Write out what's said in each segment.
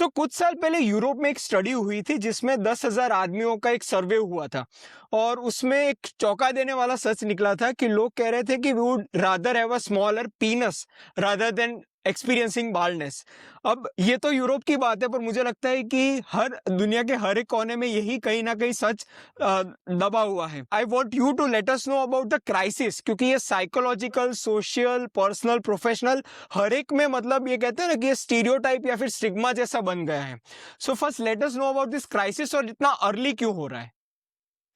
सो कुछ साल पहले यूरोप में एक स्टडी हुई थी जिसमें 10,000 आदमियों का एक सर्वे हुआ था और उसमें एक चौंका देने वाला सच निकला था कि लोग कह रहे थे कि we would rather have a smaller penis rather than experiencing baldness. अब ये तो यूरोप की बात है, पर मुझे लगता है कि हर दुनिया के हर एक कोने में यही कहीं ना कहीं सच दबा हुआ है। I want you to let us know about the crisis, क्योंकि ये साइकोलॉजिकल, सोशल, पर्सनल, प्रोफेशनल, हर एक में मतलब ये कहते हैं ना कि ये स्टीरियोटाइप या फिर स्टिग्मा जैसा बन गया है। So first let us know about this crisis और इतना अर्ली क्यों हो रहा है।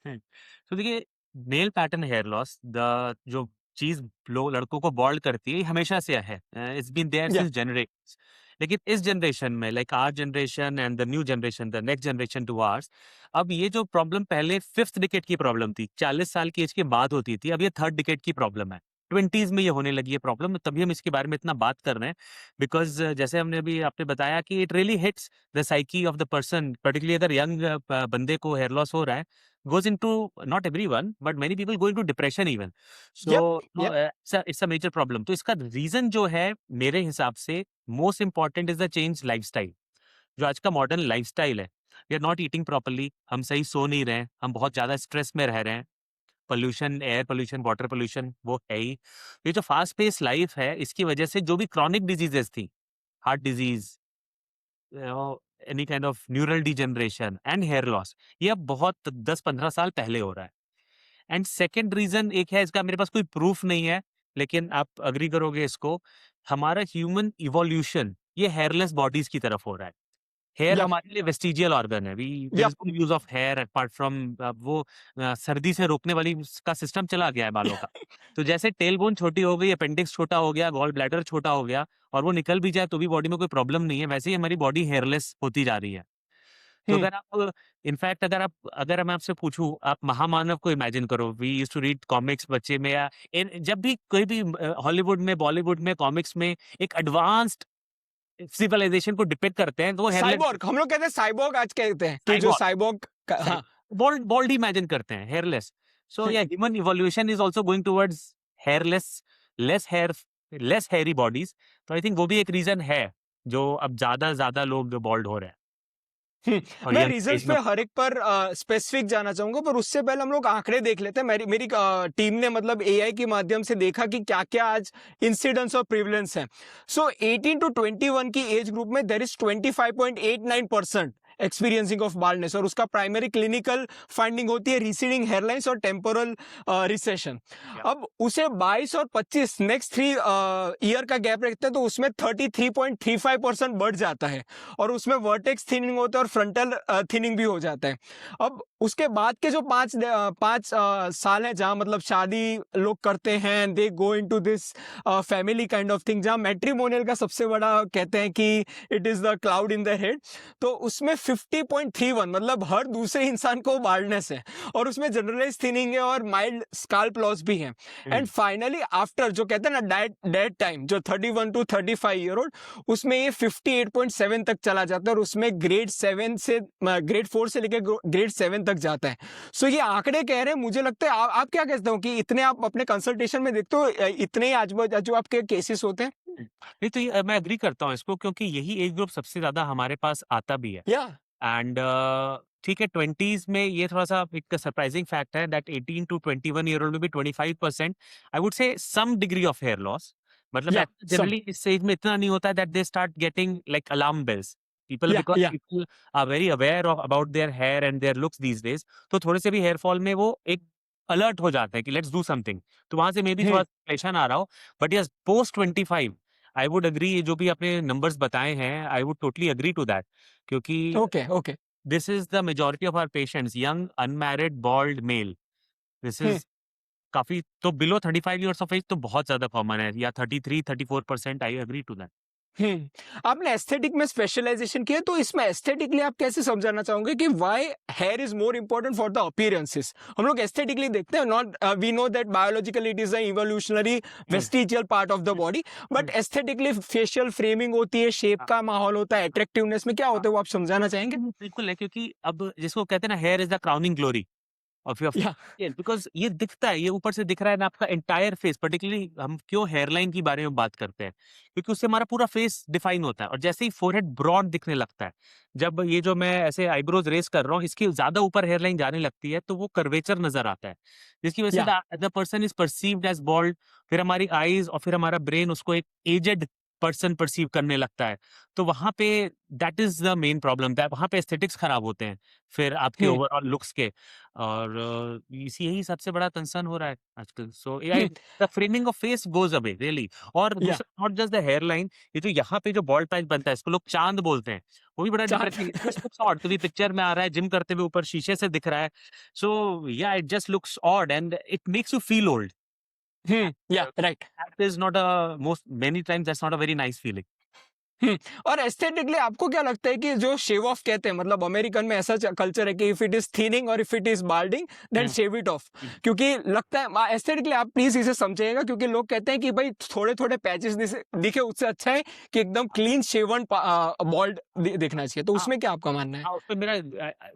तो देखिए, male pattern hair loss the जो चीज लोग लड़कों को बॉल्ड करती है, ये हमेशा से है। It's been there yeah since generations. लेकिन इस जनरेशन में, like our generation and the new generation, the next generation to ours, अब ये जो प्रॉब्लम पहले फिफ्थ डिकेड की प्रॉब्लम थी, 40 साल की एज के बाद होती थी, अब ये थर्ड डिकेड की प्रॉब्लम है। 20s में ये होने लगी है प्रॉब्लम, तभी हम इसके बारे में इतना बात कर रहे हैं। बिकॉज जैसे हमने अभी आपने बताया कि it really hits the psyche of the person, particularly अगर यंग बंदे को हेयर लॉस हो रहा है, goes into, not everyone but many people go into depression even. So yup no, yup it's a major problem. तो इसका reason जो है मेरे हिसाब से most important is the change lifestyle. जो आज का मॉडर्न लाइफस्टाइल है, we are not eating properly, हम सही सो नहीं रहे हैं, हम बहुत ज्यादा स्ट्रेस में रह रहे हैं। Pollution, air pollution, water pollution वो है ही। ये जो फास्ट पेस लाइफ है, इसकी वजह से जो भी क्रॉनिक डिजीजेस थी, heart disease, any kind of neural degeneration and hair loss, ये अब बहुत 10-15 साल पहले हो रहा है। एंड सेकेंड रीजन एक है, इसका मेरे पास कोई प्रूफ नहीं है, लेकिन आप अग्री करोगे इसको, हमारा ह्यूमन इवोल्यूशन ये हेयरलेस बॉडीज की तरफ हो रहा है। हेयर यप हमारे लिए वेस्टिजियल ऑर्गन है, we there yup is no use of hair apart from वो सर्दी से रोकने वाली का सिस्टम चला गया है बालों का। तो जैसे टेल बोन छोटी हो गई, अपेंडिक्स छोटा हो गया, गॉल ब्लैडर छोटा हो गया, और वो निकल भी जाए तो भी बॉडी में कोई प्रॉब्लम नहीं है, वैसे ही हमारी बॉडी हेयरलेस होती जा रही है। तो अगर आप, इनफैक्ट अगर मैं आपसे पूछूं, आप महामानव को इमेजिन करो, we used to read comics बच्चे में, या जब भी कोई भी हॉलीवुड में, बॉलीवुड में, कॉमिक्स में एक एडवांस्ड सिविलाइजेशन को डिपिक्ट करते हैं, तो वो हेयरलेस साइबोर्ग, हम लोग कहते हैं साइबोर्ग, आज कहते हैं कि जो साइबॉर्ग, साइबोर्ग हाँ। बोल्ड इमेजिन करते हैं, hairless. So yeah human evolution is also going towards hairless, less hair, less hairy bodies. तो आई थिंक वो भी एक रीजन है जो अब ज्यादा लोग बोल्ड हो रहे हैं, और मैं यंग रीजंस एज पे में। हर एक पर स्पेसिफिक जाना चाहूंगा, पर उससे पहले हम लोग आंकड़े देख लेते हैं। मेरी मेरी टीम ने मतलब एआई के माध्यम से देखा कि क्या क्या आज इंसिडेंस और प्रिवलेंस है। सो 18 टू 21 की एज ग्रुप में there is 25.89% experiencing of baldness, और उसका प्राइमरी क्लिनिकल फाइंडिंग होती है रिसीडिंग हेयरलाइंस और टेम्पोरल रिसेशन। अब उसे 22 और 25 नेक्स्ट 3 ईयर का गैप रखते हैं तो उसमें 33.35% बढ़ जाता है, और उसमें वर्टेक्स थिनिंग होता है और फ्रंटल थिनिंग भी हो जाता है। अब उसके बाद के जो 5 साल हैं जहाँ मतलब शादी लोग करते हैं, they go into this family kind of thing, जहाँ मैट्रिमोनियल का सबसे बड़ा कहते हैं कि it is the cloud in the head. तो उसमें 50.31 मतलब हर दूसरे इंसान को बाल्डनेस है, और उसमें जनरलाइज थिनिंग है और माइल्ड स्काल्प लॉस भी है। एंड फाइनली आफ्टर जो कहते हैं ना डेड टाइम, जो 31 टू 35 ईयर ओल्ड, उसमें ये 58.7 तक चला जाता है, और उसमें ग्रेड 4 से लेकर ग्रेड 7 तक जाता है। सो ये आंकड़े कह रहे हैं, मुझे लगता है आप क्या कहते हो कि इतने आप अपने कंसल्टेशन में देखते हो, इतने ही आजू बाजू आपके केसेस होते हैं। नहीं तो मैं एग्री करता हूँ इसको, क्योंकि यही एज ग्रुप सबसे ज्यादा हमारे पास आता भी है। या एंड ठीक है, 20s में ये थोड़ा सा एक सरप्राइजिंग फैक्ट है दैट 18 टू 21 ईयर ओल्ड में भी 25%, I would say some degree of hair loss. मतलब या सम जनरली इस एज में इतना नहीं होता है that they start getting like alarm bells, people, yeah because yeah people are very aware of about their hair and their looks these days. तो थोड़े से भी हेयर फॉल में वो एक अलर्ट हो जाते हैं कि लेट्स डू समथिंग, तो वहां से मे बी थोड़ा प्रेशर आ रहा हो। But yes, post 25 I would agree, ये जो भी आपने नंबर्स बताए हैं, I would totally agree to that, क्योंकि okay okay this is the majority of our patients, young, unmarried, bald male. This is काफी, तो below 35 years of age तो बहुत ज्यादा कॉमन है, yeah 33-34%, I agree to that. आपने aesthetic में specialisation किया, तो इसमें एस्थेटिकली आप कैसे समझाना चाहोगे कि why hair is more important for the appearances. हम लोग एस्थेटिकली देखते हैं, not we know that biologically it is a evolutionary vestigial part of the body, but aesthetically facial framing होती है, शेप का माहौल होता है, अट्रैक्टिवनेस में क्या होता है, वो आप समझाना चाहेंगे। बिल्कुल है, क्योंकि अब जिसको कहते हैं ना, here is the crowning glory of your या फेस, बिकॉज ये दिखता है, ये ऊपर से दिख रहा है ना आपका एंटायर फेस। पर्टिकुलरली हम क्यों हेयरलाइन के बारे में बात करते हैं, क्योंकि उससे हमारा पूरा फेस डिफाइन होता है। और जैसे ही फोरहेड ब्रॉड दिखने लगता है, जब ये जो मैं ऐसे आईब्रोज रेस कर रहा हूँ, इसकी ज्यादा ऊपर हेयरलाइन जाने लगती है, तो वो कर्वेचर नजर आता है, जिसकी वजह या से the person is perceived as bald. फिर हमारी आईज और फिर हमारा ब्रेन उसको एक एजेड पर्सन परसीव करने लगता है। तो वहां पे that is the main problem, that वहां पे एस्थेटिक्स खराब होते हैं फिर आपके हम्म ओवरऑल लुक्स के। और इसी यही सबसे बड़ा कंसर्न हो रहा है आजकल। So hmm the framing of face goes away really. और या दूसरा, not just the hair line, ये जो यहाँ पे जो बॉल्ड पैच बनता है, इसको लोग चांद बोलते हैं, वो भी बड़ा चार डिफरेंट लुक्स ऑड। कभी पिक्चर में आ रहा है जिम करते हुए, ऊपर शीशे से दिख रहा है। सो या it just looks odd and it makes you feel old. या right. That is not a most many times that's not a very nice feeling. हम्म। और एस्थेटिकली आपको क्या लगता है कि जो शेव ऑफ कहते हैं, मतलब अमेरिकन में ऐसा कल्चर है कि इफ इट इज थिनिंग और if it is balding then hmm, shave it off. Hmm. क्योंकि लगता है एस्थेटिकली, आप प्लीज इसे समझिएगा, क्योंकि लोग कहते हैं कि भाई थोड़े थोड़े पैचेस दिखे उससे अच्छा है कि एकदम क्लीन शेवन बॉल्ड दिखना चाहिए। तो हाँ, उसमें क्या आपका मानना है? हाँ, उस पे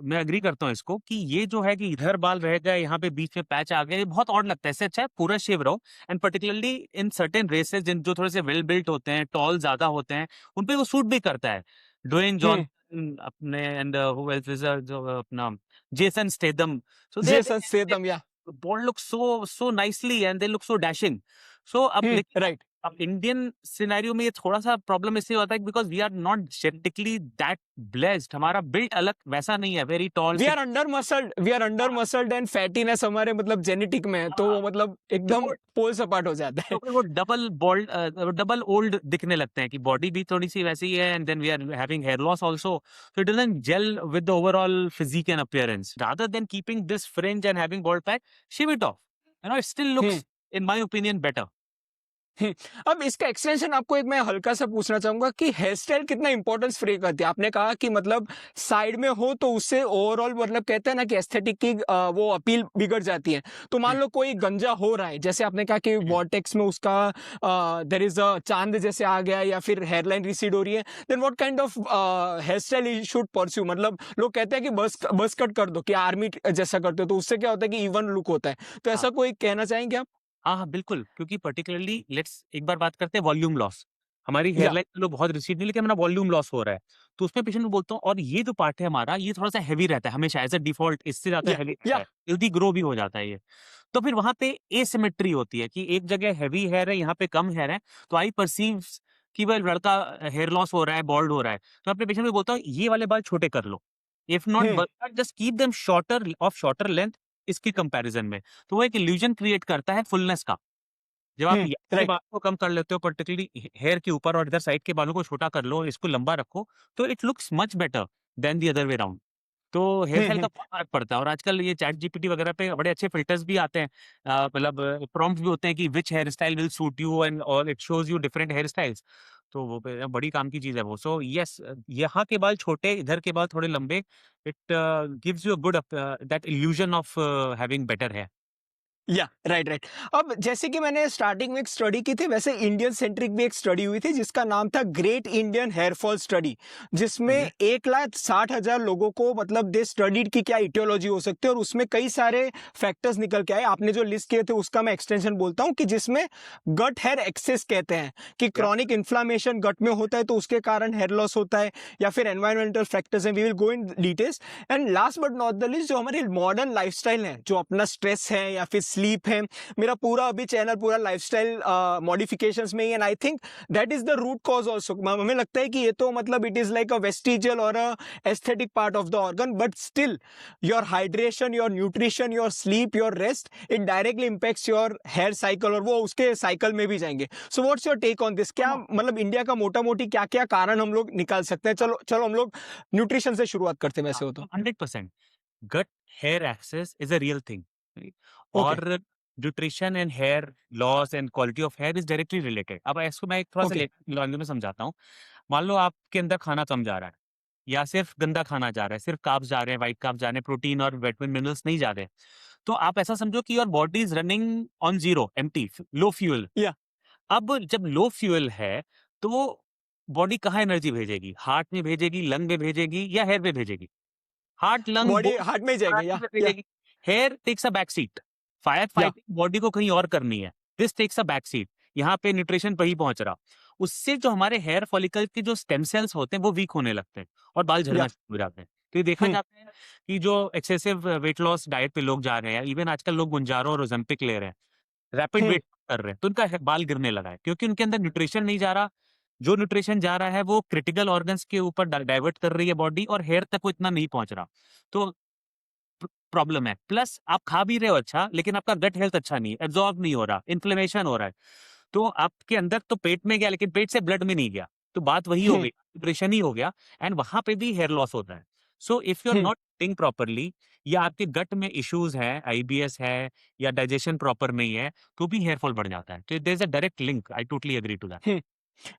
मैं अग्री करता हूँ इसको, कि ये जो है कि इधर बाल रह गए, यहाँ पे बीच में पैच आ गए, ये बहुत ऑड लगता है। इससे अच्छा है पूरा शेव रहो। And particularly in certain races जिन जो थोड़े से वेल बिल्ट होते हैं, टॉल ज्यादा होते हैं, उन पे वो सूट भी करता है। Dwayne hmm. जॉनसन अपने, एंड हु एल्स इज जो अपना Jason Statham. So they Jason Statham या Bond look so nicely and they look so dashing. So right. अब इंडियन सिनेरियो में ये थोड़ा सा प्रॉब्लम इसलिए होता है because we are not genetically that blessed. हमारा बिल्ड अलग वैसा नहीं है, very tall we say. Are under muscled, we are under muscled and fattiness हमारे मतलब जेनेटिक में है, तो हाँ, वो मतलब तो एकदम वो पोल्स अपार्ट हो जाता तो है। फिर वो डबल बोल्ड, डबल ओल्ड दिखने लगते हैं, कि बॉडी भी थोड़ी सी वैसी है and then we are having hair loss also. So it doesn't gel with the overall physique and appearance. Rather than keeping this fringe and having bald patch, shave it off, you know, it still looks in my opinion better. Hmm. अब इसका extension आपको एक मैं हल्का सा पूछना चाहूँगा कि हेयर स्टाइल कितना इम्पोर्टेंस प्ले करती है? आपने कहा कि मतलब साइड में हो तो उससे ओवरऑल मतलब कहते हैं ना कि एस्थेटिक की वो अपील बिगड़ जाती है। तो मान लो कोई गंजा हो रहा है, जैसे आपने कहा कि वॉर्टेक्स में उसका देयर इज़ अ चाँद जैसे आ गया या फिर हेयरलाइन रिसीड हो रही है, then what kind of hair style he should pursue? मतलब लोग कहते हैं कि बज़ कट कर दो, कि आर्मी जैसा करते हो, तो उससे क्या होता है कि इवन लुक होता है। तो ऐसा कोई कहना चाहेंगे आप? हाँ, हाँ, बिल्कुल, क्योंकि पर्टिकुलरली लेट्स एक बार बात करते हैं वॉल्यूम लॉस। हमारी या हेयरलाइन चलो बहुत रिसीड नहीं, लेकिन हमारा वॉल्यूम लॉस हो रहा है। तो उसमें पेशेंट को बोलता हूँ, और ये जो पार्ट है हमारा, ये थोड़ा-सा हेवी रहता है हमेशा एज़ अ डिफ़ॉल्ट, इससे ज़्यादा हेवी रहता या है। जल्दी ग्रो भी हो जाता है ये। तो फिर वहाँ पे एसिमेट्री होती है, कि एक जगह हेवी हेयर है, यहाँ पे कम हेयर है, तो आई परसीव्स कि वह लड़का हेयर लॉस हो रहा है, बाल्ड हो रहा है। तो अपने पेशेंट को बोलता हूँ, ये वाले बाल छोटे कर लो। If not hmm, just keep them shorter, of shorter length, इसके कंपैरिजन में। तो वो एक इल्यूजन क्रिएट करता है फुलनेस का। जब आप हुँ, यहाँ के राइट। बाल को कम कर लेते हो, पर्टिकुलरली हेयर के ऊपर, और इधर साइड के बालों को छोटा कर लो, इसको लंबा रखो, तो it looks much better than the other way round. तो हेयर हुँ, स्टाइल हुँ। का बहुत फ़र्क पड़ता है। और आजकल ये चैट जीपीटी वगैरह पे बड़े अच्छे फ़िल्टर्स भी आते हैं। मतलब प्रॉम्प्ट्स भी होते हैं कि which hair style will suit you, and और it shows you different hair styles. तो वो बड़ी काम की चीज़ है वो। सो येस, यहाँ के बाल छोटे, इधर के बाल थोड़े लंबे, it gives you a good that illusion of having better hair. Yeah right, right. अब जैसे कि मैंने स्टार्टिंग में एक स्टडी की थी, वैसे इंडियन सेंट्रिक भी एक स्टडी हुई थी जिसका नाम था great Indian hair fall study, जिसमें हुँ, 1,60,000 लोगों को मतलब दे स्टडीड की क्या इटियोलॉजी हो सकती है, और उसमें कई सारे फैक्टर्स निकल के आए। आपने जो लिस्ट किए थे उसका मैं एक्सटेंशन बोलता हूँ, कि जिसमें गट हेयर एक्सेस कहते हैं कि या क्रॉनिक इन्फ्लामेशन गट में होता है तो उसके कारण हेयर लॉस होता है, या फिर एनवायरमेंटल फैक्टर्स हैं, we will go in details. And last but not the least, जो हमारी मॉडर्न लाइफस्टाइल है, जो अपना स्ट्रेस है या फिर स्लीप है, मेरा पूरा अभी चैनल पूरा लाइफस्टाइल मॉडिफिकेशंस में ही, and I think that is the root cause also. हमें लगता है कि ये तो मतलब it is like a vestigial और a aesthetic part of the organ, but still your hydration, your nutrition, your sleep, your rest, it directly impacts your hair cycle, और वो उसके साइकिल में भी जाएंगे। सो what's your take on this? क्या मतलब इंडिया का मोटा मोटी क्या क्या कारण हम लोग निकाल सकते हैं? चलो चलो हम लोग न्यूट्रिशन से शुरुआत करते हैं वैसे हो तो। 100% gut hair access is a real thing, right? Okay. और nutrition and hair loss and quality of hair is directly related. अब इसको मैं एक थोड़ा सा ओके। लैंग्वेज में समझाता हूँ। मान लो आपके अंदर खाना कम जा रहा है, या सिर्फ गंदा खाना जा रहा है, सिर्फ कार्ब्स जा रहे हैं, वाइट कार्ब्स जा रहे हैं, प्रोटीन और विटामिन मिनरल्स नहीं जा रहे, तो आप ऐसा समझो कि your body is running on zero, empty, low fuel. या अब जब लो फ्यूल है, तो बॉडी कहाँ एनर्जी भेजेगी? हार्ट में भेजेगी, लंग में भेजेगी, या हेयर में भेजेगी? Heart, lung, body both heart में ही जाएगा, में या भेजेगी। Hair takes a back seat, fire या फाइटिंग बॉडी को कहीं और करनी है, this takes a back seat, यहाँ पे न्यूट्रिशन पर ही पहुंच रहा, उससे जो हमारे हेयर फॉलिकल के जो स्टेम सेल्स होते हैं वो वीक होने लगते हैं और बाल झड़ना या शुरू हो जाते हैं। तो ये देखा जाता है कि जो एक्सेसिव वेट लॉस डाइट पे लोग जा रहे हैं, इवन आजकल लोग मुंजारो और ओज़ेम्पिक ले रहे हैं, रैपिड वेट कर रहे हैं, तो उनका बाल गिरने लगा है क्योंकि उनके अंदर न्यूट्रिशन नहीं जा रहा। जो न्यूट्रिशन जा रहा है वो क्रिटिकल ऑर्गन्स के ऊपर डाइवर्ट कर रही है बॉडी और हेयर तक वो इतना नहीं पहुंच रहा। तो प्रॉब्लम है। प्लस आप खा भी रहे हो अच्छा, लेकिन आपका गट हेल्थ अच्छा नहीं है, एब्जॉर्ब नहीं हो रहा, इन्फ्लेमेशन हो रहा है। तो आपके अंदर तो पेट में गया, लेकिन पेट से ब्लड में नहीं गया। तो बात वही हो गई, न्यूट्रिशन ही हो गया एंड वहां पे भी हेयर लॉस होता है। So if you are not eating properly या आपके गट में इश्यूज है, आईबीएस है या डाइजेशन प्रॉपर नहीं है, तो भी हेयर फॉल बढ़ जाता है। तो there is a direct link, I totally agree to that.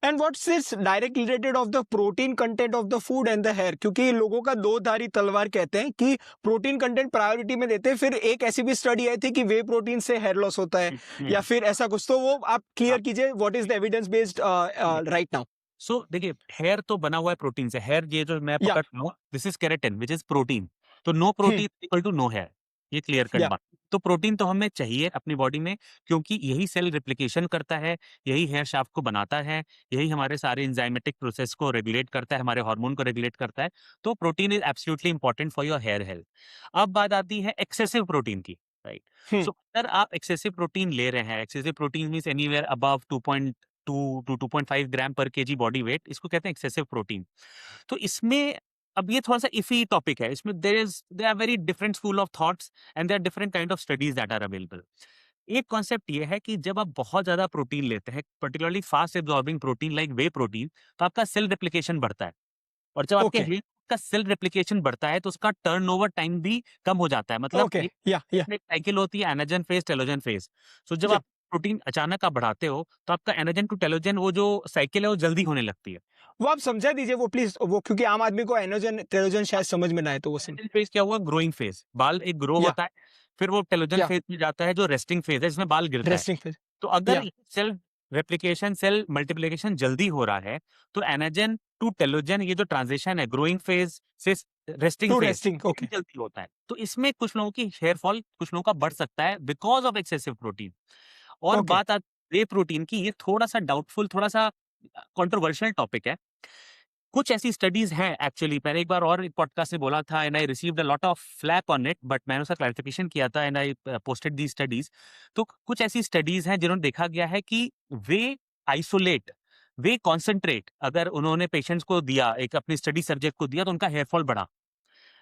And what's this direct related of the protein content of the food and the hair, क्योंकि लोगों का दो धारी तलवार कहते हैं कि प्रोटीन कंटेंट प्रायोरिटी में देते हैं, फिर एक ऐसी भी स्टडी आई थी कि वे प्रोटीन से हेयर लॉस होता है या फिर ऐसा कुछ, तो वो आप क्लियर कीजिए, what is the evidence based right now. So देखिए, हेयर तो बना हुआ है प्रोटीन से। हेयर ये जो मैं या पकड़ रहा हूँ, this is keratin which is protein. तो no protein equal to no hair, ये क्लियर कट या बात। तो प्रोटीन तो हमें चाहिए अपनी बॉडी में, क्योंकि यही सेल रिप्लिकेशन करता है, यही हेयर शाफ्ट को बनाता है, यही हमारे सारे एंजाइमेटिक प्रोसेस को रेगुलेट करता है, हमारे हार्मोन को रेगुलेट करता है। तो protein is absolutely important for your hair health. अब बात आती है एक्सेसिव प्रोटीन की, राइट। सो अगर आप एक्सेसिव प्रोटीन ले रहे हैं, excessive protein means anywhere above 2.2 to 2.5 gram per KG body weight, इसको कहते हैं एक्सेसिव प्रोटीन। तो इसमें अब ये थोड़ा सा इफी टॉपिक है, इसमें there are very different school of thoughts and there are different kind of studies that are available. एक कॉन्सेप्ट ये है कि जब आप बहुत ज्यादा प्रोटीन लेते हैं, particularly fast absorbing protein like whey protein, तो आपका सेल रेप्लिकेशन बढ़ता है। और जब आपके ओके हेयर का सेल रेप्लिकेशन बढ़ता है तो उसका टर्नओवर टाइम भी कम हो जाता है। मतलब ओके एक या एक साइकिल होती है, एनाजन फेज, टेलोजन फेज। सो जब या आप प्रोटीन अचानक आप बढ़ाते हो तो आपका एनाजन टू टेलोजन वो जो साइकिल है वो जल्दी होने लगती है। वो आप समझा दीजिए वो प्लीज, वो क्योंकि आम आदमी को एनोजन टेरोजन शायद समझ में ना आए, तो वो सुन। एनाजन फेज क्या हुआ? ग्रोइंग फेज, बाल एक ग्रो या होता है, फिर वो टेलोजन या फेज में जाता है जो रेस्टिंग फेज है, जिसमें बाल गिरता है। Resting phase. तो अगर या सेल रेप्लिकेशन, सेल मल्टीप्लिकेशन जल्दी हो रहा है, तो एनाजन टू टेलोजन ये जो ट्रांजिशन है ग्रोइंग फेज से रेस्टिंग टू फेज, रेस्टिंग, ये भी ओके जल्दी होता है। तो इसमें कुछ लोगों की हेयर फॉल, कुछ लोगों का बढ़ सकता है बिकॉज ऑफ एक्सेसिव प्रोटीन। और ओके बात आती है वे प्रोटीन की, ये थोड़ा सा डाउटफुल, थोड़ा सा कंट्रोवर्शियल टॉपिक है। कुछ ऐसी स्टडीज हैं, एक्चुअली मैंने एक बार और एक पॉडकास्ट में बोला था and I received a lot of flak on it, but मैंने उसका क्लैरिफिकेशन किया था and I posted the studies. तो कुछ ऐसी स्टडीज हैं जिन्होंने देखा गया है कि वे आइसोलेट, वे कॉन्सेंट्रेट अगर उन्होंने पेशेंट्स को दिया, एक अपनी स्टडी सब्जेक्ट को दिया, तो उनका हेयर फॉल बढ़ा।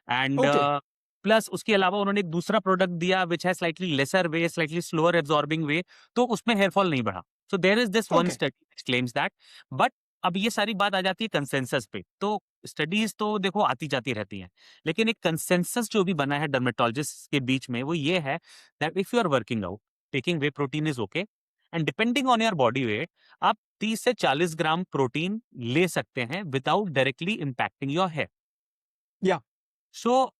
एंड ओके प्लस उसके अलावा उन्होंने एक दूसरा प्रोडक्ट दिया विच है slightly lesser way, slightly slower absorbing way, तो उसमें हेयर फॉल नहीं बढ़ा। So there is this one okay study which claims that. But अब ये सारी बात आ जाती है कंसेंसस पे। तो स्टडीज तो देखो आती जाती रहती हैं, लेकिन एक कंसेंसस जो भी बना है डर्मेटोलॉजिस्ट के बीच में वो ये है that if you are working out, taking whey protein is okay and depending on your body weight, आप 30 से 40 ग्राम प्रोटीन ले सकते हैं without directly impacting your hair. Yeah so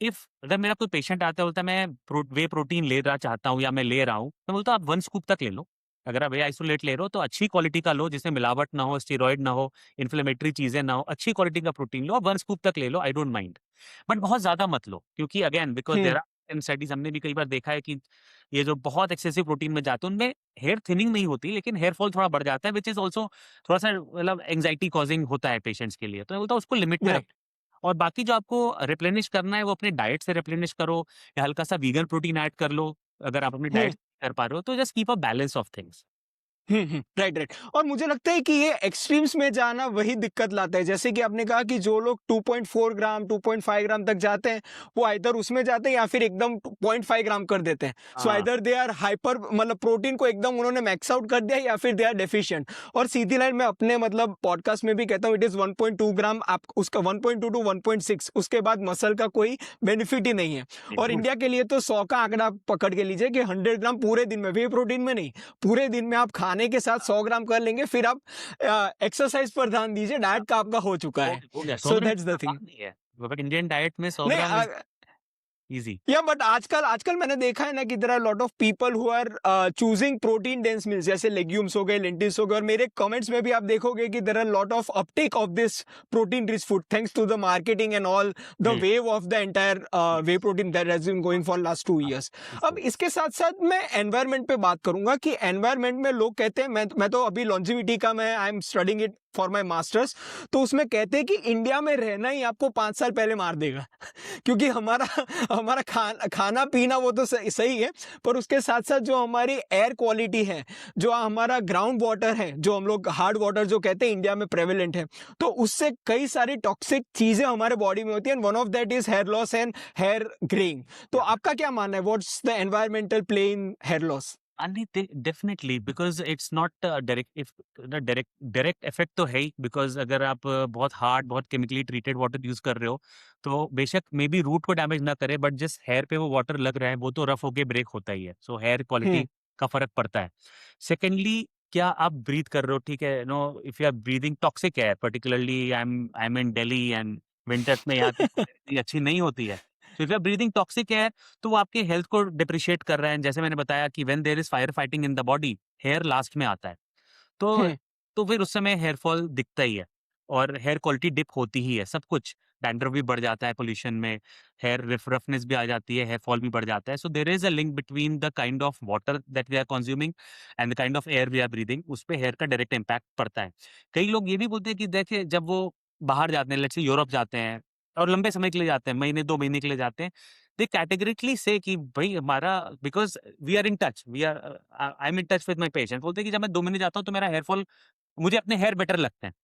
if अगर मेरा कोई पेशेंट आता है, बोलता है मैं वे प्रोटीन ले रहा चाहता हूँ या मैं ले रहा हूँ, तो बोलता हूँ आप 1 स्कूप तक ले लो। अगर आप वे आइसोलेट ले रहे हो तो अच्छी क्वालिटी का लो, जिसमें मिलावट ना हो, स्टेरॉइड ना हो, इन्फ्लेमेटरी चीजें ना हो, अच्छी क्वालिटी का प्रोटीन लो, 1 स्कूप तक ले लो, आई डोंट माइंड। बट बहुत ज्यादा मत लो, क्योंकि again because there are in studies, हमने भी कई बार देखा है कि ये जो बहुत एक्सेसिव प्रोटीन में जाते हैं उनमें हेयर थिनिंग नहीं होती, लेकिन हेयर फॉल थोड़ा बढ़ जाता है, विच इज ऑल्सो थोड़ा सा मतलब एंग्जाइटी कॉजिंग होता है पेशेंट्स के लिए। तो मैं बोलता हूँ उसको लिमिट में रखो। राइट और बाकी जो आपको रिप्लेनिश करना है वो अपने डाइट से रिप्लेनिश करो, या हल्का सा वीगन प्रोटीन ऐड कर लो अगर आप अपनी डाइट कर पा रहे हो, तो just keep a balance of things. Right right. और मुझे लगता है कि ये एक्सट्रीम्स में जाना वही दिक्कत लाता है, जैसे कि आपने कहा कि जो लोग 2.4 ग्राम 2.5 ग्राम तक जाते हैं, वो आइदर उसमें जाते हैं या फिर एकदम 0.5 ग्राम कर देते हैं। सो हाँ, आइदर दे आर हाइपर, मतलब प्रोटीन को एकदम उन्होंने मैक्स आउट कर दिया, या फिर दे आर डेफिशिएंट। और सीधी लाइन में अपने मतलब पॉडकास्ट में भी कहता हूँ, इट इज 1.2 ग्राम, आप उसका 1.2 टू 1.6, उसके बाद मसल का कोई बेनिफिट ही नहीं है। और इंडिया के लिए तो 100 का आंकड़ा पकड़ के लीजिए कि 100 ग्राम पूरे दिन में, वे प्रोटीन में नहीं, पूरे दिन में आप खाने के साथ 100 ग्राम कर लेंगे, फिर आप एक्सरसाइज पर ध्यान दीजिए, डाइट का आपका हो चुका है। हो गया 100 सो ग्राम दैट्स द बात थिंग। नहीं है, बट इंडियन डाइट में 100 नहीं ग्राम इजी। या बट आजकल आजकल मैंने देखा है ना कि there are lot of people who are choosing protein dense meals, जैसे लेग्यूम्स हो गए, लेंटिल्स हो गए, और मेरे कमेंट्स में भी आप देखोगे कि there are lot of uptake of this protein rich food thanks to the marketing and all the hmm. Wave of the entire whey protein that has been going for last 2 years। अब इसके साथ साथ मैं environment पे बात करूंगा कि environment में लोग कहते हैं, मैं तो अभी लॉन्जिविटी का मैं I am studying it for my masters, तो उसमें कहते हैं कि इंडिया में रहना ही आपको 5 साल पहले मार देगा क्योंकि हमारा हमारा खाना पीना वो तो सही है, पर उसके साथ साथ जो हमारी एयर क्वालिटी है, जो हमारा ग्राउंड वाटर है, जो हम लोग हार्ड वाटर जो कहते हैं इंडिया में प्रेवलेंट है, तो उससे कई सारी टॉक्सिक चीजें हमारे बॉडी में होती हैं, one of that is hair loss and hair greying. तो आपका क्या मानना है, what's the environmental play in hair loss? Definitely, because it's not direct, if direct direct effect तो है ही, बिकॉज अगर आप बहुत हार्ड, बहुत केमिकली ट्रीटेड वाटर यूज कर रहे हो तो बेशक मे बी रूट को डैमेज ना करे, बट जिस हेयर पे वो वाटर लग रहा है वो तो रफ होके ब्रेक होता ही है, सो हेयर क्वालिटी हम्म। का फर्क पड़ता है। सेकेंडली, क्या आप ब्रीथ कर रहे हो, ठीक है, no, if you are breathing toxic air, particularly I am in Delhi and winters में यहाँ की इतनी अच्छी नहीं होती है, तो if you are breathing toxic air तो वो आपके हेल्थ को डिप्रिशिएट कर रहा है। जैसे मैंने बताया कि when there is fire fighting in the body, hair last में आता है, तो हम्म। तो फिर उस समय हेयर फॉल दिखता ही है और हेयर क्वालिटी डिप होती ही है, सब कुछ। डैंड्रफ भी बढ़ जाता है पोल्यूशन में, हेयर रफनेस भी आ जाती है, हेयर फॉल भी बढ़ जाता है। So there is a link between the kind of water that we are consuming and the kind of air we are breathing, उस पे हेयर का डायरेक्ट इम्पैक्ट पड़ता है। कई लोग ये भी बोलते हैं कि देखिए, जब वो बाहर जाते हैं, लेट्स से यूरोप जाते हैं और लंबे समय के लिए जाते हैं, महीने 2 महीने के लिए जाते हैं, दे कैटेगरिकली से कि भाई हमारा, because we are in touch, we are, I am in touch with my patient, बोलते हैं कि जब मैं 2 महीने जाता हूँ तो मेरा हेयर फॉल, मुझे अपने हेयर बेटर लगते हैं।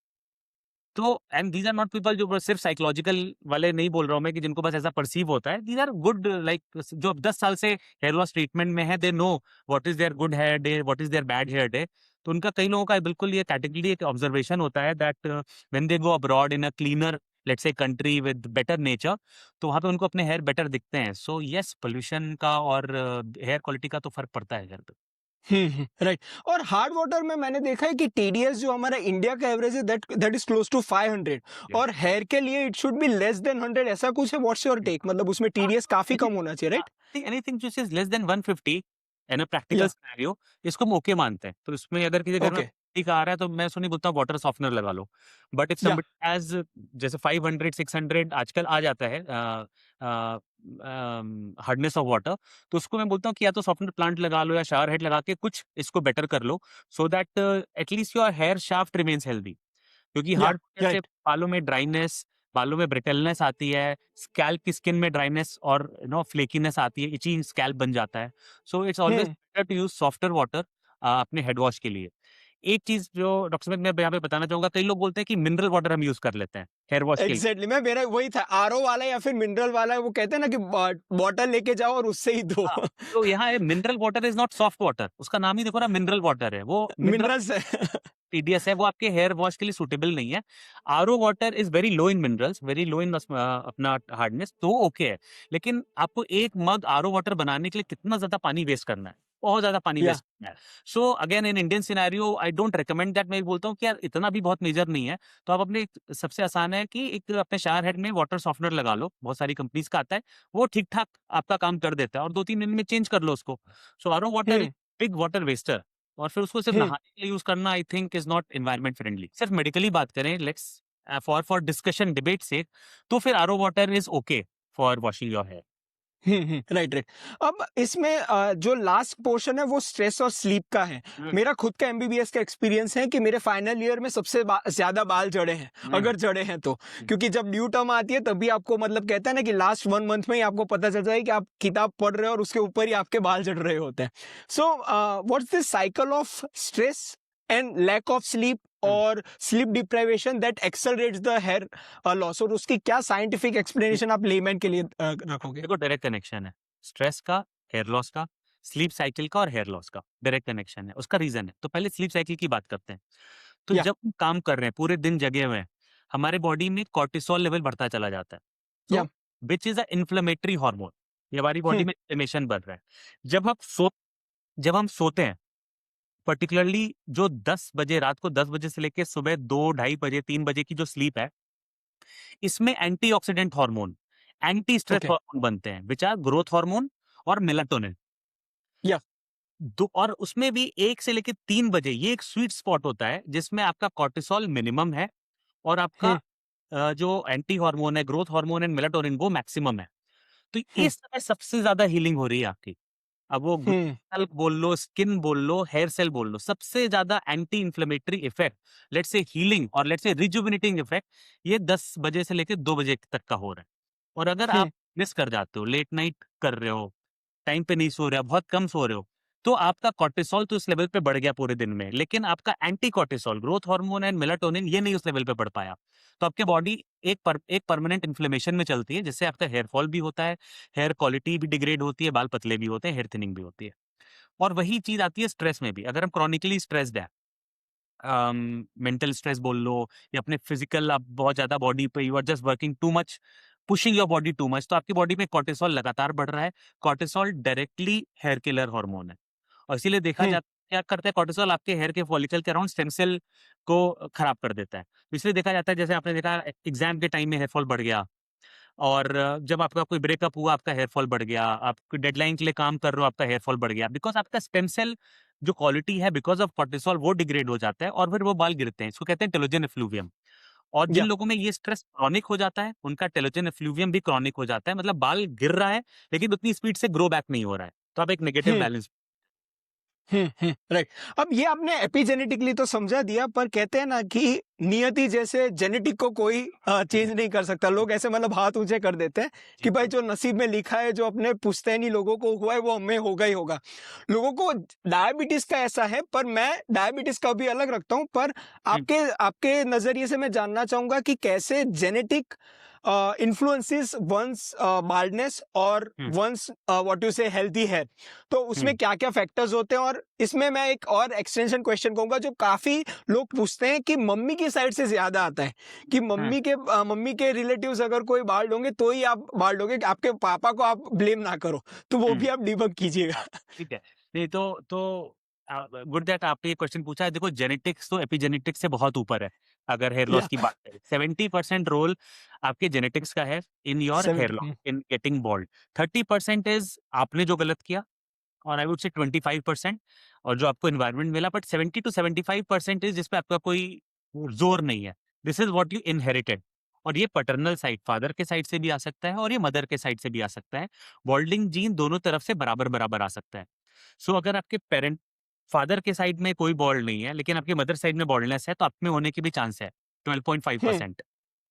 तो and these are not people जो बस सिर्फ साइकोलॉजिकल वाले, नहीं बोल रहा हूँ मैं कि जिनको बस ऐसा परसीव होता है, दीज आर गुड, लाइक जो अब 10 साल से हेयर लॉस ट्रीटमेंट में है, they know what is there good hair day, what is there bad hair day. तो उनका, कई लोगों का बिल्कुल ये कैटेगरी एक ऑब्जर्वेशन होता है that when they go abroad in a cleaner, let's say country with better nature, तो वहां पे उनको अपने हेयर बेटर दिखते हैं। सो यस, पोल्यूशन का और हेयर क्वालिटी का तो फर्क पड़ता है हेयर पे। राइट। और हार्ड वाटर में मैंने देखा है कि टीडीएस जो हमारा इंडिया का एवरेज है, that that is close to 500, और हेयर के लिए it should be less than 100, ऐसा कुछ है? व्हाट्स योर टेक, मतलब उसमें टीडीएस काफी कम होना चाहिए, right? Anything which is less than 150 in a practical या। सिनेरियो, इसको हम ओके मानते हैं। तो इसमें अगर किसी घर में ओके। पानी का आ रहा है तो मैं उसको नहीं बोलता वाटर सॉफ्टनर लगा लो। बट इफ या। समबडी हैज, जैसे 500 600 आजकल आ जाता है हार्डनेस ऑफ वाटर, तो उसको मैं बोलता हूँ कि या तो सॉफ्टनर प्लांट लगा लो या शावर हेड लगा के कुछ इसको बेटर कर लो, so that at least your hair shaft remains healthy. क्योंकि या। हार्ड वाटर से राइट। बालों में ड्राइनेस, बालों में ब्रिटलनेस आती है, स्कैल्प की स्किन में ड्राइनेस और फ्लेकीनेस आती है, इची स्कैल्प बन जाता है। So it's always hmm. Better to use softer water अपने हेड वॉश के लिए। एक चीज जो डॉक्टर साहब मैं यहाँ पे बताना चाहूंगा, कई लोग बोलते हैं कि मिनरल वाटर हम यूज कर लेते हैं हेयर वॉश के लिए। एग्जैक्टली, मैं मेरा वही था, आरओ वाला या फिर मिनरल वाला, वो कहते हैं ना कि बॉटल लेके जाओ और उससे ही धो। हाँ, तो यहाँ mineral water is not soft water, उसका नाम ही देखो ना, मिनरल वाटर है वो। मिनरल मिनरल्स है। टीडीएस है, वो आपके हेयर वॉश के लिए सूटेबल नहीं है। RO water is very low in minerals, very low in अपना हार्डनेस, तो ओके है। लेकिन आपको एक मग आरओ वाटर बनाने के लिए कितना ज्यादा पानी वेस्ट करना है, बहुत ज्यादा पानी या। वेस्ट करना है। So again, in Indian scenario I don't recommend that. मैं बोलता हूँ कि यार इतना भी बहुत मेजर नहीं है, तो आप अपने, सबसे आसान है कि एक अपने शावर हेड में वाटर सॉफ्टनर लगा लो, बहुत सारी कंपनीज का आता है, वो ठीक ठाक आपका काम कर देता है और 2-3 दिन में चेंज कर लो उसको। So RO water is hmm. Big water waster, और फिर उसको सिर्फ हम्म। नहाने के लिए यूज करना I think is not environment friendly. सिर्फ मेडिकली बात करें, लेट्स फॉर डिस्कशन डिबेट से, तो फिर RO water is okay for washing your hair. Right, right. अब इसमें जो लास्ट पोर्शन है वो स्ट्रेस और स्लीप का है। मेरा खुद का एमबीबीएस का एक्सपीरियंस है कि मेरे फाइनल ईयर में सबसे ज्यादा बाल जड़े हैं, अगर जड़े हैं तो, क्योंकि जब ड्यू टर्म आती है तभी आपको, मतलब कहता है ना कि लास्ट 1 मंथ में ही आपको पता चल जाए कि आप किताब पढ़ रहे हो और उसके ऊपर ही आपके बाल जड़ रहे होते हैं। So what's this cycle of stress and lack of sleep और sleep deprivation that accelerates the hair loss, और उसकी क्या साइंटिफिक एक्सप्लेनेशन आप लेमैन के लिए रखोगे? देखो, डायरेक्ट कनेक्शन है स्ट्रेस का, हेयर लॉस का, स्लीप साइकिल का और हेयर लॉस का डायरेक्ट कनेक्शन है। उसका रीजन है, तो पहले स्लीप साइकिल की बात करते हैं। तो या। जब हम काम कर रहे हैं, पूरे दिन जगे हुए हैं, हमारे बॉडी में कॉर्टिसोल लेवल बढ़ता चला जाता है, या। तो which is a inflammatory hormone, ये हमारी बॉडी में इन्फ्लेमेशन बढ़ रहा है। जब हम सो जब हम सोते हैं, पर्टिकुलरली जो 10 बजे, रात को 10 बजे से लेके सुबह 2 ढाई बजे 3 बजे की जो स्लीप है, इसमें antioxidant hormone, anti stress okay. Hormone बनते हैं, विच आर ग्रोथ हार्मोन और मेलाटोनिन। या। दो, और उसमें भी 1 से लेके 3 बजे ये एक स्वीट स्पॉट होता है जिसमें आपका कॉर्टिसोल मिनिमम है और आपका हम्म। जो एंटी हार्मोन है, ग्रोथ हार्मोन एंड मेलाटोनिन, वो मैक्सिमम है। तो हम्म। इस समय सबसे ज्यादा हीलिंग हो रही है आपकी। अब वो हम्म। सेल बोल लो, स्किन बोल लो, हेयर सेल बोल लो, सबसे ज्यादा anti inflammatory effect, let's say healing और लेट्स से रिजुविनेटिंग इफेक्ट, ये 10 बजे से लेके 2 बजे तक का हो रहा है। और अगर आप हम्म। मिस कर जाते हो, लेट नाइट कर रहे हो, टाइम पे नहीं सो रहे हो, बहुत कम सो रहे हो, तो आपका कॉर्टिसोल तो इस लेवल पे बढ़ गया पूरे दिन में, लेकिन आपका anti cortisol, growth hormone and melatonin, ये नहीं उस लेवल पे बढ़ पाया। तो आपकी बॉडी एक परमानेंट इन्फ्लेमेशन में चलती है, जिससे आपका हेयर फॉल भी होता है, हेयर क्वालिटी भी डिग्रेड होती है, बाल पतले भी होते हैं, हेयर थिनिंग भी होती है। और वही चीज आती है स्ट्रेस में भी। अगर हम क्रॉनिकली स्ट्रेस्ड है, मेंटल स्ट्रेस बोल लो, या अपने फिजिकल, आप बहुत ज्यादा बॉडी पे you are just working too much, pushing your body too much, तो आपकी बॉडी में कॉर्टिसोल लगातार बढ़ रहा है। Cortisol directly hair killer hormone है, और इसीलिए देखा हम्म। जाता है क्या करता है कॉर्टिसोल, आपके हेयर के फॉलिकल के अराउंड स्टेम सेल को खराब कर देता है। तो इसलिए देखा जाता है, जैसे आपने देखा एग्जाम के टाइम में हेयर फॉल बढ़ गया, और जब आपका कोई ब्रेकअप हुआ, आपका हेयर फॉल बढ़ गया, आप डेडलाइन के लिए काम कर रहे हो, आपका हेयर फॉल बढ़ गया, बिकॉज आपका स्टेम सेल जो क्वालिटी है बिकॉज ऑफ कॉर्टिसोल वो डिग्रेड हो जाता है, और फिर वो बाल गिरते हैं। इसको कहते हैं टेलोजन एफ्लूवियम। और जिन या। लोगों में ये स्ट्रेस क्रॉनिक हो जाता है, उनका टेलोजन एफ्लूवियम भी क्रॉनिक हो जाता है, मतलब बाल गिर रहा है लेकिन उतनी स्पीड से ग्रो बैक नहीं हो रहा है, तो आप एक नेगेटिव हम्म। बैलेंस। राइट। अब ये आपने एपिजेनेटिकली तो समझा दिया, पर कहते हैं ना कि नियति जैसे जेनेटिक को कोई चेंज नहीं कर सकता। लोग ऐसे मतलब हाथ ऊंचे कर देते हैं कि भाई जो नसीब में लिखा है, जो अपने पुश्तैनी लोगों को हुआ है, वो हमें होगा ही होगा। लोगों को डायबिटीज का ऐसा है, पर मैं डायबिटीज का भी अलग रखता हूँ। पर आपके आपके नजरिए से मैं जानना चाहूंगा कि कैसे जेनेटिक इन्फ्लुएंसेस वंस बाल्डनेस और वंस व्हाट यू से हेल्थी है, तो उसमें क्या क्या फैक्टर्स होते हैं। और इसमें मैं एक और एक्सटेंशन क्वेश्चन कहूंगा, जो काफी लोग पूछते हैं कि मम्मी की साइड से ज्यादा आता है कि मम्मी के रिलेटिव्स अगर कोई बाल्ड होंगे तो ही आप बाल्ड होंगे, कि आपके पापा को आप ब्लेम ना करो। तो वो भी आप डिबग कीजिएगा। ठीक है। नहीं तो गुड दैट आपने ये क्वेश्चन पूछा है। देखो, जेनेटिक्स तो एपिजेनेटिक्स से बहुत ऊपर है। अगर हेयर लॉस या। की बात करें, 70% रोल आपके जेनेटिक्स का है in your hair 70। Loss, in getting bald. 30% is आपने जो गलत किया, और आई वुड से 25% और जो आपको इन्वायरमेंट मिला, बट 70 to 75% इज जिसपे आपका कोई जोर नहीं है। This is what you inherited. और ये पटर्नल साइड, फादर के साइड से भी आ सकता है और ये मदर के साइड से भी आ सकता है। बॉल्डिंग जीन दोनों तरफ से बराबर बराबर आ सकता है। सो अगर आपके पेरेंट, फादर के साइड में कोई बॉल्ड नहीं है लेकिन आपके मदर साइड में बॉल्डनेस है, तो आप में होने की भी चांस है 12.5%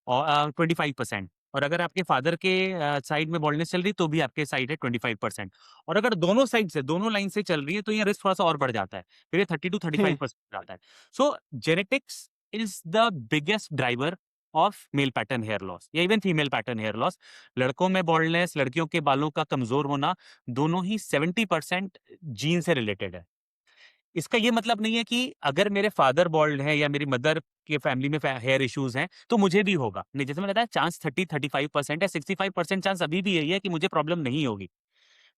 और 25%। और अगर आपके फादर के साइड में बॉल्डनेस चल रही, तो भी आपके साइड है 25%। और अगर दोनों साइड से, दोनों लाइन से चल रही है, तो ये रिस्क थोड़ा सा और बढ़ जाता है, फिर ये 30 to 35% जाता है। So genetics is the biggest driver of male pattern hair loss या even female pattern hair loss. लड़कों में बॉल्डनेस, लड़कियों के बालों का कमजोर होना, दोनों ही 70% जीन से रिलेटेड है। इसका ये मतलब नहीं है कि अगर मेरे फादर बॉल्ड है या मेरी मदर के फैमिली में हेयर इश्यूज हैं तो मुझे भी होगा। नहीं, जैसे मैंने बताया, चांस 30-35% है, 65% चांस अभी भी यही है कि मुझे प्रॉब्लम नहीं होगी।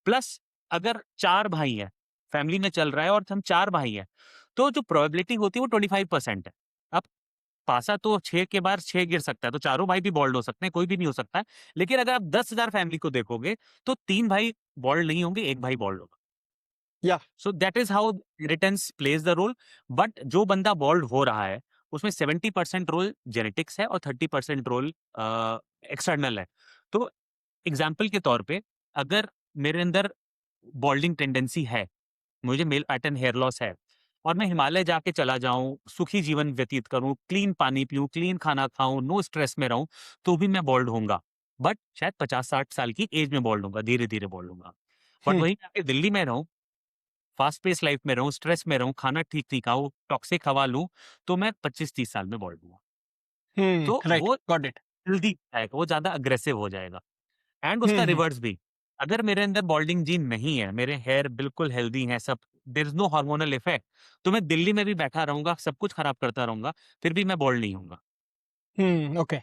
प्लस अगर 4 भाई हैं, फैमिली में चल रहा है और हम 4 भाई हैं, तो जो प्रोबेबिलिटी होती है वो 25% है। अब पासा तो 6 के बार 6 गिर सकता है, तो चारों भाई भी बॉल्ड हो सकते हैं, कोई भी नहीं हो सकता है। लेकिन अगर आप 10,000 फैमिली को देखोगे, तो 3 भाई बॉल्ड नहीं होंगे, 1 भाई बॉल्ड होगा। Yeah. So that is how inheritance plays the role. But जो बंदा बॉल्ड हो रहा है, उसमें 70% रोल जेनेटिक्स है और 30% रोल एक्सटर्नल है। तो एग्जाम्पल के तौर पे, अगर मेरे अंदर बॉल्डिंग टेंडेंसी है, मुझे मेल पैटर्न हेयर लॉस है, और मैं हिमालय जाके चला जाऊं, सुखी जीवन व्यतीत करूं, क्लीन पानी पीऊं, क्लीन खाना खाऊं, नो स्ट्रेस में रहूं, तो भी मैं बॉल्ड होऊंगा। बट शायद 50-60 साल की एज में बॉल्ड होऊंगा, धीरे धीरे बॉल्ड होऊंगा। बट वहीं जाके दिल्ली में रहूं, फास्ट पेस लाइफ में रहूं, स्ट्रेस में रहूं, खाना ठीक नहीं खाऊं, टॉक्सिक हवा लूं, तो मैं 25-30 साल में बॉल्ड हुआ। तो राइट, वो गॉट इट। जल्दी आएगा, वो ज्यादा अग्रेसिव हो जाएगा। एंड उसका रिवर्स भी, अगर मेरे अंदर बॉल्डिंग जीन नहीं है, मेरे हेयर बिल्कुल हेल्दी हैं सब, there is no hormonal effect, तो मैं दिल्ली में भी बैठा रहूंगा, सब कुछ खराब करता रहूंगा, फिर भी मैं बॉल्ड नहीं होऊंगा। ओके।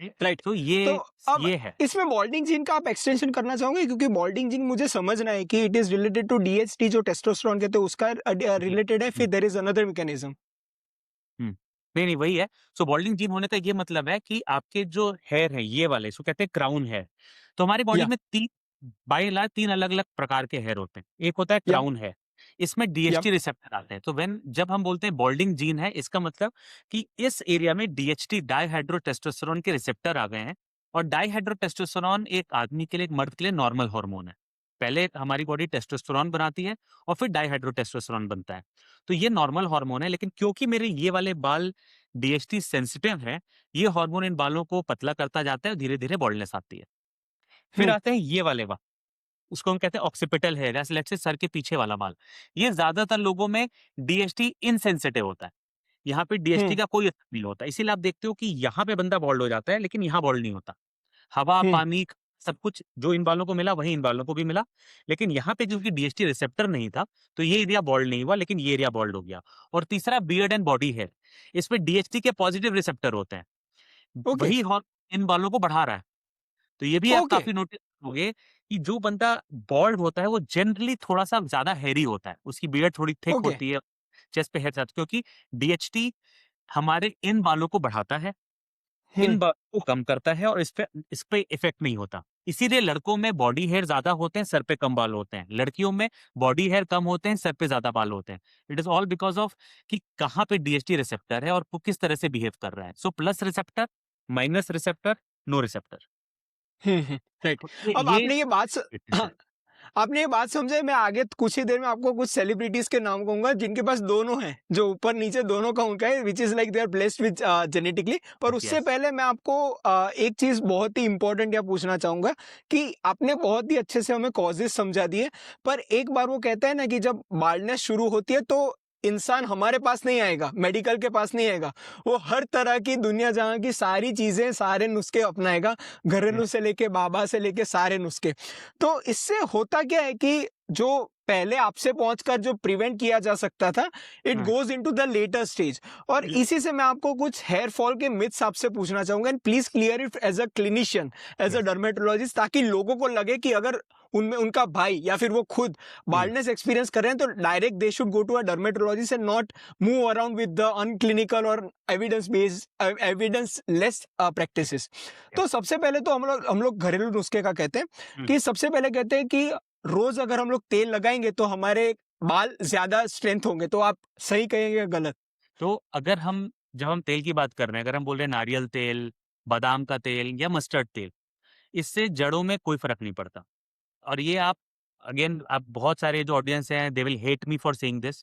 ठीक? राइट। तो तो अब ये है। इसमें बॉल्डिंग जीन का आप एक्सटेंशन करना चाहोगे, क्योंकि बॉल्डिंग जीन मुझे समझना है कि it is related to DHT, जो टेस्टोस्टेरोन कहते हैं, उसका जी। रिलेटेड है, हम्म, फिर there is another mechanism. Hmm. नहीं, नहीं वही है। सो बॉल्डिंग जीन होने का ये मतलब है कि आपके जो हेयर हैं ये वाले, इसको कहते हैं क्राउन हेयर। तो हमारी बॉडी या में 3 बाय एंड लार्ज 3 अलग-अलग प्रकार के हेयर होते हैं। एक होता है या क्राउन हेयर, इसमें या डीएचटी रिसेप्टर आते हैं। तो जब हम बोलते हैं बॉल्डिंग जीन है, इसका मतलब कि इस एरिया में डीएचटी डाइहाइड्रोटेस्टोस्टेरोन के रिसेप्टर आ गए हैं। और डाइहाइड्रोटेस्टोस्टेरोन एक आदमी के लिए, एक मर्द के लिए नॉर्मल हार्मोन है। पहले हमारी बॉडी टेस्टोस्टेरोन बनाती है और फिर डाइहाइड्रोटेस्टोस्टेरोन बनता है। तो ये नॉर्मल हार्मोन है, लेकिन क्योंकि मेरे ये वाले बाल डीएचटी सेंसिटिव है, ये हार्मोन इन बालों को पतला करता जाता है और धीरे-धीरे बाल्डनेस आती है। फिर हम्म आते हैं ये वाले बाल, उसको हम कहते हैं ऑक्सीपिटल हेयर, या लेट्स से सर के पीछे वाला बाल। ये ज्यादातर लोगों में डीएचटी इनसेंसिटिव होता है। यहाँ पे डीएचटी हम्म का कोई असर नहीं होता। इसीलिए आप देखते हो कि यहाँ पे बंदा बाल्ड हो जाता है, लेकिन यहाँ बाल्ड नहीं होता। हवा, हम्म पानी सब कुछ जो इन बालों को मिला वही इन बालों को भी मिला। लेकिन यहाँ पे क्योंकि डीएचटी रिसेप्टर नहीं था, तो ये एरिया बाल्ड नहीं हुआ, लेकिन ये एरिया बाल्ड हो गया। और तीसरा बियर्ड एंड बॉडी हेयर, इसमें डीएचटी के पॉजिटिव रिसेप्टर होते हैं। ओके वही हार्मोन इन बालों को बढ़ा रहा है। तो ये भी आप ओके काफ़ी नोटिस करोगे कि जो बंदा बॉल्ड होता है वो जनरली थोड़ा-सा ज़्यादा हेयरी होता है। उसकी बियर्ड थोड़ी थिक ओके होती है, चेस्ट पे हेयर ज़्यादा, क्योंकि डीएचटी हमारे इन बालों को बढ़ाता है, हम्म इन बालों को कम करता है, और इस पे इफ़ेक्ट नहीं होता। इसीलिए लड़कों में बॉडी हेयर ज़्यादा होते हैं, सर पे कम बाल होते हैं। लड़कियों में बॉडी हेयर कम होते हैं, सर पे ज़्यादा बाल होते हैं। It is all because of कि कहाँ पे डीएचटी रिसेप्टर है और वो किस तरह से बिहेव कर रहा है। So plus receptor, minus receptor, no receptor. Right. तो अब ये आपने ये बात डिफरेंस है। हाँ, आपने ये बात समझे। मैं आगे कुछ ही देर में आपको कुछ सेलिब्रिटीज के नाम कहूंगा जिनके पास दोनों हैं, जो ऊपर नीचे दोनों का उनका है, which is like they are blessed with genetically. पर उससे यस। पहले मैं आपको एक चीज बहुत ही इंपॉर्टेंट या पूछना चाहूंगा कि आपने बहुत ही अच्छे से हमें कॉजेज समझा दिए। पर एक बार वो कहते हैं ना कि जब बाल्डनेस शुरू होती है तो इंसान हमारे पास नहीं आएगा, मेडिकल के पास नहीं आएगा। वो हर तरह की दुनिया जहां की सारी चीजें, सारे नुस्खे अपनाएगा, घरेलू से लेके बाबा से लेके सारे नुस्खे। तो इससे होता क्या है कि जो पहले आपसे पहुंचकर जो प्रिवेंट किया जा सकता था, it hmm, goes into the later stage. और बिल इसी से मैं आपको कुछ हेयर फॉल के मिथ्स आपसे पूछना चाहूंगा, and please clear it as a clinician, as a yes. Dermatologist, ताकि लोगों को लगे कि अगर उनमें उनका भाई या फिर वो खुद हुँ, बाल्डनेस एक्सपीरियंस कर रहे हैं तो direct they should go to a dermatologist and not move around with the unclinical और evidence based, evidence less practices. तो यस। सबसे पहले तो हम लोग घरेलू नुस्खे का कहते हैं हुँ, कि सबसे पहले कहते हैं कि रोज अगर हम लोग तेल लगाएंगे तो हमारे बाल ज्यादा स्ट्रेंथ होंगे। तो आप सही कहेंगे या गलत? तो अगर हम जब हम तेल की बात कर रहे हैं, अगर हम बोल रहे हैं नारियल तेल, बादाम का तेल या मस्टर्ड तेल, इससे जड़ों में कोई फ़र्क नहीं पड़ता। और ये आप अगेन, आप बहुत सारे जो ऑडियंस हैं, they will hate me for saying this,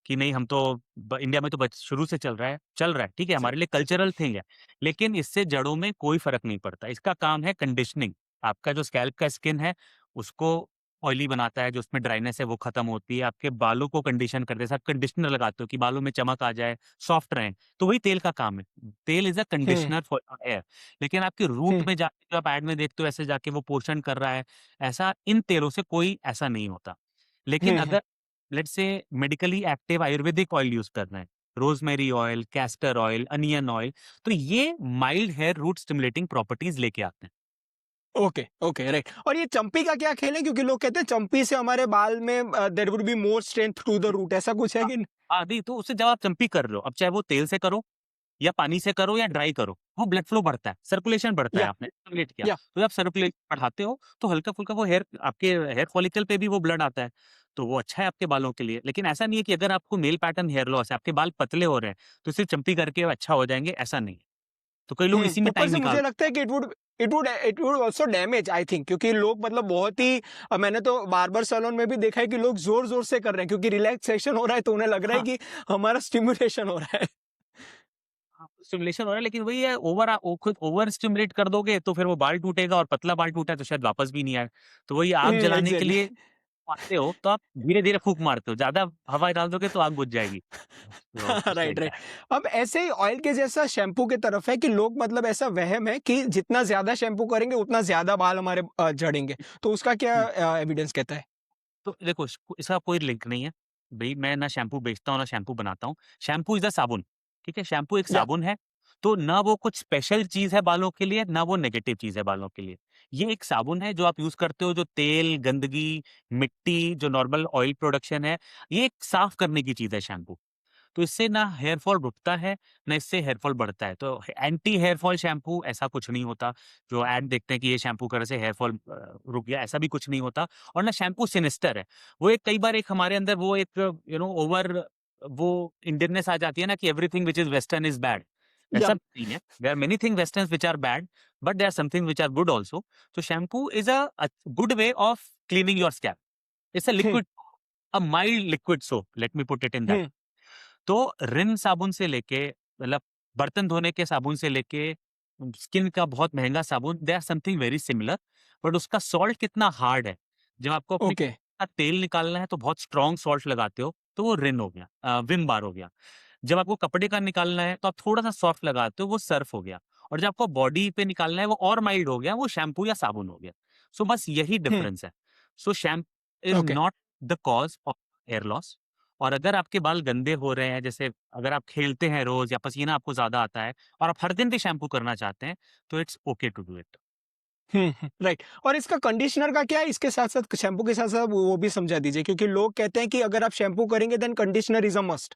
कि नहीं हम तो इंडिया में तो शुरू से चल रहा है, ठीक है, हमारे लिए कल्चरल थिंग है। लेकिन इससे जड़ों में कोई फर्क नहीं पड़ता। इसका काम है कंडीशनिंग। आपका जो स्कैल्प का स्किन है उसको ऑयली बनाता है, जो उसमें ड्राइनेस है वो खत्म होती है, आपके बालों को कंडीशन कर देता है। आप कंडीशनर लगाते हो कि बालों में चमक आ जाए, सॉफ्ट रहें, तो वही तेल का काम है। Tel is a hmm conditioner for hair. लेकिन आपके रूट हम्म में जाके जो आप एड में देखते हो ऐसे जाके वो पोर्शन कर रहा है, ऐसा इन तेलों से कोई ऐसा नहीं होता। लेकिन हम्म अगर let's say medically active Ayurvedic oil use कर रहे हैं, rosemary oil, castor oil, onion oil, तो ये mild hair root stimulating properties लेके आते हैं। Okay okay right. और ये चंपी का क्या खेल है, क्योंकि लोग कहते हैं चंपी से हमारे बाल में there would be more strength to the root, ऐसा कुछ है हाँ, कि आदि तो उससे जब आप चंपी कर रहे हो, अब चाहे वो तेल से करो या पानी से करो या ड्राई करो, वो ब्लड फ्लो बढ़ता है, सर्कुलेशन बढ़ता है, या आपने स्टिमुलेट किया। या तो जब आप सर्कुलेशन बढ़ाते हो तो हल्का-फुल्का वो हेयर, आपके हेयर फॉलिकल पे भी वो ब्लड आता है, तो वो अच्छा है आपके बालों के लिए। लेकिन ऐसा नहीं है कि अगर आपको मेल पैटर्न हेयर लॉस है, आपके बाल पतले हो रहे हैं, तो सिर्फ चंपी करके अच्छा हो जाएँगे, ऐसा नहीं है। तो कई लोग इसी में ऊपर टाइम से निकाल मुझे लगता है कि it would also damage, I think, क्योंकि लोग मतलब बहुत ही मैंने तो बार्बर सैलून में भी देखा है कि लोग जोर जोर से कर रहे हैं क्योंकि रिलैक्सेशन हो रहा है, तो उन्हें लग रहा है हाँ, कि हमारा स्टिमुलेशन हो रहा है। हाँ, स्टिमुलेशन हो रहा है, लेकिन वही है, खुद ओवर स्टिमुलेट कर दोगे तो फिर वो बाल टूटेगा, और पतला बाल टूटा है तो शायद वापस भी नहीं आए। तो वही आग जलाने के एग्जैक्टली। लिए मारते हो तो आप धीरे-धीरे फूँक मारते हो, ज़्यादा हवा डाल दोगे तो आग बुझ जाएगी। तो it's right like right. That. अब ऐसे ही ऑयल के जैसा शैम्पू की तरफ है कि लोग मतलब ऐसा वहम है कि जितना ज्यादा शैम्पू करेंगे उतना ज्यादा बाल हमारे झड़ेंगे। तो उसका क्या हुँ, एविडेंस कहता है? तो देखो इसका कोई लिंक नहीं है। भई मैं ना शैम्पू बेचता हूँ, ना शैम्पू बनाता हूँ। शैम्पू इज़ अ साबुन, ठीक है? शैम्पू एक या साबुन है, तो ना वो कुछ स्पेशल चीज़ है बालों के लिए, ना वो नेगेटिव चीज़ है बालों के लिए। ये एक साबुन है जो आप यूज़ करते हो, जो तेल, गंदगी, मिट्टी, जो नॉर्मल ऑयल प्रोडक्शन है, ये एक साफ करने की चीज़ है शैम्पू। तो इससे ना हेयर फॉल रुकता है, ना इससे हेयर फॉल बढ़ता है। तो एंटी हेयर फॉल शैम्पू ऐसा कुछ नहीं होता, जो ऐड देखते हैं कि ये शैम्पू करने से हेयर फॉल रुक गया, ऐसा भी कुछ नहीं होता। और ना शैम्पू सिनिस्टर है, वो एक कई बार एक हमारे अंदर वो एक ओवर वो इंडियननेस आ जाती है ना कि everything which is western is bad. या ऐसा नहीं है। There are many thing westerns which are bad, but there are something which are good also. तो shampoo is a good way of cleaning your scalp. It's a hmm liquid, a mild liquid soap, let me put it in that. Hmm तो रिन साबुन से लेके मतलब बर्तन धोने के साबुन से लेके स्किन का बहुत महंगा साबुन, they are something very similar, but उसका सॉल्ट कितना हार्ड है। जब आपको अपने ओके का तेल निकालना है तो बहुत स्ट्रॉन्ग सॉल्ट लगाते हो, तो वो रिन हो गया, विम बार हो गया। जब आपको कपड़े का निकालना है तो आप थोड़ा सा सॉफ्ट लगाते हो, वो सर्फ हो गया। और जब आपको बॉडी पे निकालना है वो और माइल्ड हो गया, वो शैम्पू या साबुन हो गया। सो बस यही हम्म डिफरेंस है। So shampoo is okay not the cause of hair loss. और अगर आपके बाल गंदे हो रहे हैं, जैसे अगर आप खेलते हैं रोज या पसीना आपको ज्यादा आता है और आप हर दिन भी शैम्पू करना चाहते हैं, तो it's okay to do it. Right. और इसका कंडीशनर का क्या है, इसके साथ साथ शैम्पू के साथ साथ वो भी समझा दीजिए, क्योंकि लोग कहते हैं कि अगर आप शैम्पू करेंगे then conditioner is a must.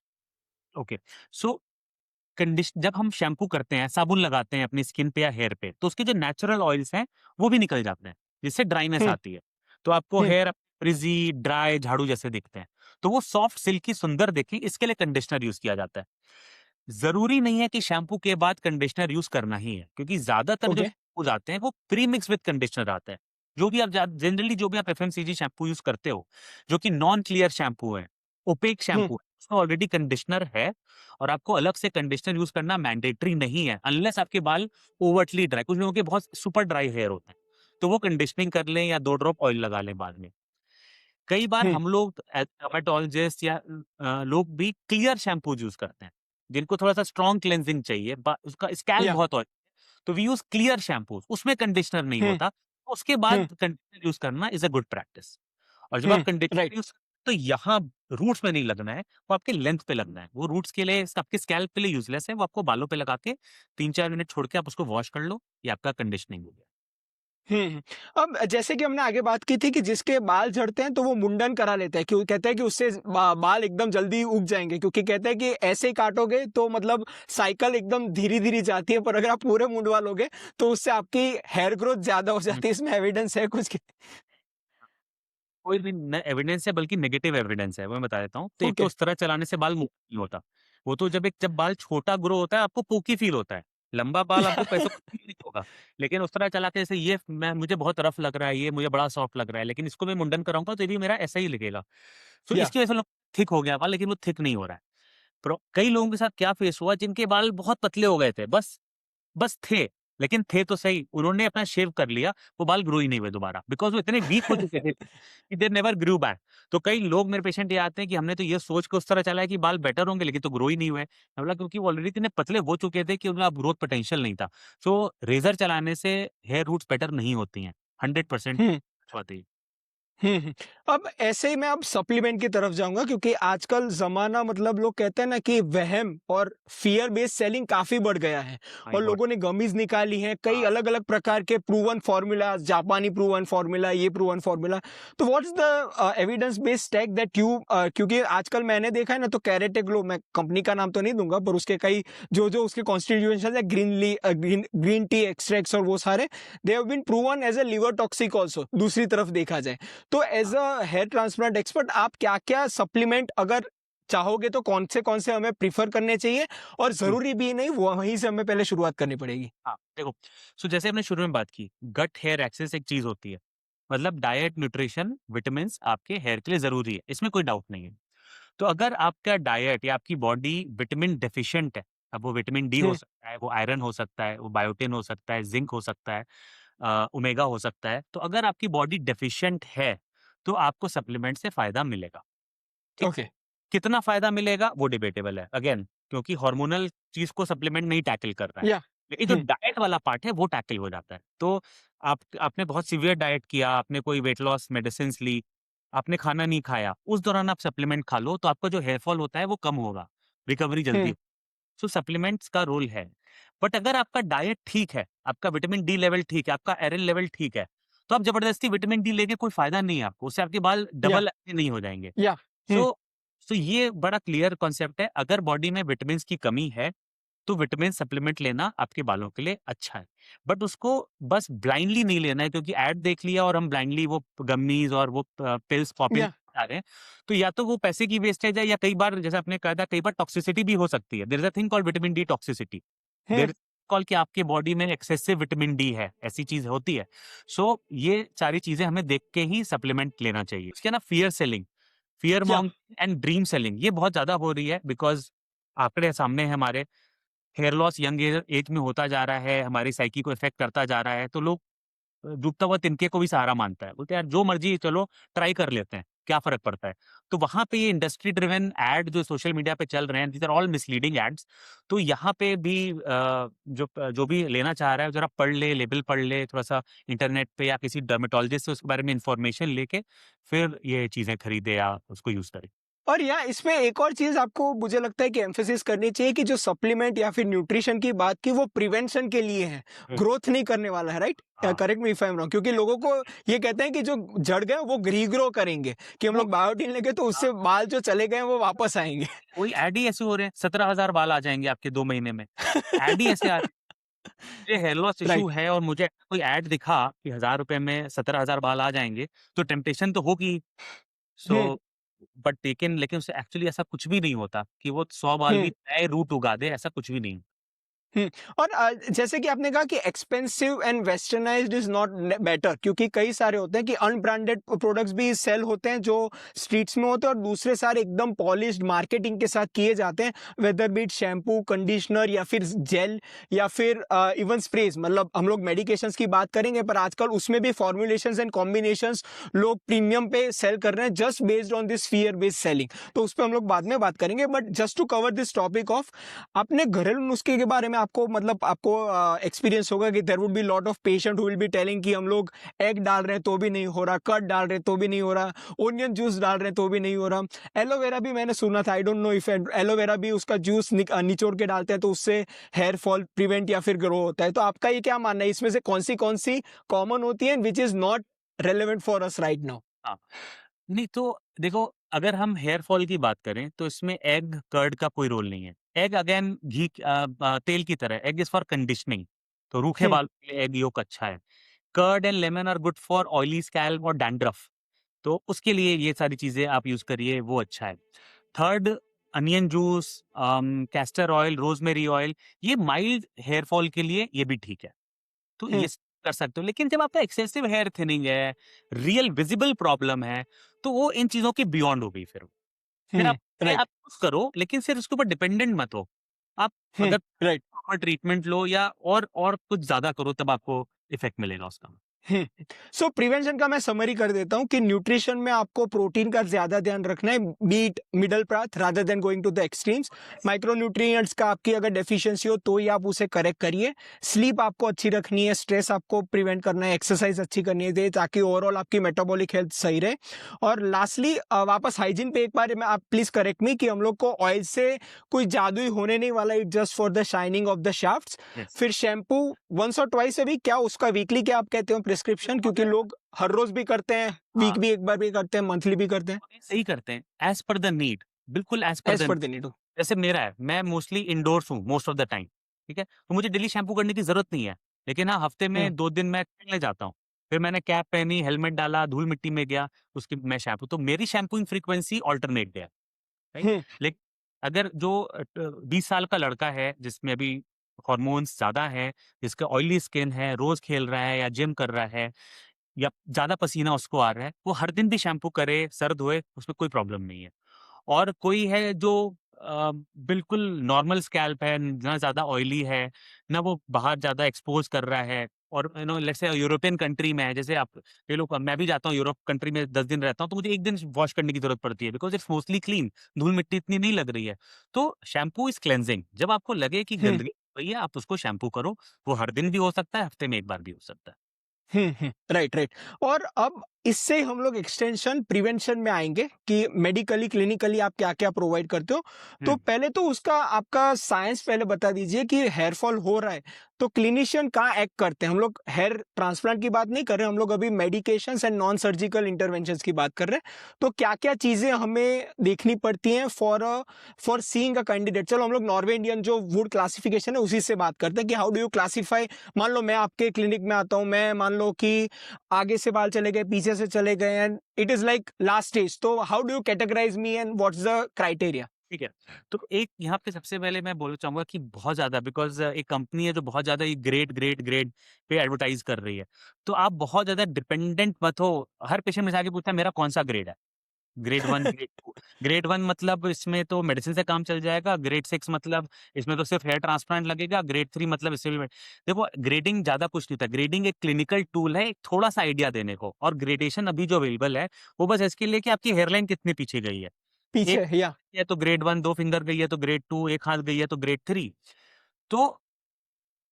Okay, so जब हम शैम्पू करते हैं, साबुन लगाते हैं अपनी स्किन पे या हेयर पे, तो उसके जो नेचुरल ऑयल्स हैं वो भी निकल जाते हैं, जिससे ड्राइनेस हम्म आती है। तो आपको हम्म हेयर फ्रिजी, ड्राई, झाड़ू जैसे दिखते हैं। तो वो सॉफ्ट, सिल्की, सुंदर दिखे, इसके लिए कंडीशनर यूज किया जाता है। जरूरी नहीं है कि शैम्पू के बाद कंडीशनर यूज करना ही है, क्योंकि ज्यादातर जो ओके शैम्पू आते हैं वो प्री मिक्स विद कंडीशनर आता है। जो भी आप जनरली जो भी आप एफएमसीजी शैम्पू यूज करते हो, जो कि नॉन क्लियर शैम्पू है, ओपेक हम्म शैम्पू है, उसमें ऑलरेडी कंडीशनर है। और आपको अलग से कंडीशनर यूज करना मैंडेटरी नहीं है, अनलेस आपके बाल ओवरटली ड्राई। कुछ लोगों के बहुत सुपर ड्राई हेयर होते हैं, तो वो कंडीशनिंग कर लें या 2 ड्रॉप ऑयल लगा लें बाद में। कई बार हम्म हम लोग डर्मेटोलॉजिस्ट या लोग भी क्लियर शैम्पू यूज करते हैं, जिनको थोड़ा सा स्ट्रॉन्ग क्लेंजिंग चाहिए, उसका स्कैल्प या बहुत ऑयल, तो वी यूज क्लियर शैम्पू, उसमें कंडीशनर नहीं हम्म होता। उसके हम्म बाद कंडीशनर यूज करना इज अ गुड प्रैक्टिस। और जब आप राइट। कंडीशनर यूज तो यहाँ रूट्स में नहीं लगना है, वो आपके लेंथ पे लगना है। वो रूट्स के लिए, आपके स्कैल्प के लिए यूजलेस है, वो आपको बालों पे लगा के 3-4 मिनट छोड़ के आप उसको वॉश कर लो, ये आपका कंडीशनिंग हो गया। हम्म। अब जैसे कि हमने आगे बात की थी कि जिसके बाल झड़ते हैं तो वो मुंडन करा लेता है, क्यों कहते हैं कि उससे बाल एकदम जल्दी उग जाएंगे, क्योंकि कहते हैं कि ऐसे ही काटोगे तो मतलब साइकिल एकदम धीरे धीरे जाती है, पर अगर आप पूरे मुंडवा लोगे तो उससे आपकी हेयर ग्रोथ ज्यादा हो हम्म। जाती है। इसमें एविडेंस है कुछ? कोई भी एविडेंस है, बल्कि नेगेटिव एविडेंस है, वो मैं बता देता हूँ। तो एक तो ओके उस तरह चलाने से बाल मुफ्त नहीं होता। वो तो जब बाल छोटा ग्रो होता है आपको पोकी फील होता है। लंबा बाल आपको पैसों का फील नहीं होगा। लेकिन उस तरह चला के, जैसे ये मैं मुझे बहुत रफ लग रहा है, ये मुझे बड़ा सॉफ्ट लग रहा है, लेकिन इसको मैं मुंडन कराऊंगा तो ये भी मेरा ऐसा ही लगेगा। तो या इसकी वजह से लोग थिक हो गया बाल, लेकिन वो थिक नहीं हो रहा है। कई लोगों के साथ क्या फेस हुआ, जिनके बाल बहुत पतले हो गए थे, बस बस थे, लेकिन थे तो सही, उन्होंने अपना शेव कर लिया, वो बाल ग्रो ही नहीं हुए दोबारा, बिकॉज़ वो इतने वीक हो चुके थे कि दे नेवर ग्रू बैक। तो कई लोग, मेरे पेशेंट ये आते हैं कि हमने तो ये सोच के उस तरह चला है कि बाल बेटर होंगे, लेकिन तो ग्रो ही नहीं हुए। मैं बोला क्योंकि वो ऑलरेडी इतने पतले हो चुके थे कि उनमें अब ग्रोथ पोटेंशियल नहीं था। सो रेज़र चलाने से हेयर रूट्स बेटर नहीं होती हैं, 100% हम्म होती है। हम्म। अब ऐसे ही मैं अब सप्लीमेंट की तरफ जाऊंगा, क्योंकि आजकल जमाना मतलब लोग कहते हैं ना कि वहम और फियर बेस्ड सेलिंग काफी बढ़ गया है, माय और गॉड! लोगों ने गमीज निकाली हैं, कई हाँ। अलग अलग प्रकार के प्रूवन फार्मूला, जापानी प्रूवन फार्मूला, ये प्रूवन फार्मूला। तो what's the evidence based take that you, क्योंकि आजकल मैंने देखा है ना, तो कैरेटे ग्लो, मैं कंपनी का नाम तो नहीं दूंगा, पर उसके कई जो जो उसके कॉन्स्टिट्यूएंट्स है, ग्रीन टी एक्सट्रैक्ट्स और वो सारे, they have been proven as a liver toxic also, दूसरी तरफ देखा जाए। तो as a hair transplant expert आप क्या-क्या सप्लीमेंट अगर चाहोगे तो कौन से हमें प्रेफर करने चाहिए, और हुँ। ज़रूरी भी नहीं वहीं से हमें पहले शुरुआत करनी पड़ेगी? हाँ, देखो, जैसे हमने शुरू में बात की, गट हेयर एक्सिस एक चीज़ होती है। मतलब डाइट, न्यूट्रिशन, विटामिन्स आपके हेयर के लिए ज़रूरी है, इसमें कोई डाउट नहीं है। तो अगर आपका डाइट या आपकी बॉडी विटामिन डेफिशिएंट है, अब वो विटामिन डी हो हुँ, सकता है, वो आयरन हो सकता है, वो बायोटिन हो सकता है, ज़िंक हो सकता है, ओमेगा हो सकता है। तो अगर आपकी बॉडी डेफिशिएंट है, तो आपको सप्लीमेंट से फ़ायदा मिलेगा, ठीक? ओके, कितना फ़ायदा मिलेगा वो डिबेटेबल है, अगेन, क्योंकि हार्मोनल चीज़ को सप्लीमेंट नहीं टैकल कर रहा है। या लेकिन जो हुँ, डाइट वाला पार्ट है वो टैकल हो जाता है। तो आपने बहुत सीवियर डाइट किया, आपने कोई वेट लॉस मेडिसिन्स ली, आपने खाना नहीं खाया, उस दौरान आप सप्लीमेंट खा लो, तो आपका जो हेयर फॉल होता है वो कम होगा, रिकवरी जल्दी हुँ, हो। सो सप्लीमेंट्स का रोल है। बट अगर आपका डाइट ठीक है, आपका विटामिन डी लेवल ठीक है, आपका आयरन लेवल ठीक है, तो आप जबरदस्ती विटामिन डी लेके कोई फ़ायदा नहीं है आपको, उससे आपके बाल या डबल नहीं हो जाएँगे। या हुँ, सो तो ये बड़ा क्लियर कॉन्सेप्ट है। अगर बॉडी में विटामिन की कमी है तो विटामिन सप्लीमेंट लेना आपके बालों के लिए अच्छा है। बट उसको बस ब्लाइंडली नहीं लेना है, क्योंकि ऐड देख लिया और हम ब्लाइंडली वो गम्मीज़ और वो पिल्स पॉपिंग या खा रहे हैं। तो या तो वो पैसे की वेस्टेज है, या कई बार जैसे आपने कहा था, कई बार टॉक्सिसिटी भी हो सकती है। There is a thing called vitamin D toxicity. There is called कि आपके बॉडी में एक्सेसिव विटामिन डी है, ऐसी चीज़ होती है। सो ये सारी चीज़ें हमें देख के ही सप्लीमेंट लेना चाहिए। उसके ना फियर सेलिंग, फियर या मॉन्ग एंड ड्रीम सेलिंग, ये बहुत ज़्यादा हो रही है, बिकॉज़ आंकड़े सामने हैं हमारे। हेयर लॉस यंग एज में होता जा रहा है, हमारी साइकी को इफ़ेक्ट करता जा रहा है, तो लोग डूबता हुआ तिनके को भी सहारा मानता है। बोलते हैं यार जो मर्ज़ी चलो ट्राई कर लेते हैं, क्या फ़र्क पड़ता है? तो वहाँ पे ये इंडस्ट्री ड्रिवन एड जो सोशल मीडिया पे चल रहे हैं, these are all misleading ads. तो यहाँ पे भी जो भी लेना चाह रहा है ज़रा पढ़ ले, लेबल पढ़ ले, थोड़ा-सा इंटरनेट पे या किसी डर्मेटोलॉजिस्ट से उसके बारे में इन्फॉर्मेशन लेके फिर ये चीज़ें खरीदे या उसको यूज़ करे। और यहाँ इसमें एक और चीज़ आपको मुझे लगता है कि एम्फेसिस करनी चाहिए कि जो सप्लीमेंट या फिर न्यूट्रिशन की बात की वो प्रिवेंशन के लिए है, हुँ। ग्रोथ नहीं करने वाला है, राइट? हाँ। Correct me if I am wrong, क्योंकि लोगों को ये कहते हैं कि जो झड़ गए वो रीग्रो करेंगे, कि हम वो लोग बायोटिन लेंगे तो हाँ। उससे बाल जो चले गए हैं वो वापस आएँगे। वही ऐड ही ऐसे हो रहे हैं, 17,000 बाल आ जाएँगे आपके 2 महीने में। ऐड ही ऐसे आ रहे हैं। मुझे हेयर लॉस इश्यू राइट। है और मुझे कोई ऐड दिखा कि ₹1000 में 17,000 बाल आ जाएँगे, तो टेम्पटेशन तो होगी। हुँ, सो बट लेकिन उससे एक्चुअली ऐसा कुछ भी नहीं होता कि वो 100 बाल भी हुँ। नए रूट उगा दे, ऐसा कुछ भी नहीं। हुँ, और जैसे कि आपने कहा कि expensive and westernised is not न बेटर, क्योंकि कई सारे होते हैं कि अनब्रांडेड प्रोडक्ट्स भी सेल होते हैं जो स्ट्रीट्स में होते हैं, और दूसरे सारे एकदम पॉलिश्ड मार्केटिंग के साथ किए जाते हैं, whether be it shampoo, conditioner या फिर जेल या फिर इवन स्प्रेज़। मतलब हम लोग मेडिकेशंस की बात करेंगे, पर आजकल उसमें भी फॉर्मुलेशंस एंड कॉम्बिनेशंस लोग प्रीमियम पे सेल कर रहे हैं just based on this fear based selling. तो उस पे हम लोग बाद में बात करेंगे, but just to cover this topic of, अपने घरेलू नुस्खे के बारे में आपको मतलब आपको एक्सपीरियंस होगा कि there would be lot of patient who will be telling कि हम लोग एग डाल रहे हैं तो भी नहीं हो रहा, कर्ड डाल रहे हैं तो भी नहीं हो रहा, ओनियन जूस डाल रहे हैं तो भी नहीं हो रहा। एलोवेरा भी मैंने सुना था, I don't know if aloe vera भी उसका जूस निचोड़ के डालते हैं तो उससे हेयर फॉल प्रिवेंट या फिर ग्रो होता है। तो आपका ये क्या मानना है, इसमें से कौन सी कॉमन होती है which is not relevant for us right now? हाँ, नहीं तो देखो, अगर हम हेयर फॉल की बात करें तो इसमें एग, कर्ड का कोई रोल नहीं है। एग अगेन तेल की तरह है, एग इज़ फॉर कंडीशनिंग, तो रूखे हम्म, बालों के लिए एग योक अच्छा है। Curd and lemon are good for oily scalp और डैंड्रफ, तो उसके लिए ये सारी चीज़ें आप यूज़ करिए, वो अच्छा है। Third, onion juice, castor oil, rosemary oil, ये माइल्ड हेयर फॉल के लिए ये भी ठीक है। तो ये हम्म, सब कर सकते हो, लेकिन जब आपका एक्सेसिव हेयर थिनिंग है, रियल विजिबल प्रॉब्लम है, तो वो इन चीज़ों के बियॉन्ड हो गई फिर। फिर आप राइट। यूज़ करो, लेकिन फिर उसके ऊपर डिपेंडेंट मत हो। आप अगर राइट। प्रॉपर ट्रीटमेंट लो या और कुछ ज़्यादा करो, तब आपको इफ़ेक्ट मिलेगा उसका। हुँ। सो प्रिवेंशन का मैं समरी कर देता हूँ कि न्यूट्रिशन में आपको प्रोटीन का ज़्यादा ध्यान रखना है, be it middle path rather than going to the extremes. Micro nutrients का आपकी अगर डेफिशिएंसी हो तो ही आप उसे करेक्ट करिए। स्लीप आपको अच्छी रखनी है, स्ट्रेस आपको प्रिवेंट करना है, एक्सरसाइज अच्छी करनी है ताकि ओवरऑल आपकी मेटाबॉलिक हेल्थ सही रहे। और लास्टली वापस हाइजीन पे एक बार मैं आप प्लीज़ करेक्ट मी कि हम लोग को ऑयल से कोई जादू ही होने नहीं वाला, it just for the shining of the shafts. Yes. फिर शैम्पू वन्स और ट्वाइस अ वीक, क्या उसका वीकली क्या आप कहते हो प्रिस्क्रिप्शन? क्योंकि लोग हर रोज़ भी करते हैं, हाँ, वीक भी एक बार भी करते हैं, मंथली भी करते हैं, सही करते हैं, एज़ पर द नीड, बिल्कुल एज़ पर एज़ द। पर द नीड। जैसे मेरा है, मैं मोस्टली इंडोर्स हूँ मोस्ट ऑफ द टाइम, ठीक है? तो मुझे डेली शैम्पू करने की ज़रूरत नहीं है, लेकिन हाँ, हफ्ते हुँ, में 2 दिन मैं खेलने जाता हूँ। फिर मैंने कैप पहनी, हेलमेट डाला, धूल-मिट्टी में गया, उसकी मैं शैम्पू, तो मेरी शैम्पूइंग फ्रीक्वेंसी अल्टरनेट है, राइट? हुँ, लेकिन अगर जो 20 साल का लड़का है, जिसमें अभी हार्मोन्स ज़्यादा हैं, जिसका ऑयली स्किन है, रोज़ खेल रहा है या जिम कर रहा है या ज़्यादा पसीना उसको आ रहा है, वो हर दिन भी शैम्पू करे, सर धोए, उसमें कोई प्रॉब्लम नहीं है। और कोई है जो बिल्कुल नॉर्मल स्कैल्प है, ना ज़्यादा ऑयली है, ना वो बाहर ज़्यादा एक्सपोज़ कर रहा है, और लेट्स से यूरोपियन कंट्री में है, जैसे आप ये लोग, मैं भी जाता हूँ यूरोप कंट्री में 10 दिन रहता हूँ, तो मुझे 1 दिन वॉश करने की ज़रूरत पड़ती है, बिकॉज़ इट्स मोस्टली क्लीन, धूल-मिट्टी इतनी नहीं लग रही है। तो शैम्पू इज़ क्लेंजिंग, जब आपको लगे कि हुँ, गंदगी हो रही है, आप उसको शैम्पू करो, वो हर दिन भी हो सकता है, हफ्ते में 1 बार भी हो सकता है। Right, right. और अब इससे हम लोग एक्सटेंशन प्रिवेंशन में आएँगे कि मेडिकली, क्लिनिकली आप क्या-क्या प्रोवाइड करते हो। तो हुँ, पहले तो उसका आपका साइंस पहले बता दीजिए कि हेयर फॉल हो रहा है, तो क्लिनिशियन कहाँ एक्ट करते हैं? हम लोग हेयर ट्रांसप्लांट की बात नहीं कर रहे हैं, हम लोग अभी medications and non surgical interventions की बात कर रहे हैं। तो क्या-क्या चीज़ें हमें देखनी पड़ती हैं फॉर सीइंग अ कैंडिडेट? चलो हम लोग नॉर्वे इंडियन जो वुड क्लासिफिकेशन है उसी से बात करते हैं कि हाउ डू यू क्लासिफाई। मान लो मैं आपके क्लिनिक में आता हूँ, मैं मान लो कि आगे से बाल चले गए, पीछे से चले गए and it is like last stage, तो how do you categorize me and what's the criteria? ठीक है। तो एक यहाँ पे सबसे पहले मैं बोलना चाहूँगा कि बहुत ज़्यादा बिकॉज़ एक कंपनी है जो बहुत ज़्यादा ये ग्रेड पे एडवर्टाइज़ कर रही है। तो आप बहुत ज़्यादा डिपेंडेंट मत हो। हर पेशेंट मुझसे आके पूछता है मेरा कौन-सा ग्रेड है? Grade 1, grade 2। ग्रेड 1 मतलब इसमें तो मेडिसिन से काम चल जाएगा, ग्रेड 6 मतलब इसमें तो सिर्फ़ हेयर ट्रांसप्लांट लगेगा, ग्रेड 3 मतलब इससे भी देखो ग्रेडिंग ज़्यादा कुछ नहीं होता। ग्रेडिंग एक क्लिनिकल टूल है, एक थोड़ा-सा आइडिया देने को और ग्रेडेशन अभी जो अवेलेबल है, वो बस इसके लिए कि आपकी हेयरलाइन कितने पीछे गई है। एक पीछे या है तो ग्रेड 1, 2 फिंगर गई है तो ग्रेड 2, एक हाथ गई है तो ग्रेड 3। तो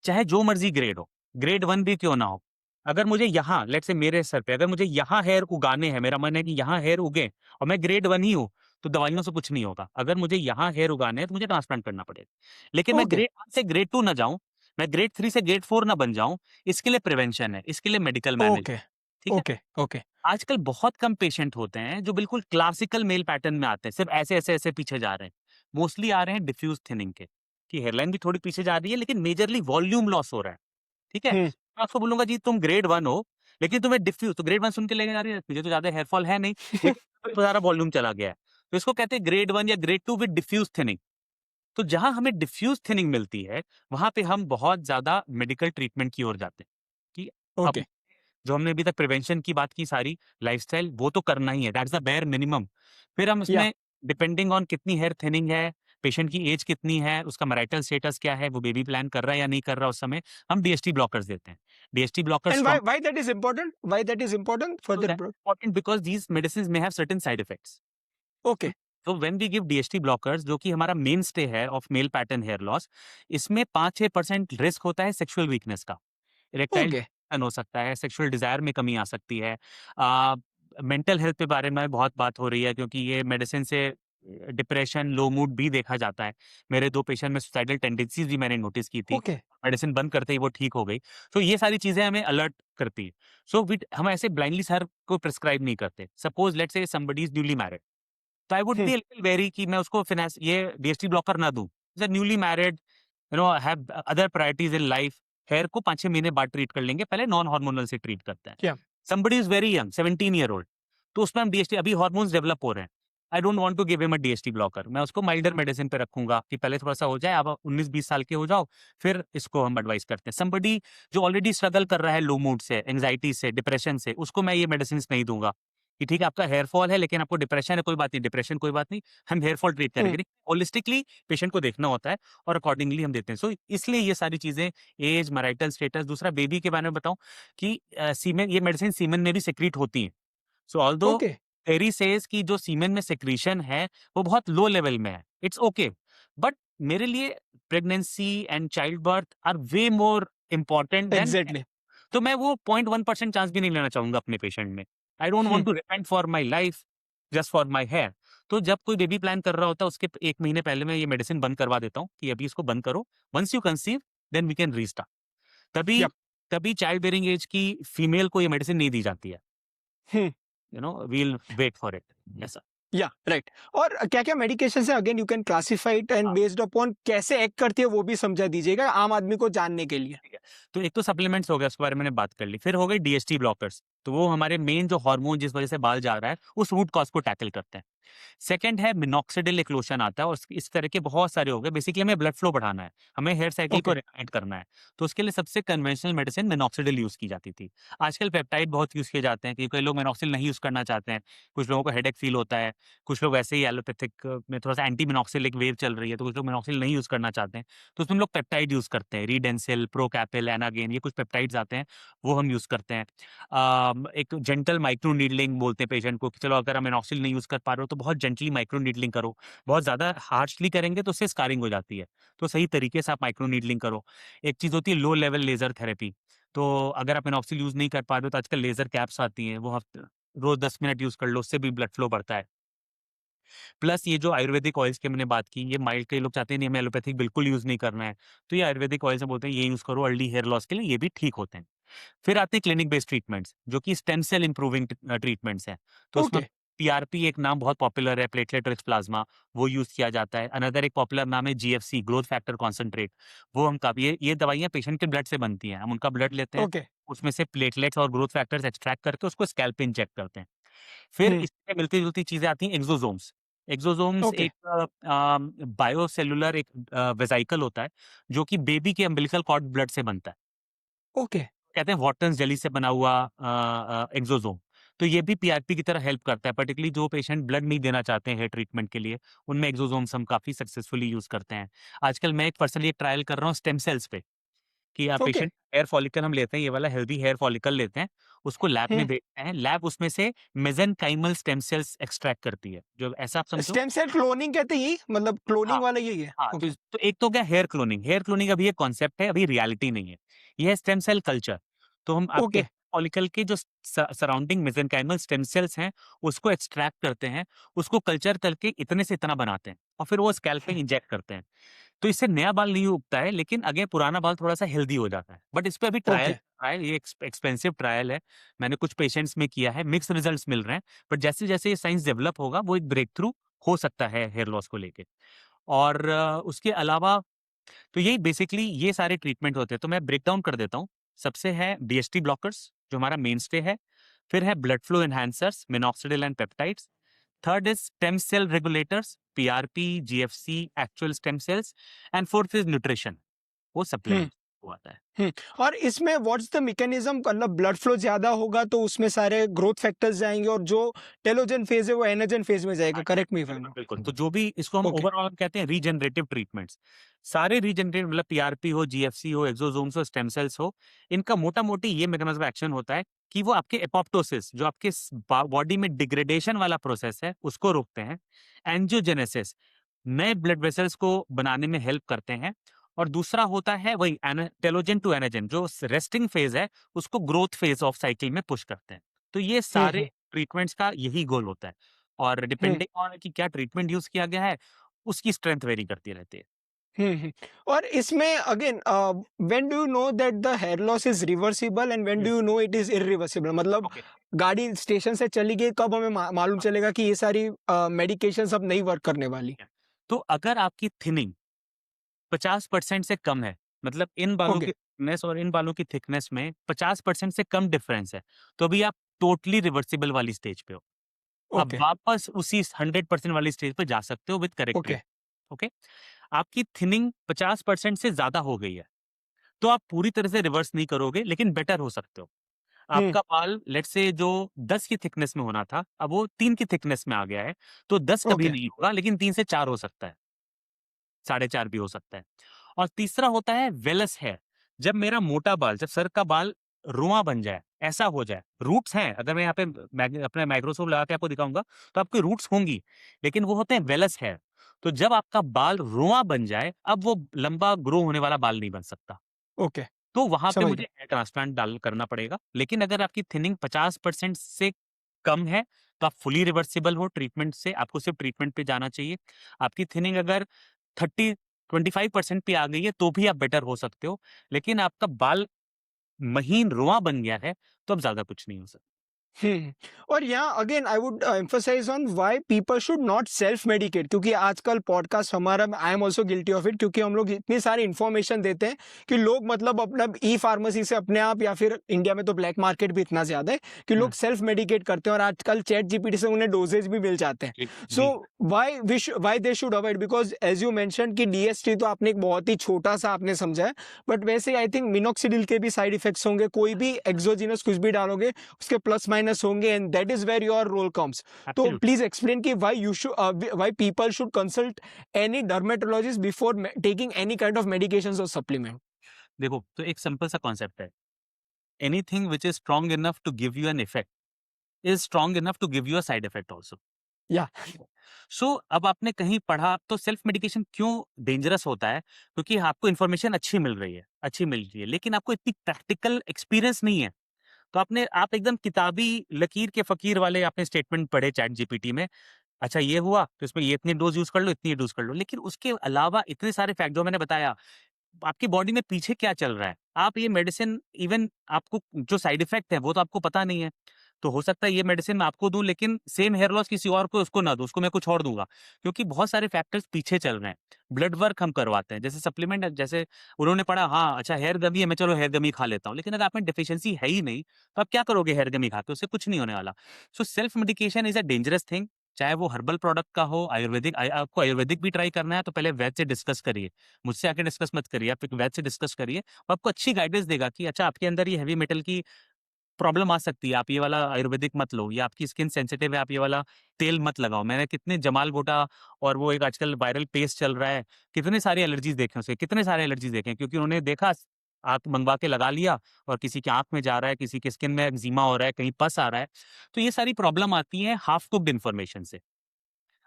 चाहे जो मर्ज़ी ग्रेड हो, ग्रेड 1 भी क्यों ना हो, अगर मुझे यहाँ लेट्स से मेरे सर पे अगर मुझे यहाँ हेयर उगाने हैं, मेरा मन है कि यहाँ हेयर उगे और मैं ग्रेड 1 ही हूँ, तो दवाइयों से कुछ नहीं होगा। अगर मुझे यहाँ हेयर उगाने हैं, तो मुझे ट्रांसप्लांट करना पड़ेगा। लेकिन मैं ओके, ग्रेड 1 से ग्रेड 2 ना जाऊँ, मैं ग्रेड 3 से ग्रेड 4 ना बन जाऊँ, इसके लिए प्रिवेंशन है, इसके लिए मेडिकल मैनेज ओके, ठीक है? Okay, okay. आजकल बहुत कम पेशेंट होते हैं जो बिल्कुल क्लासिकल मेल पैटर्न में आते हैं, सिर्फ़ ऐसे पीछे जा रहे हैं। मोस्टली आ रहे हैं डिफ्यूज़ थिनिंग के, कि हेयरलाइन भी थोड़ी पीछे जा रही है लेकिन मेजरली वॉल्यूम लॉस हो रहा है, ठीक है? हुँ, मैं आपको बोलूँगा जी तुम ग्रेड 1 हो, लेकिन तुम्हें डिफ्यूज़ तो ग्रेड 1 सुन के लगेगा अरे! मुझे तो ज़्यादा हेयर फॉल है नहीं, लेकिन ज़्यादा वॉल्यूम चला गया है। तो इसको कहते हैं ग्रेड 1 या ग्रेड 2 विद डिफ्यूज़ थिनिंग। तो जहाँ हमें डिफ्यूज़ थिनिंग मिलती है, वहाँ पे हम बहुत ज़्यादा मेडिकल ट्रीटमेंट की ओर जाते हैं, कि ओके, अब जो हमने अभी तक प्रिवेंशन की बात की सारी, लाइफ़स्टाइल वो तो करना ही है, दैट्स द बेयर मिनिमम। फिर हम या उसमें डिपेंडिंग ऑन कितनी हेयर थिनिंग है, पेशेंट की एज कितनी है, उसका मैरिटल स्टेटस क्या है, वो बेबी प्लान कर रहा है या नहीं कर रहा उस समय, हम डीएसटी ब्लॉकर्स देते हैं। DST blockers and strong why that is important? Why that is important? Further bro. Important because these medicines may have certain side effects. Okay, तो when we give DST blockers जो कि हमारा mainstay है of male pattern hair loss, इसमें 5-6% risk होता है sexual weakness का। Erectile okay, dysfunction हो सकता है, सेक्सुअल डिज़ायर में कमी आ सकती है। अ, मेंटल हेल्थ के बारे में बहुत बात हो रही है क्योंकि ये मेडिसिन से डिप्रेशन, लो मूड भी देखा जाता है। मेरे 2 पेशेंट में सुसाइडल टेंडेंसीज़ भी मैंने नोटिस की थी। ओके, मेडिसिन बंद करते ही वो ठीक हो गई। तो ये सारी चीज़ें हमें अलर्ट करती है। सो विद हम ऐसे ब्लाइंडली हर को प्रिस्क्राइब नहीं करते। Suppose let's say somebody is newly married, तो I would hmm, be a little very कि मैं उसको फाइनेंस ये डीएसटी ब्लॉकर ना दूँ। Is a newly married, have other priorities in life, hair को 5-6 महीने बाद ट्रीट कर लेंगे, पहले नॉन हार्मोनल से ट्रीट करते हैं। या somebody is very young, 17 year old, तो उसमें हम डीएसटी अभी हार्मोन्स डेवलप हो रहे हैं। I don't want to give him a DST blocker. मैं उसको माइल्डर मेडिसिन पे रखूँगा कि पहले थोड़ा-सा हो जाए, आप 19-20 साल के हो जाओ, फिर इसको हम एडवाइस करते हैं। समबडी जो ऑलरेडी स्ट्रगल कर रहा है लो मूड से, एंग्जायटी से, डिप्रेशन से, उसको मैं ये मेडिसिन्स नहीं दूँगा कि ठीक है आपका हेयर फॉल है लेकिन आपको डिप्रेशन है, कोई बात नहीं, डिप्रेशन कोई बात नहीं, हम हेयर फॉल ट्रीट हुँ, करेंगे। होलिस्टिकली पेशेंट को देखना होता है और अकॉर्डिंगली हम देते हैं। सो इसलिए ये सारी चीज़ें ऐज, मैरिटल स्टेटस, दूसरा बेबी के बारे में बताऊँ कि सीमेन ये मेडिसिन सीमेन में भी सेक्रीट होती हैं। सो ऑल्दो ओके, थेयरी सेज कि जो सीमेन में सेक्रीशन है, वो बहुत लो लेवल में है। It's okay. बट मेरे लिए pregnancy and child birth are way more important than exactly. तो मैं वो 0.1% चांस भी नहीं लेना चाहूँगा अपने पेशेंट में। आई डोंट हुँ, want to repent for my life just for my hair. तो जब कोई बेबी प्लान कर रहा होता है उसके 1 महीने पहले मैं ये मेडिसिन बंद करवा देता हूँ कि अभी इसको बंद करो। Once you conceive then we can restart. तभी या तभी चाइल्ड बेयरिंग एज की फीमेल को ये मेडिसिन नहीं दी जाती है। Hmm. We will wait for it. ऐसा। या राइट। और क्या-क्या मेडिकेशंस है again you can classify it and हाँ। बेस्ड अपॉन कैसे एक्ट करती है वो भी समझा दीजिएगा आम आदमी को जानने के लिए? ठीक है। तो एक तो सप्लीमेंट्स हो गया, उसके बारे में मैंने बात कर ली। फिर हो गई डीएसटी ब्लॉकर्स। तो वो हमारे मेन जो हार्मोन जिस वजह से बाल जा रहा है, उस रूट कॉज़ को टैकल करते हैं। सेकंड है मिनॉक्सिडिल एक लोशन आता है और इस तरह के बहुत सारे हो गए। बेसिकली हमें ब्लड फ्लो बढ़ाना है, हमें हेयर साइकिल को ओके, रेगुलेट करना है। तो उसके लिए सबसे कन्वेंशनल मेडिसिन मिनॉक्सिडिल यूज़ की जाती थी। आजकल पेप्टाइड बहुत यूज़ किए जाते हैं क्योंकि कई लोग मिनॉक्सिल नहीं यूज़ करना चाहते हैं। कुछ लोगों को हेडेक फ़ील होता है, कुछ लोग वैसे ही एलोपैथिक में थोड़ा-सा एंटी मिनॉक्सिल एक वेव चल रही है, तो कुछ लोग मिनॉक्सिल नहीं यूज़ करना चाहते हैं। तो उसमें हम लोग पेप्टाइड यूज़ करते हैं, रिडेंसिल, प्रोकैपिल, एनागेन ये कुछ पेप्टाइड्स आते हैं, वो हम यूज़ करते हैं। एक जेंटल माइक्रो नीडलिंग बोलते हैं पेशेंट को कि चलो अगर आप मिनॉक्सिल नहीं यूज़ कर पा रहे हो तो बहुत जेंटली माइक्रो नीडलिंग करो। बहुत ज़्यादा हार्शली करेंगे तो उससे स्कारिंग हो जाती है। तो सही तरीके से आप माइक्रो नीडलिंग करो। एक चीज़ होती है लो लेवल लेज़र थेरेपी। तो अगर आप मिनॉक्सिल यूज़ नहीं कर पा रहे हो तो आजकल लेज़र कैप्स आती हैं, वो रोज़ 10 मिनट यूज़ कर लो, उससे भी ब्लड फ्लो बढ़ता है। प्लस ये जो आयुर्वेदिक ऑयल्स की मैंने बात की, ये माइल्ड, कई लोग चाहते हैं नहीं हमें एलोपैथिक बिल्कुल यूज़ नहीं करना है, तो ये आयुर्वेदिक ऑयल्स बोलते हैं ये यूज़ करो अर्ली हेयर लॉस के लिए, ये भी ठीक होते हैं। फिर आते हैं क्लिनिक बेस्ड ट्रीटमेंट्स, जो कि स्टेम सेल इंप्रूविंग ट्रीटमेंट्स हैं। तो उसमें ओके, पीआरपी एक नाम बहुत पॉपुलर है, प्लेटलेट रिच प्लाज्मा, वो यूज़ किया जाता है। अनदर एक पॉपुलर नाम है जीएफसी, ग्रोथ फैक्टर कॉन्संट्रेट, वो हम काफ़ी ये दवाइयाँ पेशेंट के ब्लड से बनती हैं। हम उनका ब्लड लेते हैं, ओके। उसमें से प्लेटलेट्स और ग्रोथ फैक्टर्स एक्सट्रैक्ट करके उसको स्कैल्प पे इंजेक्ट करते हैं। फिर हुँ, इससे मिलती-जुलती चीज़ें आती हैं एक्सोसोम्स। एक्सोसोम्स ओके, एक बायोसेलुलर एक वेसिकल होता है, जो कि बेबी के अम्बिलिकल कॉर्ड ब्लड से बनता है। ओके। कहते हैं वॉटन्स जेली से बना हुआ एक्सोसोम। तो ये भी पीआरपी की तरह हेल्प करता है, पर्टिकुलरली जो पेशेंट ब्लड नहीं देना चाहते हैं हेयर ट्रीटमेंट के लिए, उनमें एक्सोसोम्स हम काफ़ी सक्सेसफुली यूज़ करते हैं। आजकल मैं एक पर्सनली एक ट्रायल कर रहा हूँ स्टेम सेल्स पे, कि ओके। पेशेंट हेयर फॉलिकल हम लेते हैं, ये वाला हेल्दी हेयर फॉलिकल लेते हैं, उसको लैब हुँ। में भेजते हैं, लैब उसमें से मेसेनकाइमल स्टेम सेल्स एक्सट्रैक्ट करती है। जो ऐसा आप समझो। स्टेम सेल क्लोनिंग कहते हैं यही? मतलब हाँ, क्लोनिंग वाला यही है? हाँ, ओके, तो एक तो क्या हेयर क्लोनिंग, हेयर क्लोनिंग अभी एक कॉन्सेप्ट है, अभी रियलिटी नहीं है। ये है स्टेम सेल कल्चर। तो हम आपके ओके। फॉलिकल के जो सराउंडिंग मेसेनकाइमल स्टेम सेल्स हैं, उसको एक्सट्रैक्ट करते हैं, उसको कल्चर करके इतने से इतना बनाते हैं और फिर वो स्कैल्प में इंजेक्ट करते हैं। तो इससे नया बाल नहीं उगता है, लेकिन अगेन पुराना बाल थोड़ा-सा हेल्दी हो जाता है। बट इस पे अभी ट्रायल ओके, ट्रायल ये एक्सपेंसिव ट्रायल है। मैंने कुछ पेशेंट्स में किया है, मिक्स्ड रिजल्ट्स मिल रहे हैं। बट जैसे-जैसे ये साइंस डेवलप होगा, वो एक ब्रेक थ्रू हो सकता है हेयर लॉस को लेके। और उसके अलावा तो यही बेसिकली ये सारे ट्रीटमेंट होते हैं। तो मैं ब्रेक डाउन कर देता हूँ। सबसे है डीएचटी ब्लॉकर्स, जो हमारा मेनस्टे है। फिर है blood flow enhancers, minoxidil and peptides. Third is stem cell regulators, PRP, GFC, actual stem cells. And fourth is nutrition, वो हुँ, सप्लीमेंट वो आता है। हुँ। और इसमें व्हाट्स द मैकेनिज़्म, मतलब ब्लड फ्लो ज़्यादा होगा तो उसमें सारे ग्रोथ फैक्टर्स जाएँगे और जो टेलोजन फेज़ है वो एनाजन फेज़ में जाएगा, हाँ, correct me if I M बिल्कुल, रॉन्ग? बिल्कुल। तो जो भी इसको हम ओके, ओवरऑल कहते हैं रीजनरेटिव ट्रीटमेंट्स। सारे रीजनरेटिव मतलब पीआरपी हो, जीएफसी हो, एक्सोसोम्स हो, स्टेम सेल्स हो, इनका मोटा-मोटी ये मैकेनिज्म ऑफ एक्शन होता है कि वो आपके एपोप्टोसिस, जो आपके बॉडी में डिग्रेडेशन वाला प्रोसेस है, उसको रोकते हैं। एंजियोजेनेसिस, नए ब्लड वेसल्स को बनाने में हेल्प करते हैं। और दूसरा होता है वही टेलोजन टू एनाजन, जो रेस्टिंग फेज है, उसको ग्रोथ फेज ऑफ साइकिल में पुश करते हैं। तो ये हुँ, सारे हुँ, ट्रीटमेंट्स का यही गोल होता है। और हुँ, डिपेंडिंग ऑन कि क्या ट्रीटमेंट यूज़ किया गया है, उसकी स्ट्रेंथ वेरी करती रहती है। हुँ, हुँ। और इसमें again when do you know that the hair loss is reversible and when hmm, do you know it is irreversible? मतलब ओके। गाड़ी स्टेशन से चली गई, कब हमें मालूम हाँ, चलेगा कि ये सारी मेडिकेशंस अब नहीं वर्क करने वाली? ठीक है। तो अगर आपकी थिनिंग 50% से कम है, मतलब इन बालों ओके, की थिकनेस और इन बालों की थिकनेस में 50% से कम डिफरेंस है, तो अभी आप टोटली रिवर्सिबल वाली स्टेज पे हो। आप ओके, वापस उसी 100% वाली स्टेज पे जा सकते हो with correct okay. Treat. Okay? आपकी थिनिंग 50% से ज़्यादा हो गई है, तो आप पूरी तरह से रिवर्स नहीं करोगे, लेकिन बेटर हो सकते हो। हुँ, आपका बाल लेट्स से जो 10 की थिकनेस में होना था, अब वो 3 की थिकनेस में आ गया है, तो 10 कभी ओके, नहीं होगा, लेकिन 3 से 4 हो सकता है, साढ़े 4 भी हो सकता है। और तीसरा होता है वेलस हेयर। जब मेरा मोटा बाल, जब सर का बाल रुआं बन जाए, ऐसा हो जाए, रूट्स हैं, अगर मैं यहाँ पे अपना माइक्रोस्कोप लगा के आपको दिखाऊंगा, तो आपकी रूट्स होंगी, लेकिन वो होते हैं वेलस हेयर। तो जब आपका बाल रुआं बन जाए, अब वो लंबा ग्रो होने वाला बाल नहीं बन सकता। ओके, तो वहाँ पे समझ मुझे गया। हेयर ट्रांसप्लांट करना पड़ेगा। लेकिन अगर आपकी थिनिंग 50% से कम है, तो आप फुली रिवर्सिबल हो ट्रीटमेंट से, आपको सिर्फ ट्रीटमेंट पे जाना चाहिए। आपकी थिनिंग अगर 30 25% पे आ गई है, तो भी आप बेटर हो सकते हो। लेकिन आपका बाल महीन रुआं बन गया है, तो अब ज़्यादा कुछ नहीं हो सकता। हुँ। और यहाँ again I would emphasize on why people should not self medicate, क्योंकि आजकल पॉडकास्ट हमारा, I am also guilty of it, क्योंकि हम लोग इतनी सारी इन्फॉर्मेशन देते हैं कि लोग मतलब अपना ई-फार्मेसी से अपने आप, या फिर इंडिया में तो ब्लैक मार्केट भी इतना ज़्यादा है कि हुँ, लोग सेल्फ मेडिकेट करते हैं और आजकल चैट जीपीटी से उन्हें डोजेज भी मिल जाते हैं। जी, सो जी। Why they should avoid? Because as you mentioned कि डीएसटी तो आपने एक बहुत ही छोटा-सा आपने समझा है, बट वैसे आई थिंक मिनॉक्सिडिल के भी साइड इफेक्ट्स होंगे, कोई भी एक्सोजेनस कुछ भी डालोगे उसके प्लस माइनस होंगे, and that is where your role comes. तो एब्सोल्यूट। प्लीज एक्सप्लेन कि why people should consult any dermatologist before taking any kind of medications और सप्लीमेंट। देखो, तो एक सिंपल सा कॉन्सेप्ट है। Anything which is strong enough to give you an effect, is strong enough to give you a side effect also. Yeah so अब आपने कहीं पढ़ा तो सेल्फ मेडिकेशन क्यों डेंजरस होता है? क्योंकि आपको इन्फॉर्मेशन अच्छी मिल रही है, लेकिन आपको इतनी प्रैक्टिकल एक्सपीरियंस नहीं है। तो आप एकदम किताबी लकीर के फ़कीर वाले आपने स्टेटमेंट पढ़े चैट जीपीटी में, अच्छा ये हुआ तो इसमें ये इतनी डोज़ यूज़ कर लो, इतनी डोज़ कर लो। लेकिन उसके अलावा इतने सारे फैक्ट जो मैंने बताया, आपकी बॉडी में पीछे क्या चल रहा है? आप ये मेडिसिन इवन आपको जो साइड इफ़ेक्ट है वो तो आपको पता नहीं है। तो हो सकता है ये मेडिसिन मैं आपको दूँ लेकिन सेम हेयर लॉस किसी और को उसको ना दूँ, उसको मैं कुछ और दूँगा। क्योंकि बहुत सारे फैक्टर्स पीछे चल रहे हैं। ब्लड वर्क हम करवाते हैं, जैसे सप्लीमेंट है, जैसे उन्होंने पढ़ा हाँ, अच्छा हेयर गमी है, मैं चलो हेयर गमी खा लेता हूँ। लेकिन अगर आप में डेफिशिएंसी है ही नहीं, तो आप क्या करोगे हेयर गमी खा के? उससे कुछ नहीं होने वाला। So self medication is a dangerous thing, चाहे वो हर्बल प्रोडक्ट का हो, आपको आयुर्वेदिक भी ट्राई करना है तो पहले वैद्य से डिस्कस करिए। मुझसे आके डिस्कस मत करिए, आप एक वैद्य से डिस्कस करिए। वो आपको अच्छी गाइडेंस देगा कि अच्छा आपके अंदर ये हेवी मेटल की प्रॉब्लम आ सकती है, आप ये वाला आयुर्वेदिक मत लो, या आपकी स्किन सेंसिटिव है, आप ये वाला तेल मत लगाओ। मैंने कितने जमाल गोटा और वो एक आजकल वायरल पेस्ट चल रहा है, कितने सारे एलर्जीज़ देखे हैं उसके, कितने सारे एलर्जीज़ देखे हैं क्योंकि उन्होंने देखा, आप मँगवा के लगा लिया और किसी की आँख में जा रहा है, किसी की स्किन में एक्जिमा हो रहा है, कहीं पस आ रहा है। तो ये सारी प्रॉब्लम आती है हाफ कुक्ड इन्फॉर्मेशन से।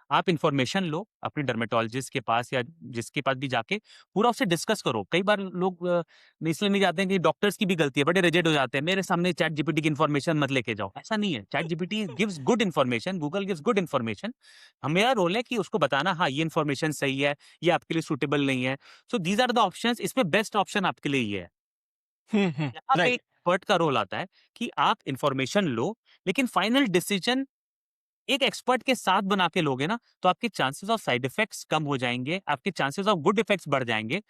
आप इन्फॉर्मेशन लो अपने डर्मेटोलॉजिस्ट के पास या जिसके पास भी जाके पूरा उससे डिस्कस करो। कई बार लोग इसलिए नहीं जाते हैं कि डॉक्टर्स की भी गलती है, बड़े रिजिड हो जाते हैं, मेरे सामने चैट जीपीटी की इन्फॉर्मेशन मत लेके जाओ। ऐसा नहीं है, chat GPT gives good information, Google gives good information. मेरा रोल है कि उसको बताना हाँ, ये इन्फॉर्मेशन सही है, ये आपके लिए सूटेबल नहीं है। सो दीज़ आर द ऑप्शंस, इसमें बेस्ट ऑप्शन आपके लिए ये है। यहाँ पे राइट। एक्सपर्ट का रोल आता है कि आप इन्फॉर्मेशन लो, लेकिन फाइनल डिसीजन एक एक्सपर्ट के साथ बना के लोगे ना, तो आपके चांसेस ऑफ साइड इफेक्ट्स कम हो जाएँगे, आपके चांसेस ऑफ गुड इफेक्ट्स बढ़ जाएँगे।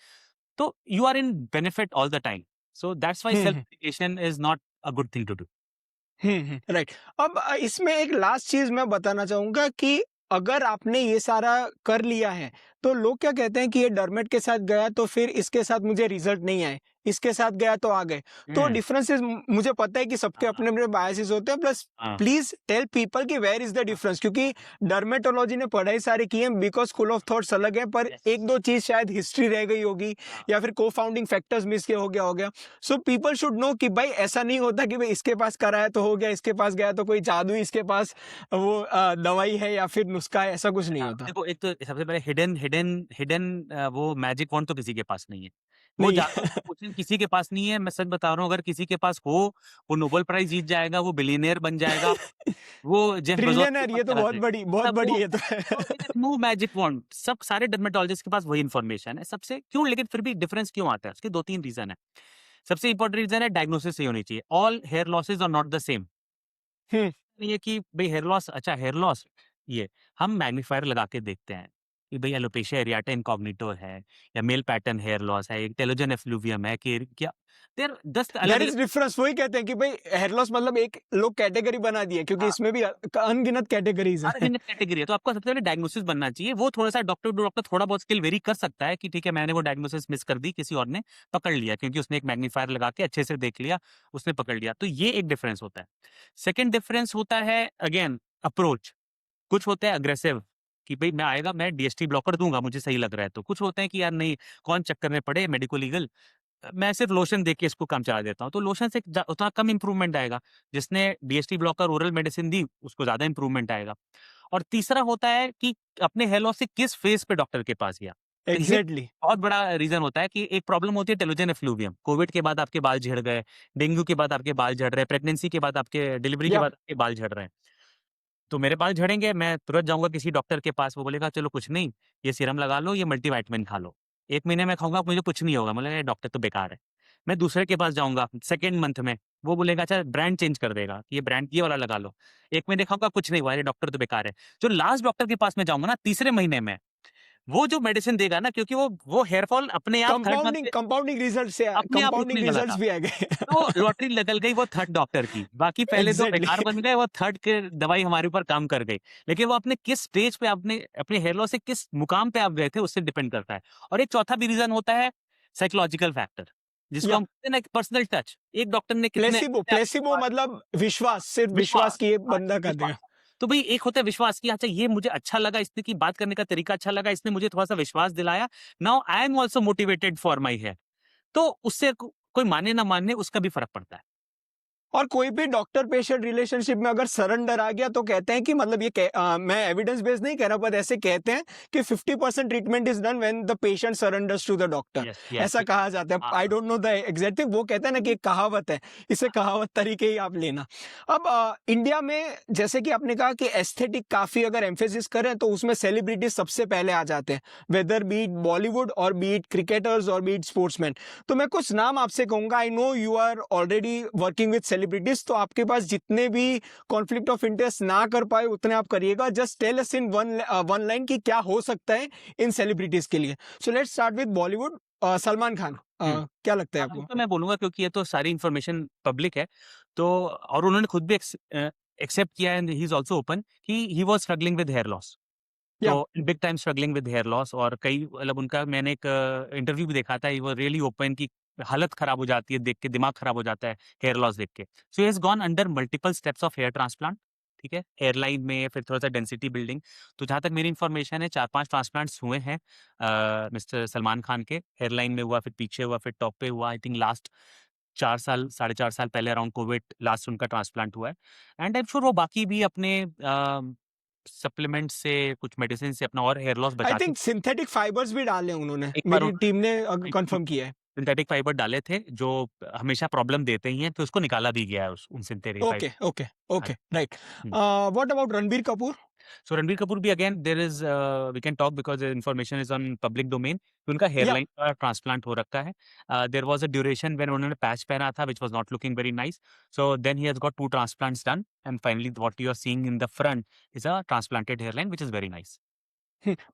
तो you are in benefit all the time. So that's why self medication is not a good thing to do. Right. अब इसमें एक लास्ट चीज़ मैं बताना चाहूँगा कि अगर आपने ये सारा कर लिया है, तो लोग क्या कहते हैं कि ये डर्मेट के साथ गया तो फिर इसके साथ मुझे रिज़ल्ट नहीं आए, इसके साथ गया तो आ गए। तो हुँ। डिफरेंसेस मुझे पता है कि सबके हाँ, अपने-अपने बायसेस होते हैं, प्लस हाँ, प्लीज़ टेल पीपल कि वेयर इज़ द हाँ। डिफरेंस, क्योंकि डर्मेटोलॉजी ने पढ़ाई सारी की है, बिकॉज़ स्कूल ऑफ थॉट्स अलग है, पर यस। 1-2 चीज़ शायद हिस्ट्री रह गई होगी हाँ। या फिर को-फाउंडिंग फैक्टर्स मिस किया हो गया। सो पीपल शुड नो कि भाई ऐसा नहीं होता कि भाई इसके पास कराया तो हो गया, इसके पास गया तो कोई जादू इसके पास वो दवाई है या फिर नुस्खा है, ऐसा कुछ नहीं हाँ, होता। देखो एक तो सबसे पहले हिडन वो मैजिक वॉन्ड तो किसी के पास नहीं है। वो नहीं जादू पोशन किसी के पास नहीं है, मैं सच बता रहा हूँ, अगर किसी के पास हो, वो नोबेल प्राइज़ जीत जाएगा, वो बिलियनियर बन जाएगा, वो जेफ बेज़ोस के ट्रिलियनर, ऊपर ये तो चला जाएगा। बहुत मतलब बड़ी वो ये तो है। तो there is no magic wand, सब सारे डर्मेटोलॉजिस्ट के पास वही इन्फॉर्मेशन है। सबसे क्यों, लेकिन फिर भी डिफरेंस क्यों आता है? उसके 2-3 रीज़न है। सबसे इम्पोर्टेंट रीज़न है डायग्नोसिस सही होनी चाहिए। All hair losses are not the same. Hmm, नहीं है कि भई हेयर लॉस, अच्छा हेयर लॉस, ये हम मैग्नीफायर लगा के देखते हैं कि भई एलोपेशिया एरियाटा इनकॉग्निटो है या मेल पैटर्न हेयर लॉस है, एक टेलोजन एफ्लुवियम है कि क्या, देयर 10 देयर अलग-अलग। Is difference. वही कहते हैं कि भाई हेयर लॉस मतलब एक लोग कैटेगरी बना दी है, क्योंकि हाँ, इसमें भी अनगिनत कैटेगरीज़ हैं। अनगिनत कैटेगरी है, तो आपका सबसे पहले डायग्नोसिस बनना चाहिए। वो थोड़ा-सा डॉक्टर टू डॉक्टर थोड़ा बहुत स्किल वेरी कर सकता है कि ठीक है, मैंने वो डायग्नोसिस मिस कर दी, किसी और ने पकड़ लिया क्योंकि उसने एक मैग्नीफायर लगा के अच्छे से देख लिया, उसने पकड़ लिया। तो ये एक डिफरेंस होता है। सेकंड डिफरेंस होता है अगेन अप्रोच। कुछ होते हैं अग्रेसिव कि भई मैं आएगा, मैं डीएसटी ब्लॉकर दूँगा, मुझे सही लग रहा है तो। कुछ होते हैं कि यार नहीं, कौन चक्कर में पड़े मेडिको लीगल, मैं सिर्फ लोशन दे के इसको काम चला देता हूँ। तो लोशन से उतना कम इम्प्रूवमेंट आएगा। जिसने डीएसटी ब्लॉकर ओरल मेडिसिन दी, उसको ज़्यादा इम्प्रूवमेंट आएगा। और तीसरा होता है कि अपने हेयर लॉस से किस फेज़ पे डॉक्टर के पास गया। तो ये एग्ज़ैक्टली। बहुत बड़ा रीज़न होता है कि एक प्रॉब्लम होती है टेलोजन एफ्लुवियम। कोविड के बाद आपके बाल झड़ गए, डेंगू के बाद आपके बाल झड़ रहे हैं, प्रेगनेंसी के बाद आपके डिलीवरी के या बाद आपके बाल झड़ रहे हैं। तो मेरे बाल झड़ेंगे, मैं तुरंत जाऊँगा किसी डॉक्टर के पास, वो बोलेगा चलो कुछ नहीं, ये सीरम लगा लो, ये मल्टीविटामिन खा लो। 1 महीने में खाऊँगा, मुझे कुछ नहीं होगा, बोलेगा ये डॉक्टर तो बेकार है। मैं दूसरे के पास जाऊँगा सेकंड मंथ में, वो बोलेगा अच्छा ब्रांड चेंज कर देगा, ये ब्रांड ये वाला लगा लो। 1 महीने खाऊँगा, कुछ नहीं हुआ, ये डॉक्टर तो बेकार है। जो लास्ट डॉक्टर के पास मैं जाऊँगा ना तीसरे महीने में, वो जो मेडिसिन देगा ना, क्योंकि वो हेयर फॉल अपने आप थर्ड मंथ कंपाउंडिंग पे कंपाउंडिंग रिजल्ट से अपने आप रुकने कंपाउंडिंग वाला रिजल्ट्स था। भी आ गए। तो लॉटरी लगल गई वो थर्ड डॉक्टर की। बाकी पहले 2 एग्ज़ैक्टली। बेकार बन गए, वो थर्ड के दवाई हमारे ऊपर काम कर गई। लेकिन वो अपने किस स्टेज पे आपने अपने हेयर लॉस से किस मुकाम पे आप गए थे, उससे डिपेंड करता है। और एक चौथा भी रीज़न होता है साइकोलॉजिकल फैक्टर, जिसको या हम कहते हैं ना एक पर्सनल टच। एक डॉक्टर ने कितने प्लेसिबो अपने आप के प्लेसिबो पास मतलब विश्वास, सिर्फ़ विश्वास विश्वास, कि ये हाँ, बंदा कर देगा। विश्वास। तो भई एक होता है विश्वास कि अच्छा ये मुझे अच्छा लगा, इसने की बात करने का तरीका अच्छा लगा, इसने मुझे थोड़ा-सा विश्वास दिलाया। Now I am also motivated for my hair. तो उससे कोई माने ना माने उसका भी फ़र्क पड़ता है। और कोई भी डॉक्टर पेशेंट रिलेशनशिप में अगर सरेंडर आ गया तो कहते हैं कि मतलब मैं एविडेंस बेस नहीं कह रहा, पर ऐसे कहते हैं कि 50% treatment is done when the patient surrenders to the doctor. Yes, yes. ऐसा कहा जाता है, हाँ, आई हाँ। Don't know the exact thing, वो कहते हैं ना कि एक कहावत है, इसे कहावत तरीके ही आप लेना। अब इंडिया में जैसे कि आपने कहा कि एस्थेटिक काफी अगर एम्फेसिस करें तो उसमें सेलिब्रिटीज सबसे पहले आ जाते हैं, वेदर बी इट बॉलीवुड और बी इट क्रिकेटर्स और बी इट स्पोर्ट्समैन। तो मैं कुछ नाम आपसे कहूंगा, I know you are already working with celebrities, तो आपके पास जितने भी कॉन्फ्लिक्ट ऑफ इंटरेस्ट ना कर पाए उतने आप करिएगा। Just tell us in one line कि क्या हो सकता है इन सेलिब्रिटीज के लिए। So let's start with Bollywood. Salman Khan, क्या लगता है हाँ, आपको? तो मैं बोलूँगा क्योंकि ये तो सारी इन्फॉर्मेशन पब्लिक है, तो और उन्होंने खुद भी एक्सेप्ट किया and he is also open कि he was struggling with hair loss. या तो big time struggling with hair loss, और कई मतलब उनका मैंने एक इंटरव्यू भी देखा था, ही वाज़ रियली ओपन कि हालत खराब हो जाती है देख के, दिमाग खराब हो जाता है हेयर लॉस देख के। So he has gone under multiple steps of hair transplant, ठीक है? हेयरलाइन में फिर थोड़ा-सा डेंसिटी बिल्डिंग। तो जहाँ तक मेरी इन्फॉर्मेशन है 4-5 ट्रांसप्लांट्स हुए हैं मिस्टर सलमान खान के। हेयरलाइन में हुआ, फिर पीछे हुआ, फिर टॉप पे हुआ। आई थिंक लास्ट 4 साल, साढ़े 4 साल पहले अराउंड कोविड लास्ट उनका ट्रांसप्लांट हुआ है। एंड आई एम श्योर वो बाकी भी अपने सप्लीमेंट से, कुछ मेडिसिन से अपना और हेयर लॉस आई बचाते थिंक सिंथेटिक फाइबर्स भी डाले उन्होंने, एक बार मेरी टीम ने उन्होंने कंफर्म किया है। सिंथेटिक फाइबर डाले थे जो हमेशा प्रॉब्लम देते ही हैं, तो उसको निकाला भी गया है उन सिंथेटिक ओके, फाइबर। ओके, हाँ, okay, right. Hmm. What about Ranbir Kapoor? So Ranbir Kapoor भी again there is we can talk because information is on public domain, उनका या हेयरलाइन का ट्रांसप्लांट हो रखा है। There was a duration when उन्होंने पैच पहना था which was not looking very nice. So then he has got 2 transplants done and finally what you are seeing in the front is a transplanted hairline which is very nice.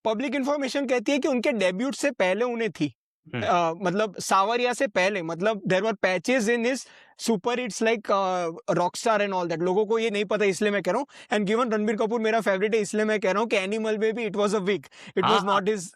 Public information कहती है कि उनके debut से पहले उन्हें थी, हुँ। मतलब सावरिया से पहले, मतलब there were patches in his super hits like Rockstar and all that. लोगों को ये नहीं पता इसलिए मैं कह रहा हूँ। एंड गिवन रणबीर कपूर मेरा फेवरेट है इसलिए मैं कह रहा हूँ कि Animal baby it was a wig, it हाँ, वाज हाँ। Not his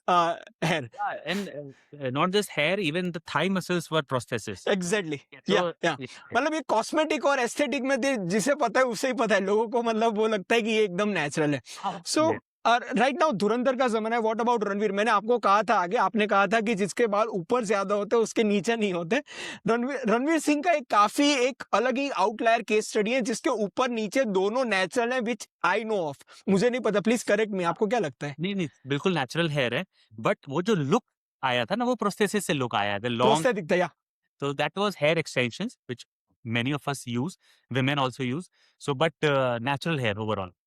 hair. Yeah, and not just hair, even the thigh muscles were prosthesis. Exactly. Yeah, या yeah, मतलब ये कॉस्मेटिक और एस्थेटिक में जिसे पता है उसे ही पता है, लोगों को मतलब वो लगता है कि ये एकदम नेचुरल है। हाँ, सो yeah. राइट नाउ धुरंधर का जमाना है, व्हाट अबाउट रणवीर? मैंने आपको कहा था आगे, आपने कहा था कि जिसके बाल ऊपर ज्यादा होते हैं उसके नीचे नहीं होते। रणवीर रणवीर सिंह का एक काफी एक अलग ही आउटलायर केस स्टडी है जिसके ऊपर नीचे दोनों नेचुरल है, विच आई नो ऑफ। मुझे नहीं पता, प्लीज करेक्ट मी, आपको क्या लगता है? नहीं, नहीं, बिल्कुल नेचुरल हेयर है, बट वो जो लुक आया था ना, वो प्रोस्थेसिस से लुक आया, द लॉन्ग, प्रोस्थेटिक था या? so that was hair extensions which many of us use, women also use, so but natural hair overall.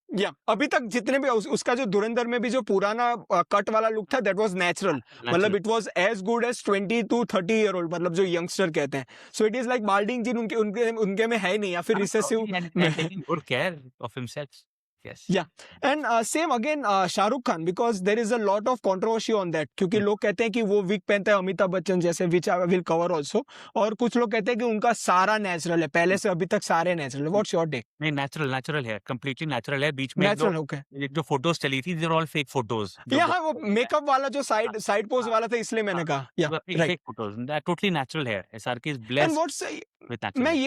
या अभी तक जितने भी उसका जो धुरंधर में भी जो पुराना कट वाला लुक था दैट वाज नेचुरल, मतलब Natural. It was as good as 20 to 30 year old, मतलब जो यंगस्टर कहते हैं। So it is like balding जिन उनके उनके उनके में है ही नहीं, या फिर रिसेसिव Probably and, में and है। taking good care of himself. Yes. या and same again Shahrukh Khan, because there is a lot of controversy on that, क्योंकि Hmm. लोग कहते हैं कि वो विग पहनता है अमिताभ बच्चन जैसे, विच आई विल कवर ऑल्सो, और कुछ लोग कहते हैं कि उनका सारा नेचुरल है, पहले से अभी तक सारे नेचुरल है। What's your take? नहीं, नेचुरल है, कंप्लीटली नेचुरल है। बीच में नेचुरल, ओके। एक जो फोटोज चली थी, देयर ऑल फेक फोटोज जो या हाँ, वो मेकअप वाला जो साइड साइड पोज हाँ, वाला था इसलिए मैंने हाँ, कहा, yeah right. Fake photos, totally natural hair, SRK is and blessed what's, with मैं नेचुरल हेयर।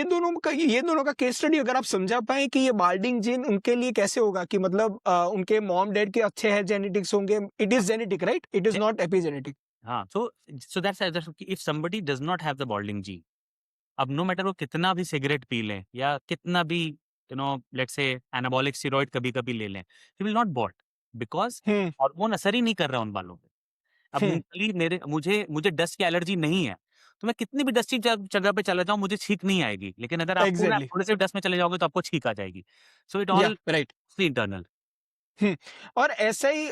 ये दोनों का केस स्टडी अगर आप समझा पाए कि ये बाल्डिंग जीन उनके लिए कैसे होगा, कि मतलब उनके मॉम डैड के अच्छे है जेनेटिक्स होंगे, it is genetic right, it is not epigenetic. हाँ, so that's if somebody does not have the balding gene, अब नो मैटर वो कितना भी सिगरेट पी लें या कितना भी लेट्स से एनाबॉलिक स्टेरॉइड कभी-कभी ले लें, he will not bald because hmm. Hormone असर ही नहीं कर रहा उन बालों पे। अब हम्म। मूँगफली मेरे मुझे मुझे डस्ट की एलर्जी नहीं है, तो मैं कितनी भी डस्टी जगह पे चला जाऊँ मुझे छींक नहीं आएगी। लेकिन अगर आप एग्जैक्टली। थोड़े से डस्ट में चले जाओगे तो आपको छींक आ जाएगी। सो इट या ऑल राइट। इंटरनल। और ऐसा ही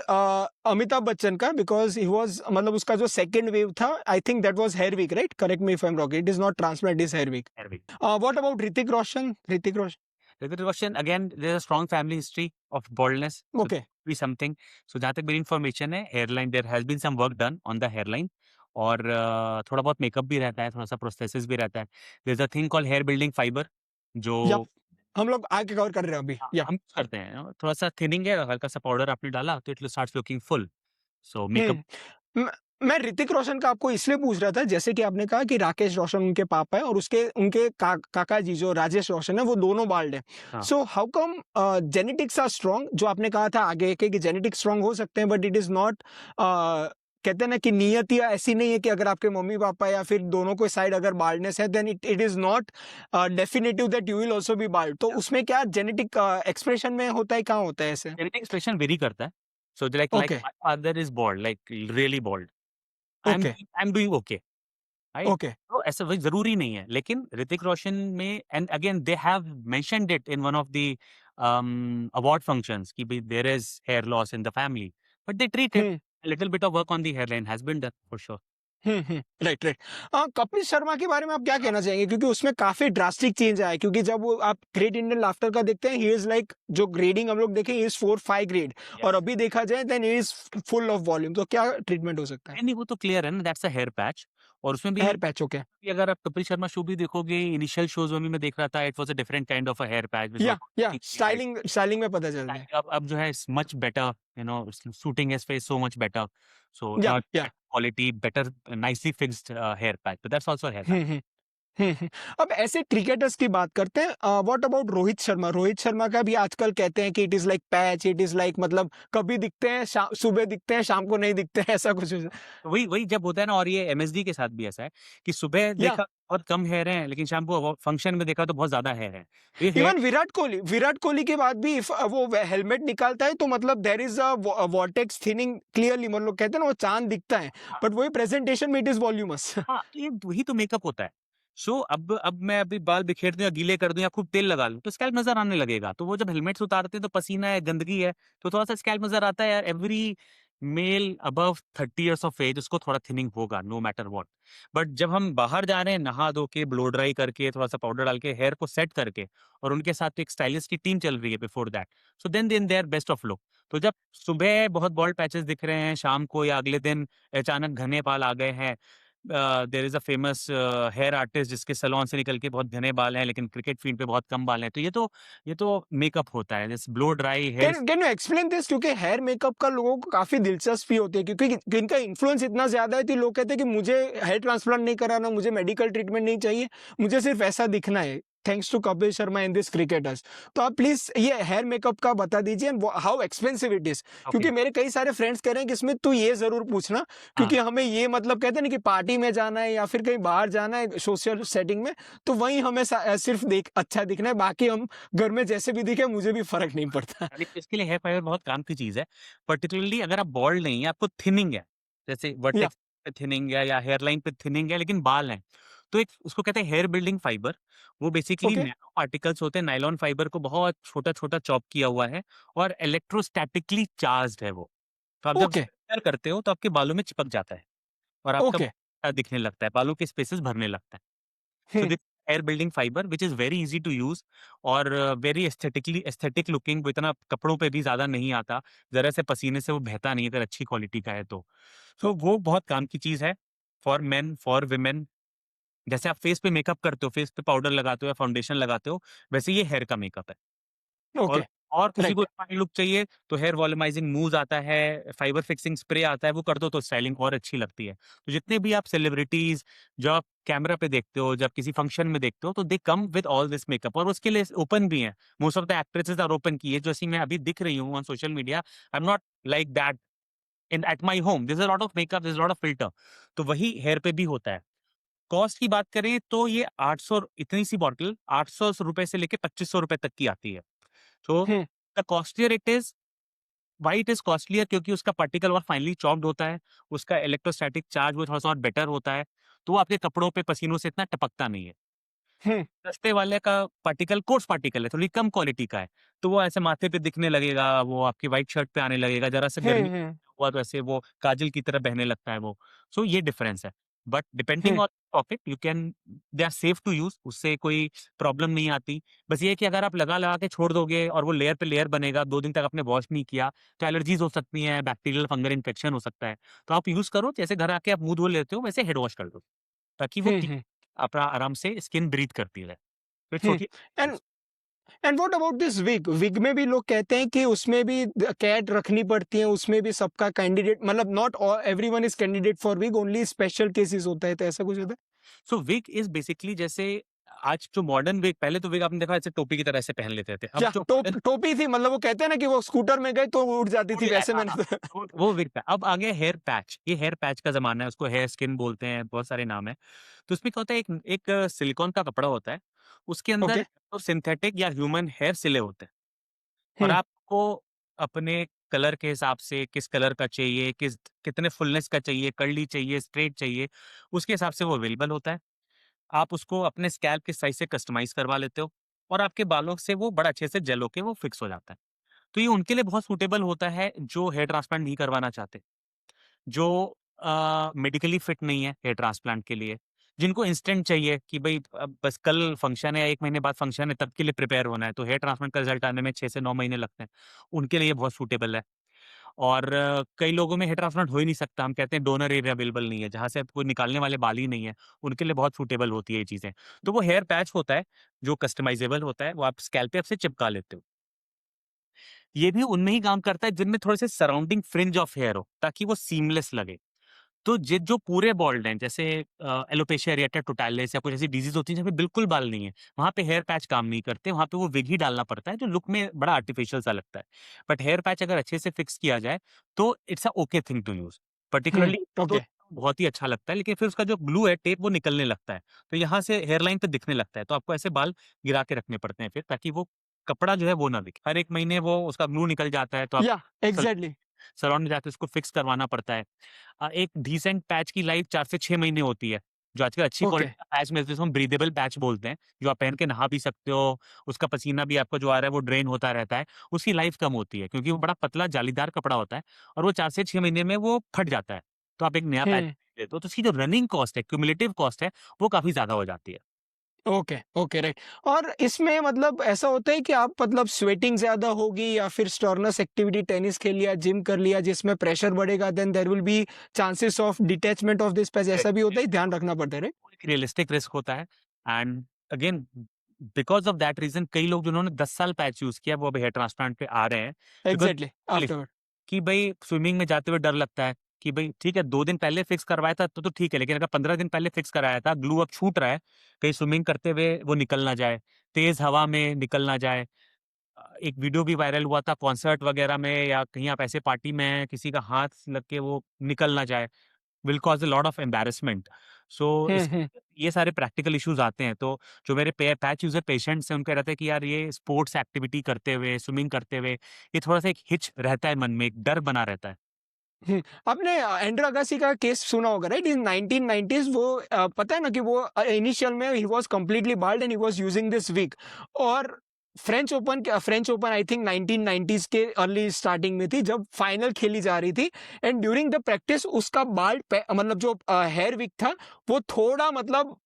अमिताभ बच्चन का, बिकॉज ही वाज, मतलब उसका जो सेकंड वेव था, I think that was hair weak right, correct me if I am wrong, it is not transplant, is hair weak. What about Hrithik Roshan? Hrithik Roshan, Hrithik Roshan, again, there's a strong family history of baldness. So okay. be something. So जहाँ तक मेरी information है, hairline there has been some work done on the hairline. और थोड़ा बहुत makeup भी रहता है, थोड़ा सा प्रोस्थेसिस भी रहता है. There's a thing called hair building fiber जो या हम लोग आगे कवर कर रहे हैं अभी, या हम करते हैं. थोड़ा सा थिनिंग है, हल्का सा पाउडर आपने डाला तो it starts looking full. So makeup मैं मैं ऋतिक रोशन का आपको इसलिए पूछ रहा था, जैसे कि आपने कहा कि राकेश रोशन उनके पापा है और उसके उनके काका जी जो राजेश रोशन है वो दोनों बाल्ड है। हाँ. So how come genetics are strong, जो आपने कहा था आगे कि जेनेटिक्स स्ट्रॉन्ग हो सकते हैं बट इट इज नॉट कहते हैं ना कि नियति ऐसी नहीं है कि अगर आपके मम्मी-पापा या फिर दोनों को साइड अगर बाल्डनेस है then it is not definitive that you will also be bald. तो उसमें क्या जेनेटिक एक्सप्रेशन में होता है, कहाँ होता है ऐसे? जेनेटिक एक्सप्रेशन वेरी करता है। So like okay, my father is bald, like really bald. Okay, I am doing okay, right? Okay. तो ऐसा वही ज़रूरी नहीं है, लेकिन ऋतिक रोशन में and again they have mentioned it in one of the award functions कि भई there is hair loss in the family, but they treat it. Hmm. A little bit of work on the hairline has been done for sure. Right, right. Kapil Sharma के बारे में आप क्या कहना चाहेंगे? क्योंकि उसमें काफ़ी ड्रास्टिक चेंज आया है, क्योंकि जब वो आप ग्रेट इंडियन लाफ्टर का देखते हैं, ही इज़ लाइक जो ग्रेडिंग हम लोग देखें, ही इज़ 4-5 ग्रेड और यस। अभी देखा जाए then he is full of volume. तो क्या ट्रीटमेंट हो सकता है? नहीं, नहीं, वो तो क्लियर है ना, दैट्स अ हेयर पैच। और उसमें भी हेयर पैच, ओके। कि अगर आप कपिल शर्मा शो भी देखोगे, इनिशियल शोज़ में भी मैं देख रहा था, it was a different kind of a hair patch which yeah was styling styling में पता चलता है। अब जो है it's much better, you know, suiting his face so much better. So not yeah. Quality better, nicely fixed hair patch, but that's also hair patch. Hmm, hmm. Hmm. अब ऐसे cricketers की बात करते हैं, व्हाट अबाउट रोहित शर्मा? रोहित शर्मा का भी आजकल कहते हैं कि it is like patch, it is like मतलब कभी दिखते हैं, सुबह दिखते हैं, शाम को नहीं दिखते हैं, ऐसा कुछ। तो वही वही जब होता है ना, और ये एमएसडी के साथ भी ऐसा है कि सुबह या देखा बहुत कम हेयर है, लेकिन शाम को फंक्शन में देखा तो बहुत ज़्यादा हेयर है। तो ये हेयर इवन विराट कोहली के बाद भी इफ वो हेलमेट निकालता है तो मतलब there is a vertex thinning clearly, मतलब कहते हैं ना वो चाँद दिखता है, हाँ, बट वही प्रेज़ेंटेशन में इट इज़ वॉल्यूमस। हाँ, तो ये वही तो मेकअप होता है। सो अब मैं अभी बाल बिखेर दूँ या गीले कर दूँ या खूब तेल लगा लूँ, तो स्कैल्प नज़र आने लगेगा। तो वो जब हेलमेट्स उतारते हैं तो पसीना है, गंदगी है, तो थोड़ा-सा स्कैल्प नज़र आता है यार। Every male above 30 years of age उसको थोड़ा थिनिंग होगा, नो मैटर व्हाट। बट जब हम बाहर जा रहे हैं नहा धो के, ब्लो ड्राई करके, थोड़ा-सा पाउडर डाल के, हेयर को सेट करके, और उनके साथ एक स्टाइलिस्ट की टीम चल रही है before that, so then they are best of look. तो जब सुबह बहुत बाल्ड पैचेस दिख रहे हैं, शाम को या अगले दिन अचानक घने बाल आ गए हैं, there is a famous hair artist जिसके सैलून से निकल के बहुत घने बाल हैं, लेकिन क्रिकेट फील्ड पे बहुत कम बाल हैं। तो ये तो मेकअप होता है, this blow dry hair. Can you explain this? क्योंकि हेयर मेकअप का लोगों को काफ़ी दिलचस्पी होती है, क्योंकि इनका इन्फ्लुएंस इतना ज़्यादा है कि लोग कहते हैं कि मुझे हेयर ट्रांसप्लांट नहीं कराना, मुझे मेडिकल ट्रीटमेंट नहीं चाहिए, मुझे सिर्फ ऐसा दिखना है। Thanks to Kapil Sharma and this cricketers. तो आप प्लीज़ ये हेयर मेकअप का बता दीजिए and how expensive it is? Okay. क्योंकि मेरे कई सारे फ्रेंड्स कह रहे हैं कि इसमें तू ये ज़रूर पूछना, हाँ। क्योंकि हमें ये मतलब कहते हैं ना कि पार्टी में जाना है या फिर कहीं बाहर जाना है सोशल सेटिंग में, तो वहीं हमें सिर्फ देख अच्छा दिखना है, बाकी हम घर में जैसे भी दिखे मुझे भी फ़र्क नहीं पड़ता। अरे, इसके लिए हेयर फाइबर बहुत काम की चीज़ है। पर्टिकुलरली अगर आप बाल्ड नहीं है, आपको थिनिंग है, जैसे या वर्टेक्स पे थिनिंग है या हेयर लाइन पे थिनिंग है, लेकिन बाल हैं, तो एक उसको कहते हैं हेयर बिल्डिंग फाइबर। वो बेसिकली ओके, नैनो पार्टिकल्स होते हैं, नायलॉन फाइबर को बहुत छोटा-छोटा चॉप किया हुआ है, और इलेक्ट्रोस्टैटिकली चार्ज्ड है वो। तो आप जब ओके, स्टिर करते हो तो आपके बालों में चिपक जाता है, और आपका ओके। दिखने लगता है, बालों के स्पेसेस भरने लगता है। So hmm, this hair building fiber which is very easy to use और वेरी एस्थेटिक लुकिंग, वो इतना कपड़ों पे भी ज़्यादा नहीं आता, ज़रा से पसीने से वो बहता नहीं है अगर अच्छी क्वालिटी का है तो। सो वो बहुत काम की चीज़ है फॉर मेन, फॉर वुमेन। जैसे आप फेस पे मेकअप करते हो, फेस पे पाउडर लगाते हो या फाउंडेशन लगाते हो, वैसे ये हेयर का मेकअप है। ओके, और किसी को राइट। रिफाइंड लुक चाहिए तो हेयर वॉल्यूमाइजिंग मूव्स आता है, फाइबर फिक्सिंग स्प्रे आता है, वो कर दो तो स्टाइलिंग और अच्छी लगती है। तो जितने भी आप सेलिब्रिटीज़ जो आप कैमरा पे देखते हो, जब किसी फंक्शन में देखते हो, तो they come with all this makeup, और उसके लिए ओपन भी हैं। Most of the actresses are open की है, जैसी मैं अभी दिख रही हूँ on social media, I am not like that in at my home, there is a lot of makeup, there is a lot of filter. तो वही हेयर पे भी होता है। कॉस्ट की बात करें तो ये 800, इतनी सी बॉटल ₹800 से लेके ₹2500 तक की आती है। तो hmm, the costlier it is, why it is costlier, क्योंकि उसका पार्टिकल और फाइनली चॉप्ड होता है, उसका इलेक्ट्रोस्टैटिक चार्ज वो थोड़ा-सा और बेटर होता है, तो वो आपके कपड़ों पे पसीनों से इतना टपकता नहीं है। हुँ, सस्ते वाले का पार्टिकल कोर्स पार्टिकल है, थोड़ी कम क्वालिटी का है, तो वो ऐसे माथे पे दिखने लगेगा, वो आपकी व्हाइट शर्ट पे आने लगेगा, ज़रा सा हुँ, गर्मी हुँ, हुआ तो ऐसे वो काजल की तरह बहने लगता है वो। सो ये डिफरेंस है। But depending hmm, on pocket you can, they are safe to use, उससे कोई प्रॉब्लम नहीं आती। बस ये है कि अगर आप लगा-लगा के छोड़ दोगे और वो लेयर पे लेयर बनेगा, 2 दिन तक आपने वॉश नहीं किया, तो एलर्जीज़ हो सकती हैं, बैक्टीरियल फंगल इन्फेक्शन हो सकता है। तो आप यूज़ करो, जैसे घर आके आप मुँह धो लेते हो, वैसे हेड वॉश कर दो, ताकि वो हुँ, हुँ, अपना आराम से स्किन ब्रीथ करती रहे। तो it's hmm. Okay. And what about this wig? Wig में भी लोग कहते हैं कि उसमें भी कैट रखनी पड़ती है, उसमें भी सबका कैंडिडेट मतलब not everyone is candidate for wig, only special cases होता है, तो ऐसा कुछ होता है? सो विग इज़ बेसिकली जैसे आज जो मॉडर्न विग, पहले तो विग आपने देखा ऐसे टोपी की तरह से पहन लेते थे, अब क्या जो मॉडर्न टोपी थी, मतलब वो कहते हैं ना कि वो स्कूटर में गए तो उड़ जाती उड़ थी, जाए, वैसे हाँ, मैंने हाँ, वो विग था। अब आ गया हेयर पैच, ये हेयर पैच का ज़माना है, उसको हेयर स्किन बोलते हैं, बहुत सारे नाम हैं। तो उसमें क्या होता है, एक एक सिलिकॉन का कपड़ा होता है, उसके अंदर ओके। तो सिंथेटिक या ह्यूमन हेयर सिले होते हैं और हम्म। आपको अपने कलर के हिसाब से किस कलर का चाहिए, कितने फुलनेस का चाहिए, कर्ली चाहिए, स्ट्रेट चाहिए, उसके हिसाब से वो अवेलेबल होता है। आप उसको अपने स्कैल्प के साइज़ से कस्टमाइज़ करवा लेते हो और आपके बालों से वो बड़ा अच्छे से जेल होके वो फिक्स हो जाता है। तो ये उनके लिए बहुत सूटेबल होता है जो हेयर ट्रांसप्लांट नहीं करवाना चाहते, जो मेडिकली फिट नहीं है हेयर ट्रांसप्लांट के लिए, जिनको इंस्टेंट चाहिए कि भई अब बस कल फंक्शन है या 1 महीने बाद फंक्शन है, तब के लिए प्रिपेयर होना है, तो हेयर ट्रांसप्लांट का रिजल्ट आने में 6 से 9 महीने लगते हैं। उनके लिए ये बहुत सूटेबल है। और कई लोगों में हेयर ट्रांसप्लांट हो ही नहीं सकता, हम कहते हैं डोनर एरिया अवेलेबल नहीं है, जहाँ से अब कोई निकालने वाले बाल ही नहीं है, उनके लिए बहुत सूटेबल होती है ये चीज़ें। तो वो हेयर पैच होता है, जो कस्टमाइज़ेबल होता है, वो आप स्कैल्प पे आपसे चिपका लेते हो। ये भी उनमें ही काम करता है जिनमें थोड़े से सराउंडिंग फ्रिंज ऑफ हेयर हो, ताकि वो सीमलेस लगे। तो जो पूरे बाल्ड हैं, जैसे एलोपेशिया एरिएटा टोटालिस या कुछ ऐसी डिजीज़ होती है जहाँ पे बिल्कुल बाल नहीं है, वहाँ पे हेयर पैच काम नहीं करते, वहाँ पे वो विग ही डालना पड़ता है, जो लुक में बड़ा आर्टिफिशियल सा लगता है। बट हेयर पैच अगर अच्छे से फिक्स किया जाए, तो it's a okay thing to use. Particularly तो ओके। बहुत ही अच्छा लगता है, लेकिन फिर उसका जो ग्लू है, टेप वो निकलने लगता है। तो यहाँ से हेयर लाइन पे दिखने लगता है, तो आपको ऐसे बाल गिरा के रखने पड़ते हैं फिर, ताकि वो कपड़ा जो है वो ना दिखे। हर 1 महीने वो उसका ग्लू निकल जाता है, तो आप या सल एग्जैक्टली। सैलून में जाके उसको फिक्स करवाना पड़ता है। एक डिसेंट पैच की लाइफ 4 से 6 महीने होती है। जो आजकल अच्छी ओके। क्वालिटी का पैच मिलते हैं, जिसको हम ब्रीदेबल पैच बोलते हैं, जो आप पहन के नहा भी सकते हो, उसका पसीना भी आपका जो आ रहा है वो ड्रेन होता रहता है। उसकी लाइफ कम होती है क्योंकि वो बड़ा पतला जालीदार कपड़ा होता है और वो 4 से 6 महीने में वो फट जाता है। तो आप एक नया पैच हम्म। लेते हो, तो उसकी जो रनिंग कॉस्ट है, क्युमुलेटिव कॉस्ट है, वो काफ़ी ज़्यादा हो जाती है। ओके। Okay, right. और इसमें मतलब ऐसा होता है कि आप मतलब स्वेटिंग ज्यादा होगी या फिर स्टर्नस एक्टिविटी, टेनिस खेल लिया, जिम कर लिया, जिसमें प्रेशर बढ़ेगा, then there will be chances of detachment of this patch, ऐसा भी होता है, ध्यान रखना पड़ता है, राइट? वो एक रियलिस्टिक रिस्क होता है and again because of that reason कई लोग जिन्होंने 10 साल पैच यूज़ किया, वो अब हेयर ट्रांसप्लांट पे आ रहे हैं बिकॉज़ एग्जैक्टली आफ्टरवर्ड। कि भई स्विमिंग में जाते हुए डर लगता है कि भई ठीक है 2 दिन पहले फिक्स करवाया था तो ठीक है, लेकिन अगर 15 दिन पहले फिक्स कराया था, ग्लू अब छूट रहा है, कहीं स्विमिंग करते हुए वो निकल ना जाए, तेज़ हवा में निकल ना जाए। एक वीडियो भी वायरल हुआ था कॉन्सर्ट वगैरह में या कहीं आप ऐसे पार्टी में हैं, किसी का हाथ लग के वो निकल ना जाए, will cause a lot of embarrassment. So इस हम्म। ये सारे प्रैक्टिकल इश्यूज़ आते हैं, तो जो मेरे पैच यूज़र पेशेंट्स हैं, उनका रहता है कि यार ये स्पोर्ट्स एक्टिविटी करते हुए, स्विमिंग करते हुए, ये थोड़ा-सा एक हिच रहता है मन में, एक डर बना रहता है। आपने एंड्रू अगासी का केस सुना होगा, राइट? इन 1990s वो पता है ना कि वो इनिशियल में ही was completely bald and he was using this wig. और French Open I think 1990s के अर्ली स्टार्टिंग में थी, जब फाइनल खेली जा रही थी। एंड ड्यूरिंग द प्रैक्टिस उसका मतलब जो हेयर विग था, वो थोड़ा मतलब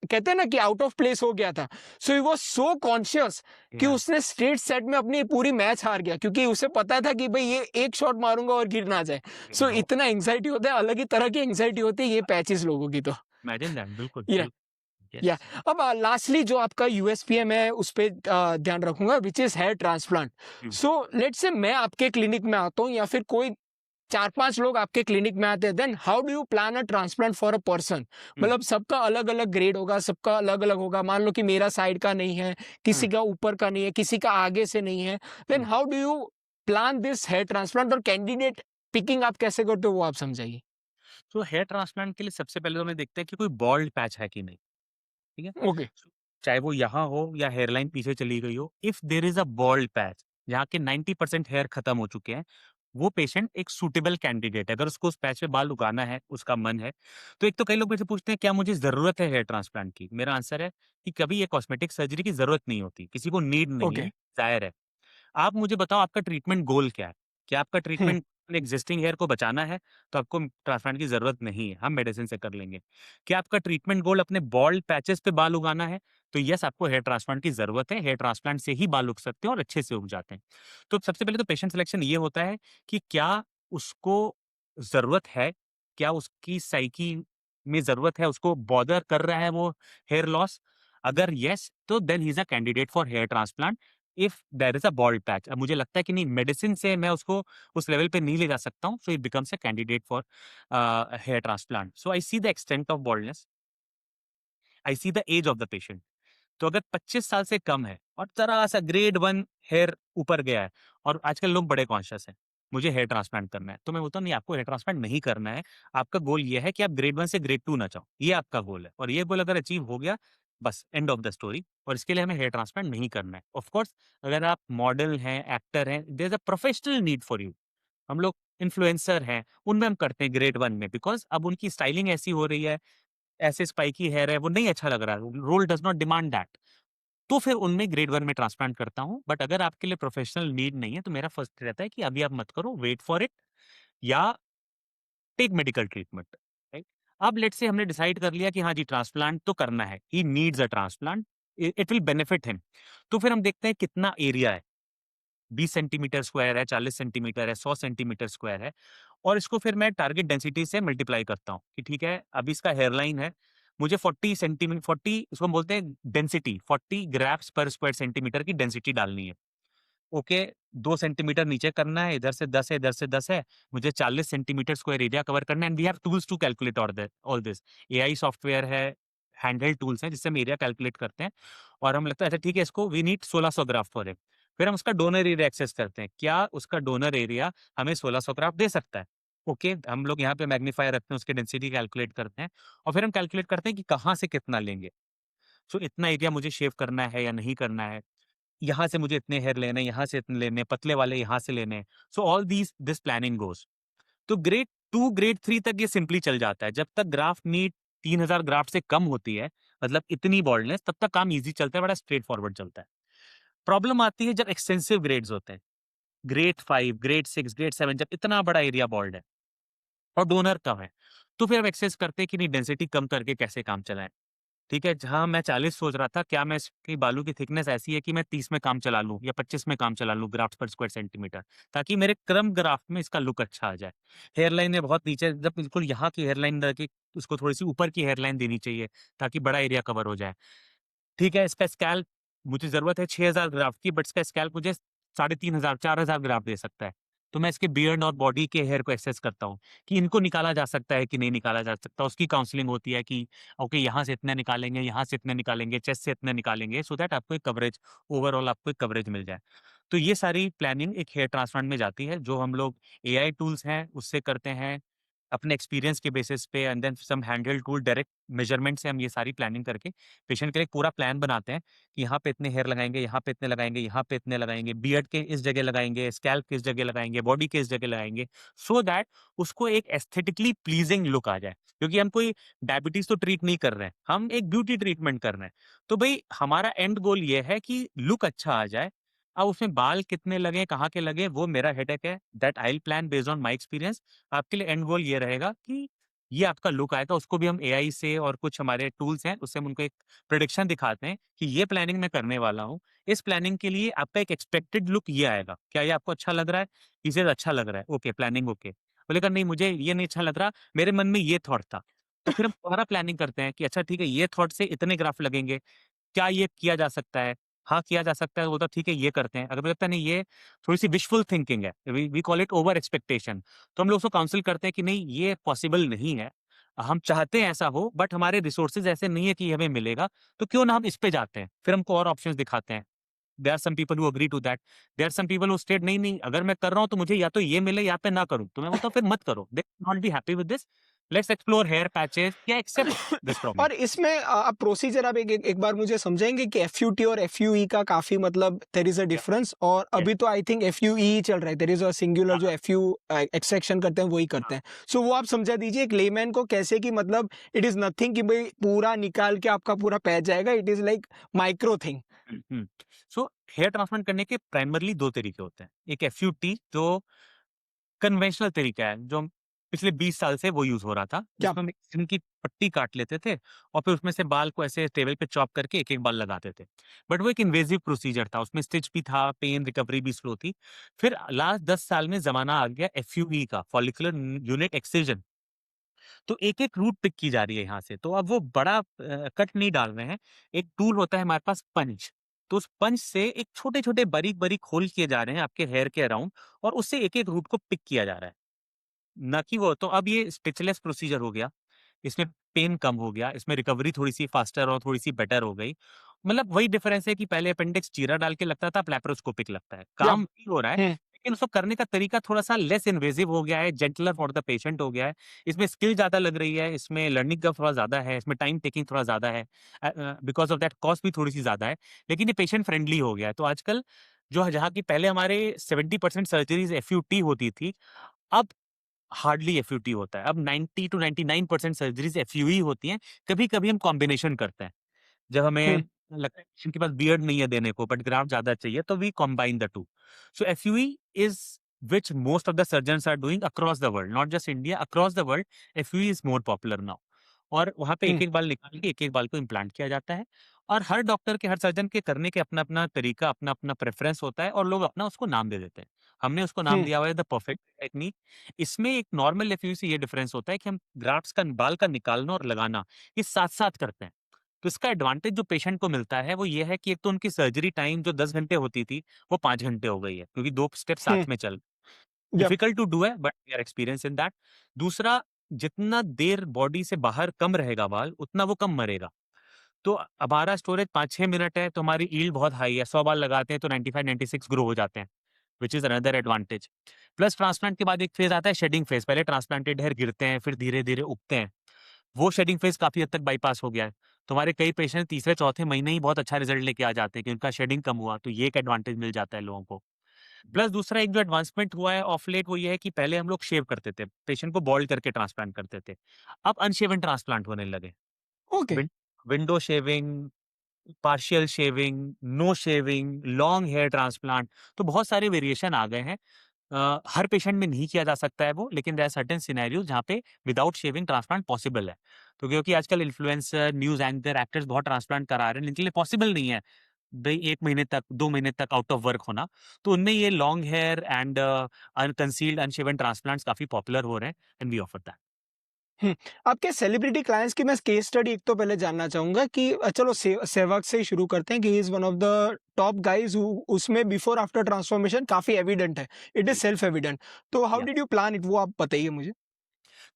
कहते हैं ना कि आउट ऑफ प्लेस हो गया था। सो ही वाज सो कॉन्शियस कि या उसने स्ट्रेट सेट में अपनी पूरी मैच हार गया, क्योंकि उसे पता था कि भाई ये एक शॉट मारूंगा और गिर ना जाए। सो नो इतना एंग्जाइटी होता है, अलग ही तरह की एंग्जाइटी होती है ये पैचेस लोगों की तो। इमेजिन दैट बिल्कुल, ये बिल्कुल, या यस। अब लास्टली जो आपका यूएसपीएम है उस पे ध्यान रखूंगा, which is here transplant. Hmm, so let's say मैं आपके क्लिनिक में आता हूँ या फिर कोई 4-5 लोग आपके क्लिनिक में आते हैं, then how do you plan a transplant for a person? Hmm, मतलब सबका अलग-अलग ग्रेड होगा, सबका अलग-अलग होगा। मान लो कि मेरा साइड का नहीं है, हुँ, किसी का ऊपर का नहीं है, किसी का आगे से नहीं है। Then hmm. How do you plan this hair transplant, और कैंडिडेट पिकिंग आप कैसे करते हो वो आप समझाइए? तो हेयर ट्रांसप्लांट के लिए सबसे पहले तो हमें देखते हैं कि कोई बाल्ड पैच है कि नहीं, ठीक है? ओके। चाहे वो यहाँ हो या हेयरलाइन पीछे चली गई हो, if there is a bald patch जहाँ के 90% हेयर खत्म हो चुके हैं, वो पेशेंट एक सूटेबल कैंडिडेट है। अगर उसको उस पैच पे बाल उगाना है, उसका मन है, तो एक तो कई लोग मुझसे पूछते हैं क्या मुझे ज़रूरत है हेयर ट्रांसप्लांट की? मेरा आंसर है कि कभी ये कॉस्मेटिक सर्जरी की ज़रूरत नहीं होती, किसी को नीड नहीं है, ओके। डिज़ायर है। आप मुझे बताओ आपका ट्रीटमेंट गोल क्या है? क्या आपका हुँ। ट्रीटमेंट अपने एक्जिस्टिंग हेयर को बचाना है? तो आपको ट्रांसप्लांट की ज़रूरत नहीं है, हम मेडिसिन से कर लेंगे। क्या आपका ट्रीटमेंट गोल अपने बाल्ड पैचेज़ पे बाल उगाना है? तो येस आपको हेयर ट्रांसप्लांट की ज़रूरत है, हेयर ट्रांसप्लांट से ही बाल उग सकते हैं और अच्छे से उग जाते हैं। तो सबसे पहले तो पेशेंट सिलेक्शन ये होता है कि क्या उसको ज़रूरत है? क्या उसकी साइकी में ज़रूरत है, उसको बॉदर कर रहा है वो हेयर लॉस? अगर येस, तो then he is a candidate for hair transplant if there is a bald patch. अब मुझे लगता है कि नहीं मेडिसिन से मैं उसको उस लेवल पे नहीं ले जा सकता हूँ, so it becomes a candidate for hair transplant. So I see the extent of baldness, I see the age of the patient. तो अगर 25 साल से कम है और जरा सा ग्रेड 1 हेयर ऊपर गया है, और आजकल लोग बड़े कॉन्शियस हैं, मुझे हेयर ट्रांसप्लांट करना है, तो मैं बोलता हूँ नहीं, आपको हेयर ट्रांसप्लांट नहीं करना है। आपका गोल ये है कि आप ग्रेड 1 से ग्रेड 2 ना जाओ, ये आपका गोल है, और ये गोल अगर अचीव हो गया, बस एंड ऑफ द स्टोरी। और इसके लिए हमें हेयर ट्रांसप्लांट नहीं करना है। ऑफ कोर्स अगर आप मॉडल हैं, एक्टर हैं, there is a professional need for you. हम लोग इन्फ्लुएंसर हैं, उनमें हम करते हैं ग्रेड 1 में, बिकॉज़ अब उनकी स्टाइलिंग ऐसी हो रही है, ऐसे स्पाइकी हेयर है, वो नहीं अच्छा लग रहा है, role does not demand that. तो फिर उनमें ग्रेड 1 में ट्रांसप्लांट करता हूँ। बट अगर आपके लिए प्रोफेशनल नीड नहीं है, तो मेरा फर्स्ट रहता है कि अभी आप मत करो, वेट फॉर इट, या टेक मेडिकल ट्रीटमेंट, राइट? अब लेट्स से हमने डिसाइड कर लिया कि हाँ जी, ट्रांसप्लांट तो करना है, he needs a transplant, it will benefit him. तो फिर हम देखते हैं कितना एरिया है, 20 सेंटीमीटर स्क्वायर है, 40 सेंटीमीटर है, 100 सेंटीमीटर स्क्वायर है, और इसको फिर मैं टारगेट डेंसिटी से मल्टीप्लाई करता हूँ कि ठीक है, अभी इसका हेयरलाइन है, मुझे 40 इसको हम बोलते हैं डेंसिटी, 40 ग्राफ्स पर स्क्वायर सेंटीमीटर की डेंसिटी डालनी है। ओके, 2 सेंटीमीटर नीचे करना है, इधर से 10 है, इधर से 10 है, मुझे 40 सेंटीमीटर स्क्वायर एरिया कवर करना है, and we have tools to calculate all this. AI software है, हैंडहेल्ड टूल्स हैं जिससे हम एरिया कैलकुलेट करते हैं, और हम लगता है अच्छा ठीक है, इसको we need 1600 graft for it. फिर हम उसका डोनर एरिया एक्सेस करते हैं, क्या उसका डोनर एरिया हमें 1600 ग्राफ दे सकता है? ओके, हम लोग यहाँ पे मैग्नीफायर रखते हैं, उसकी डेंसिटी कैलकुलेट करते हैं, और फिर हम कैलकुलेट करते हैं कि कहाँ से कितना लेंगे। सो इतना एरिया मुझे शेव करना है या नहीं करना है, यहाँ से मुझे इतने हेयर लेने हैं, यहाँ से इतने लेने हैं, पतले वाले यहाँ से लेने हैं। So all this planning goes. तो ग्रेड 2, ग्रेड 3 तक ये सिंपली चल जाता है। जब तक ग्राफ नीड 3000 ग्राफ से कम होती है, मतलब इतनी बाल्डनेस, तब तक काम ईज़ी चलता है, बड़ा स्ट्रेट फॉरवर्ड चलता है। प्रॉब्लम आती है जब एक्सटेंसिव ग्रेड्स होते हैं। ग्रेड 5, ग्रेड 6, ग्रेड 7, जब इतना बड़ा एरिया बाल्ड है और डोनर कम है, तो फिर हम एक्सेस करते हैं कि नहीं, डेंसिटी कम करके कैसे काम चलाएँ। ठीक है, जहाँ मैं 40 सोच रहा था, क्या मैं इसकी बालों की थिकनेस ऐसी है कि मैं 30 में काम चला लूँ या 25 में काम चला लूँ ग्राफ्ट पर स्क्वायर सेंटीमीटर, ताकि मेरे क्रम ग्राफ में इसका लुक अच्छा आ जाए। हेयरलाइन है बहुत नीचे, जब बिल्कुल यहाँ की हेयरलाइन रखी, उसको थोड़ी-सी ऊपर की हेयरलाइन देनी चाहिए, ताकि बड़ा एरिया कवर हो जाए। ठीक है, इसका स्कैल्प मुझे ज़रूरत है 6000 ग्राफ्ट की, बट इसका स्कैल्प मुझे 3500 4000 ग्राफ्ट दे सकता है। तो मैं इसके बियर्ड और बॉडी के हेयर को एक्सेस करता हूँ कि इनको निकाला जा सकता है कि नहीं निकाला जा सकता। उसकी काउंसलिंग होती है कि ओके, यहाँ से इतने निकालेंगे, यहाँ से इतने निकालेंगे, चेस्ट से इतने निकालेंगे, सो दैट आपको एक कवरेज, ओवरऑल आपको एक कवरेज मिल जाए। तो ये सारी प्लानिंग एक हेयर ट्रांसप्लांट में जाती है, जो हम लोग एआई टूल्स हैं उससे करते हैं, अपने एक्सपीरियंस के बेसिस पे, and then some handheld tool, direct measurement से हम ये सारी प्लानिंग करके पेशेंट के लिए एक पूरा प्लान बनाते हैं कि यहाँ पे इतने हेयर लगाएँगे, यहाँ पे इतने लगाएँगे, यहाँ पे इतने लगाएँगे, बियर्ड के इस जगह लगाएँगे, स्कैल्प के इस जगह लगाएँगे, बॉडी के इस जगह लगाएँगे, सो दैट उसको एक एस्थेटिकली प्लीजिंग लुक आ जाए। क्योंकि हम कोई डायबिटीज़ तो ट्रीट नहीं कर रहे हैं, हम एक ब्यूटी ट्रीटमेंट कर रहे हैं। तो भई हमारा एंड गोल ये है कि लुक अच्छा आ जाए। अब उसमें बाल कितने लगें, कहाँ के लगें, वो मेरा हेडेक है, that I will plan based on my experience. आपके लिए एंड गोल ये रहेगा कि ये आपका लुक आएगा, उसको भी हम एआई से और कुछ हमारे टूल्स हैं, उससे हम उनको एक प्रेडिक्शन दिखाते हैं कि ये प्लानिंग मैं करने वाला हूँ। इस प्लानिंग के लिए आपका एक एक्सपेक्टेड लुक ये आएगा। क्या ये आपको अच्छा लग रहा है? ही सेज अच्छा लग रहा है। Okay, planning okay. बोलेगा नहीं, मुझे ये नहीं अच्छा लग रहा, मेरे मन में ये थॉट था। तो फिर हम दोबारा प्लानिंग करते हैं कि अच्छा ठीक है, ये थॉट से इतने ग्राफ लगेंगे, क्या ये किया जा सकता है? हाँ, किया जा सकता है, वो तो ठीक है, ये करते हैं। अगर मुझे लगता है नहीं, ये थोड़ी-सी विशफुल थिंकिंग है, we call it over expectation, तो हम लोग उसको काउंसल करते हैं कि नहीं, ये पॉसिबल नहीं है। हम चाहते हैं ऐसा हो, बट हमारे रिसोर्सेज़ ऐसे नहीं है कि हमें मिलेगा, तो क्यों ना हम इस पे जाते हैं। फिर हमको और ऑप्शंस दिखाते हैं। There are some people who agree to that. There are some people who state नहीं, नहीं, अगर मैं कर रहा हूँ तो मुझे या तो ये मिले या पे ना करूँ। तो मैं बोलता हूँ फिर मत करो। They will not be happy with this. Let's explore hair patches या एक्सेप्ट दिस प्रॉब्लम। और इसमें आप प्रोसीजर आप एक बार मुझे समझाएँगे कि एफयूटी और एफयूई का काफ़ी मतलब देयर इज़ अ या डिफरेंस, और यस। अभी तो आई थिंक एफयूई ही चल रहा है। देयर इज़ अ सिंगुलर हाँ, जो एफयू एक्सट्रैक्शन करते हैं वही करते हैं। सो वो आप समझा दीजिए एक लेमैन को कैसे कि मतलब इट इज़ नथिंग कि भई पूरा निकाल के आपका पूरा पैच जाएगा। It is like micro thing. Hmm. So here transplant करने के प्राइमरली 2 तरीके होते हैं। एक एफयूटी जो कन्वेंशनल तरीका है, जो पिछले 20 साल से वो यूज़ हो रहा था, क्या जिसमें हम एक स्किन की पट्टी काट लेते थे और फिर उसमें से बाल को ऐसे टेबल पे चॉप करके एक-एक बाल लगाते थे। बट वो एक इन्वेसिव प्रोसीजर था, उसमें स्टिच भी था, पेन रिकवरी भी स्लो थी। फिर लास्ट 10 साल में ज़माना आ गया एफयूई का, फॉलिकुलर यूनिट एक्सिजन। तो एक-एक रूट पिक की जा रही है यहाँ से। तो अब वो बड़ा कट नहीं डाल रहे हैं। एक टूल होता है हमारे पास पंच। तो उस पंच से एक छोटे-छोटे बारीक-बारीक होल किए जा रहे हैं आपके हेयर के अराउंड, और उससे एक-एक रूट को पिक किया जा रहा है। ना कि वो, तो अब ये स्टिचलेस प्रोसीजर हो गया। इसमें पेन कम हो गया, इसमें रिकवरी थोड़ी-सी फास्टर और थोड़ी-सी बेटर हो गई, मतलब वही डिफरेंस है कि पहले अपेंडिक्स चीरा डाल के लगता था, अब लैप्रोस्कोपिक लगता है। या काम भी हो रहा है, लेकिन उसको करने का तरीका थोड़ा-सा लेस इन्वेसिव हो गया है, जेंटलर फॉर द पेशेंट हो गया है। इसमें स्किल ज़्यादा लग रही है, इसमें लर्निंग कर्व थोड़ा ज़्यादा है, इसमें टाइम टेकिंग थोड़ा ज़्यादा है। बिकॉज़ ऑफ दैट कॉस्ट भी थोड़ी-सी ज़्यादा है, लेकिन ये पेशेंट फ्रेंडली हो गया है। तो आजकल जो जहाँ की पहले हमारे 70% सर्जरीज़ एफयूटी होती थी, अब हार्डली एफयूटी होता है। अब 90 टू 99% सर्जरीज़ एफयूई होती हैं। कभी-कभी हम कॉम्बिनेशन करते हैं। जब हमें लगता है पेशेंट के पास बियर्ड नहीं है देने को बट ग्राफ्ट ज्यादा चाहिए तो we combine the two. So FUE is which most of the surgeons are doing across the world, not just India, across the world. FUE is more popular now. और वहाँ पे एक एक बाल निकाल के एक एक बाल को इम्प्लांट किया जाता है, और हर डॉक्टर के हर सर्जन के करने के अपना अपना तरीका, अपना अपना प्रेफरेंस होता है, और लोग अपना उसको नाम दे देते हैं। हमने उसको नाम दिया हुआ है द परफेक्ट टेक्निक। इसमें एक नॉर्मल एफयूई से ये डिफरेंस होता है कि हम ग्राफ्ट्स का बाल का निकालना और लगाना ये साथ साथ करते हैं। तो इसका एडवांटेज जो पेशेंट को मिलता है वो ये है कि एक तो उनकी सर्जरी टाइम जो 10 घंटे होती थी वो 5 घंटे हो गई है, क्योंकि 2 स्टेप साथ में चल या डिफिकल्ट टू डू है but we are experience in that. दूसरा, जितना देर बॉडी से बाहर कम रहेगा बाल उतना वो कम मरेगा। तो हमारा स्टोरेज 5-6 मिनट है तो हमारी यील्ड बहुत हाई है। 100 बाल लगाते हैं तो 95-96 ग्रो हो जाते हैं, which is another advantage. Plus transplant के बाद एक फेज आता है शेडिंग फेज। पहले ट्रांसप्लांटेड हेयर गिरते हैं फिर धीरे-धीरे उगते हैं। वो शेडिंग फेज काफी हद तक बाईपास हो गया है। तो हमारे कई पेशेंट तीसरे चौथे महीने ही बहुत अच्छा रिजल्ट लेके आ जाते हैं कि उनका शेडिंग कम हुआ, तो ये एक एडवांटेज मिल जाता है लोगों को। प्लस दूसरा एक जो एडवांसमेंट हुआ है ऑफ लेट वो ये है कि पहले हम लोग शेव करते थे, पेशेंट को बॉल्ड करके ट्रांसप्लांट करते थे। अब अनशेवन ट्रांसप्लांट होने लगे। Okay. Win window shaving, partial shaving, no shaving, long hair transplant, तो बहुत सारे वेरिएशन आ गए हैं। हर पेशेंट में नहीं किया जा सकता है वो, लेकिन देयर आर सर्टेन सिनेरियोज जहाँ पे विदाउट शेविंग ट्रांसप्लांट पॉसिबल है। तो क्योंकि आजकल इन्फ्लुएंसर, न्यूज़ एंकर, एक्टर्स बहुत ट्रांसप्लांट करा रहे हैं, इनके लिए पॉसिबल नहीं है भई 1 महीने तक, 2 महीने तक आउट ऑफ वर्क होना। तो उनमें ये लॉन्ग हेयर एंड अनकंसील्ड अनशेवन ट्रांसप्लांट्स काफ़ी पॉपुलर हो रहे हैं, एंड वी ऑफर दैट। हुँ। आपके सेलिब्रिटी क्लाइंट्स की मैं केस स्टडी एक तो पहले जानना चाहूँगा कि चलो सहवाग से ही शुरू करते हैं कि he is one of the top guys who उसमें बिफोर आफ्टर ट्रांसफॉर्मेशन काफ़ी एविडेंट है। इट इज़ जी, सेल्फ एविडेंट। तो how yeah. Did you plan it वो आप बताइए मुझे?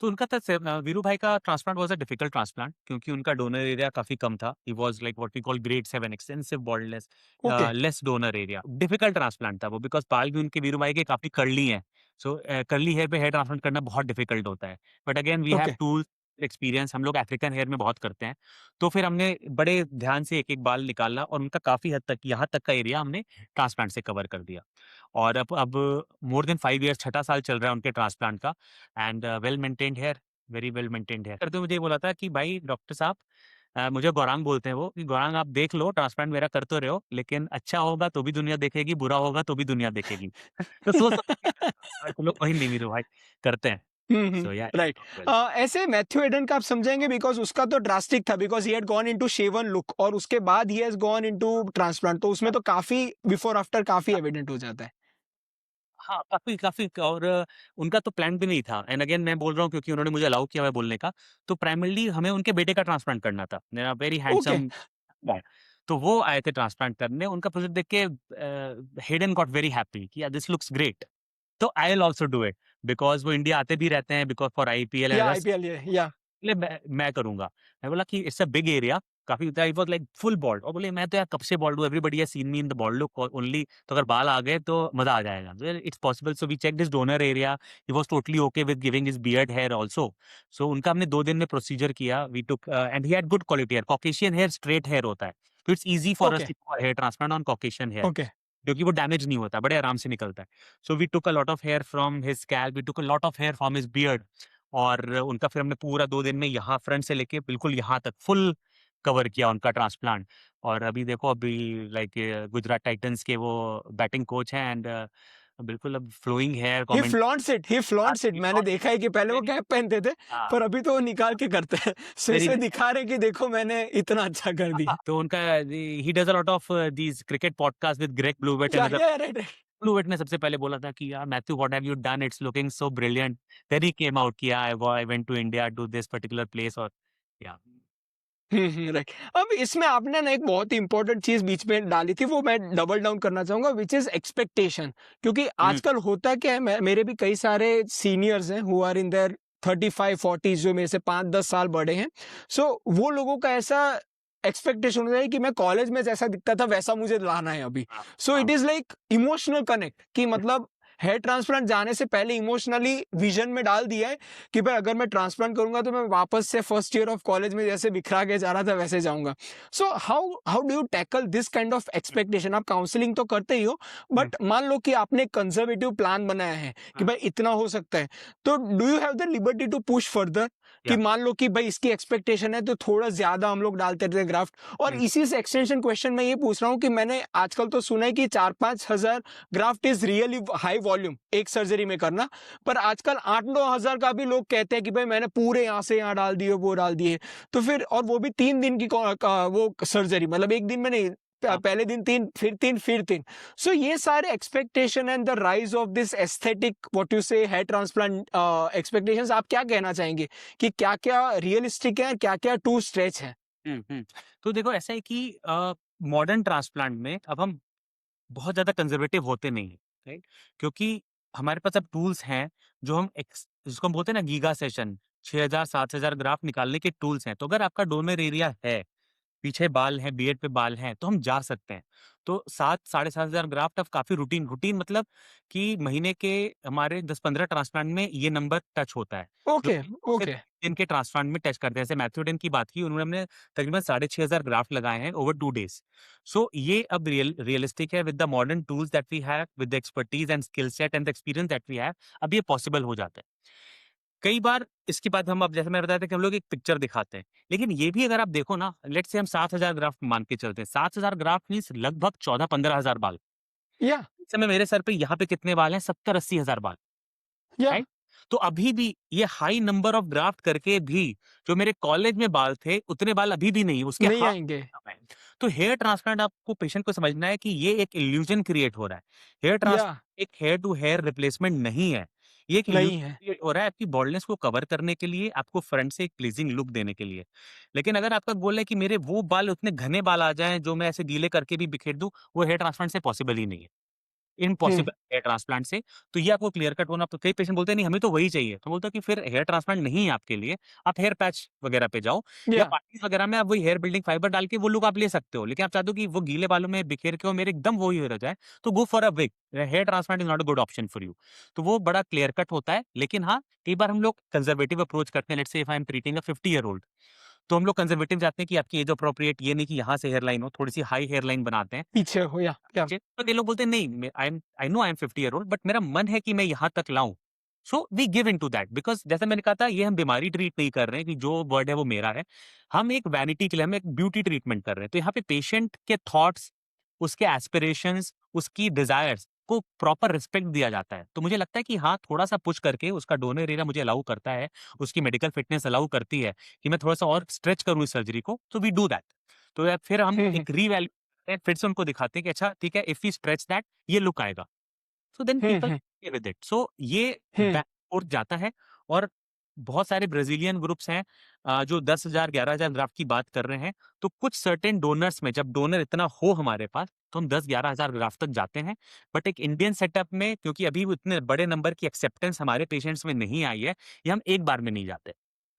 तो उनका था वीरू भाई का transplant was a difficult transplant, क्योंकि उनका डोनर एरिया काफ़ी कम था। He was like what we call grade 7 extensive baldness, okay, less donor area. Difficult transplant था वो, बिकॉज़ बाल भी उनके वीरू भाई के काफ़ी कर्ली हैं। सो कर्ली हेयर पे हेयर ट्रांसप्लांट करना बहुत डिफिकल्ट होता है। But again we have okay. Tools, experience, हम लोग अफ्रीकन हेयर में बहुत करते हैं। तो फिर हमने बड़े ध्यान से एक-एक बाल निकाला और उनका काफ़ी हद तक यहाँ तक का एरिया हमने ट्रांसप्लांट से कवर कर दिया। और अब मोर देन 5 इयर्स, छठा साल चल रहा है उनके ट्रांसप्लांट का, and well maintained hair, very well maintained hair. करते हुए मुझे ये बोला था कि भाई डॉक्टर साहब, मुझे गौरांग बोलते हैं वो, कि गौरांग आप देख लो ट्रांसप्लांट मेरा कर तो रहे हो, लेकिन अच्छा होगा तो भी दुनिया देखेगी, बुरा होगा तो भी दुनिया देखेगी। तो सोच समझ के करना। चलो कोई नहीं वीरू भाई, करते हैं। हुँ, hmm. So yeah right. Well. ऐसे मैथ्यू एडन का आप समझाएँगे बिकॉज़ उसका तो ड्रास्टिक था because he had gone into shaven look और उसके बाद he has gone into transplant तो उसमें तो काफ़ी बिफोर आफ्टर काफ़ी एविडेंट हो जाता है। हाँ, काफ़ी काफ़ी और उनका तो प्लान भी नहीं था, एंड अगेन मैं बोल रहा हूँ क्योंकि उन्होंने मुझे अलाउ किया हुआ है बोलने का। तो प्राइमरीली हमें उनके बेटे का ट्रांसप्लांट करना था। मेरा वेरी ओके, हैंडसम गाय। तो वो आए थे ट्रांसप्लांट करने, उनका प्रोजेक्ट देख के हेडन गॉट वेरी हैप्पी कि दिस लुक्स ग्रेट। तो I will also do it, because वो इंडिया आते भी रहते हैं बिकॉज़ फॉर आईपीएल एंड या अदर्स। आईपीएल या बोले मैं करूँगा। मैं बोला कि इट्स अ बिग एरिया, काफ़ी I was like full bald, और बोले मैं तो यार कब से बाल्ड हूँ, everybody has seen me in the bald look only, तो अगर बाल आ गए तो मज़ा आ जाएगा। तो it's possible, so we checked his donor area, he was totally okay with giving his beard hair also. So उनका हमने 2 दिन में प्रोसीजर किया, we took and he had good quality hair, Caucasian hair straight hair होता है। तो it's easy for us okay, to do hair transplant on Caucasian hair, okay, क्योंकि वो डैमेज नहीं होता, बड़े आराम से निकलता है। So we took a lot of hair from his scalp, we took a lot of hair from his beard, और उनका फिर हमने पूरा 2 दिन में यहाँ फ्रंट से लेके बिल्कुल यहाँ तक फुल कवर किया उनका ट्रांसप्लांट। और अभी देखो, अभी लाइक गुजरात टाइटंस के वो बैटिंग कोच हैं, एंड बिल्कुल अब flowing hair comment. He flaunts it मैंने देखा है कि पहले वो वेरी कैप पहनते थे, हाँ, पर अभी तो वो निकाल के करते हैं। सो वेरी इसमें दिखा रहे हैं कि देखो मैंने इतना अच्छा कर दिया। तो उनका he does a lot of these cricket podcast with Greg Blewett and other. Right, right. Blewett ने सबसे पहले बोला था कि यार Matthew, what have you done, it's looking so brilliant. Then he came out किया, I went to India to this particular place, और yeah right. अब इसमें आपने ना एक बहुत ही इंपॉर्टेंट चीज़ बीच में डाली थी, वो मैं डबल डाउन करना चाहूँगा व्हिच इज़ एक्सपेक्टेशन। क्योंकि हुँ, आजकल होता क्या है मेरे भी कई सारे सीनियर्स हैं who are in their 35-40s जो मेरे से 5-10 साल बड़े हैं। सो वो लोगों का ऐसा एक्सपेक्टेशन होता है कि मैं कॉलेज में जैसा दिखता था वैसा मुझे लाना है अभी। हाँ, सो हाँ। It is like emotional connect कि मतलब हेयर ट्रांसप्लांट जाने से पहले इमोशनली विजन में डाल दिया है कि भाई अगर मैं ट्रांसप्लांट करूंगा तो मैं वापस से फर्स्ट ईयर ऑफ कॉलेज में जैसे बिखरा के जा रहा था वैसे जाऊंगा। So how how do you tackle this kind of expectation? आप काउंसलिंग तो करते ही हो, हुँ, बट मान लो कि आपने कंजर्वेटिव प्लान बनाया है कि हाँ, भाई इतना हो सकता है, तो do you have the liberty to push further कि या मान लो कि भाई इसकी एक्सपेक्टेशन है तो थोड़ा ज्यादा हम लोग डालते थे ग्राफ्ट? और हुँ, इसी से एक्सटेंशन क्वेश्चन मैं ये पूछ रहा हूँ कि मैंने आजकल तो सुना है कि 4-5 हज़ार graft is really high volume एक सर्जरी में करना, पर आजकल 8-9 हज़ार का भी लोग कहते हैं कि भाई मैंने पूरे यहाँ से यहाँ डाल दिए वो डाल दिए। तो फिर और वो भी 3 दिन की वो सर्जरी, मतलब एक दिन में नहीं, हाँ। पहले दिन 3 फिर 3 फिर 3। सो ये सारे expectation and the rise of this aesthetic what you से हेयर ट्रांसप्लांट एक्सपेक्टेशंस, आप क्या कहना चाहेंगे कि क्या-क्या रियलिस्टिक है, क्या-क्या टू स्ट्रेच है? हुँ, हुँ। तो देखो ऐसा है कि मॉडर्न ट्रांसप्लांट में अब हम बहुत ज़्यादा कंज़र्वेटिव होते नहीं हैं, राइट? क्योंकि हमारे पास अब टूल्स हैं, जो हम जिसको हम बोलते हैं ना गीगा सेशन, 6000 7000 ग्राफ निकालने के टूल्स हैं। तो अगर आपका डोनर एरिया है, पीछे बाल हैं, बियर्ड पे बाल हैं, तो हम जा सकते हैं। तो 7 साढ़े 7,000 ग्राफ्ट अब काफ़ी रूटीन रूटीन मतलब कि महीने के हमारे 10-15 ट्रांसप्लांट में ये नंबर टच होता है, जो ओके, कि 2 से ओके। 3 दिन के ट्रांसप्लांट में टच करते हैं। जैसे मैथ्यू डेन की बात की, उन्होंने हमने तकरीबन 6,500 ग्राफ्ट लगाए हैं ओवर 2 डेज़। सो ये अब रियलिस्टिक है with the modern tools that we have, with the expertise and skill set and the experience that we have, अब ये पॉसिबल हो जाता है। कई बार इसके बाद हम अब जैसे मैंने बताया था कि हम लोग एक पिक्चर दिखाते हैं। लेकिन ये भी अगर आप देखो ना, लेट्स से हम 7,000 ग्राफ्ट मान के चलते हैं। 7,000 ग्राफ्ट मीन्स लगभग 14-15,000 बाल। या इस समय मेरे सर पे यहाँ पे कितने बाल हैं? 70-80 हज़ार बाल, या राइट? तो अभी भी ये हाई नंबर ऑफ ग्राफ्ट करके भी जो मेरे कॉलेज में बाल थे, उतने बाल अभी भी नहीं है, उसके नहीं हाफ आएँगे। कम है। तो हेयर ट्रांसप्लांट आपको पेशेंट को समझना है कि ये एक इल्यूजन क्रिएट हो रहा है। हेयर या ट्रांसप्लांट एक हेयर टू हेयर रिप्लेसमेंट नहीं है। ये एक इल्यूजन नहीं है। क्रिएट हो रहा है आपकी बाल्डनेस को कवर करने के लिए, आपको फ्रंट से एक प्लीजिंग लुक देने के लिए। लेकिन अगर आपका गोल है कि मेरे वो बाल उतने घने बाल आ जाएँ, जो मैं ऐसे गीले करके भी बिखेर दूँ, वो हेयर ट्रांसप्लांट से पॉसिबल ही नहीं है। हुँ, इम्पॉसिबल हेयर ट्रांसप्लांट से, तो ये आपको क्लियर कट होना, तो कई पेशेंट बोलते हैं नहीं हमें तो वही चाहिए, तो बोलता है कि फिर हेयर ट्रांसप्लांट नहीं है आपके लिए, आप हेयर पैच वगैरह पे जाओ या या पार्टीज़ वगैरह में आप वही हेयर बिल्डिंग फाइबर डाल के वो लुक आप ले सकते हो। लेकिन आप चाहते हो कि वो गीले बालों में बिखेर के और मेरे एकदम वही हो जाए, तो go for a wig. Hair transplant is not a good option for you. तो वो बड़ा क्लियर कट होता है, लेकिन हाँ, कई बार हम लोग कंजर्वेटिव अप्रोच करते हैं। Let's say if I am treating a 50 year old, तो हम लोग कंजर्वेटिव जाते हैं कि आपकी एज अप्रोप्रिएट, ये नहीं कि यहाँ से हेयरलाइन हो, थोड़ी-सी हाई हेयरलाइन बनाते हैं। पीछे हो या तो ये लोग बोलते हैं नहीं I know I am 50 year old but मेरा मन है कि मैं यहाँ तक लाऊं। So we give in to that because जैसे मैंने कहा था ये हम बीमारी ट्रीट नहीं कर रहे हैं कि जो वर्ड है वो मेरा है। हम एक वैनिटी के लिए हम एक ब्यूटी ट्रीटमेंट कर रहे हैं। तो यहाँ पे पेशेंट के थॉट्स, उसके एस्पिरेशंस, उसकी डिजायर्स को प्रॉपर रिस्पेक्ट दिया जाता है। तो मुझे लगता है कि हाँ, थोड़ा सा पुश करके उसका डोनर एरिया मुझे अलाउ करता है, उसकी मेडिकल फिटनेस अलाउ करती है कि मैं थोड़ा सा और स्ट्रेच करूँ इस सर्जरी को, तो वी डू दैट। तो या फिर हम हुँ, हुँ, एक रीवैल्यू हैं, फिर से उनको दिखाते हैं कि अच्छा ठीक है, इफ वी स्ट्रेच दैट ये लुक आएगा। So then hmm, people hmm, with it. So ये हुँ, बैक और जाता है। और बहुत सारे ब्राज़ीलियन ग्रुप्स हैं जो 10,000 11,000 ग्राफ्ट की बात कर रहे हैं। तो कुछ सर्टेन डोनर्स में जब डोनर इतना हो हमारे पास, तो हम 10-11,000 ग्राफ्ट तक जाते हैं। बट एक इंडियन सेटअप में क्योंकि अभी वो इतने बड़े नंबर की एक्सेप्टेंस हमारे पेशेंट्स में नहीं आई है, ये हम एक बार में नहीं जाते।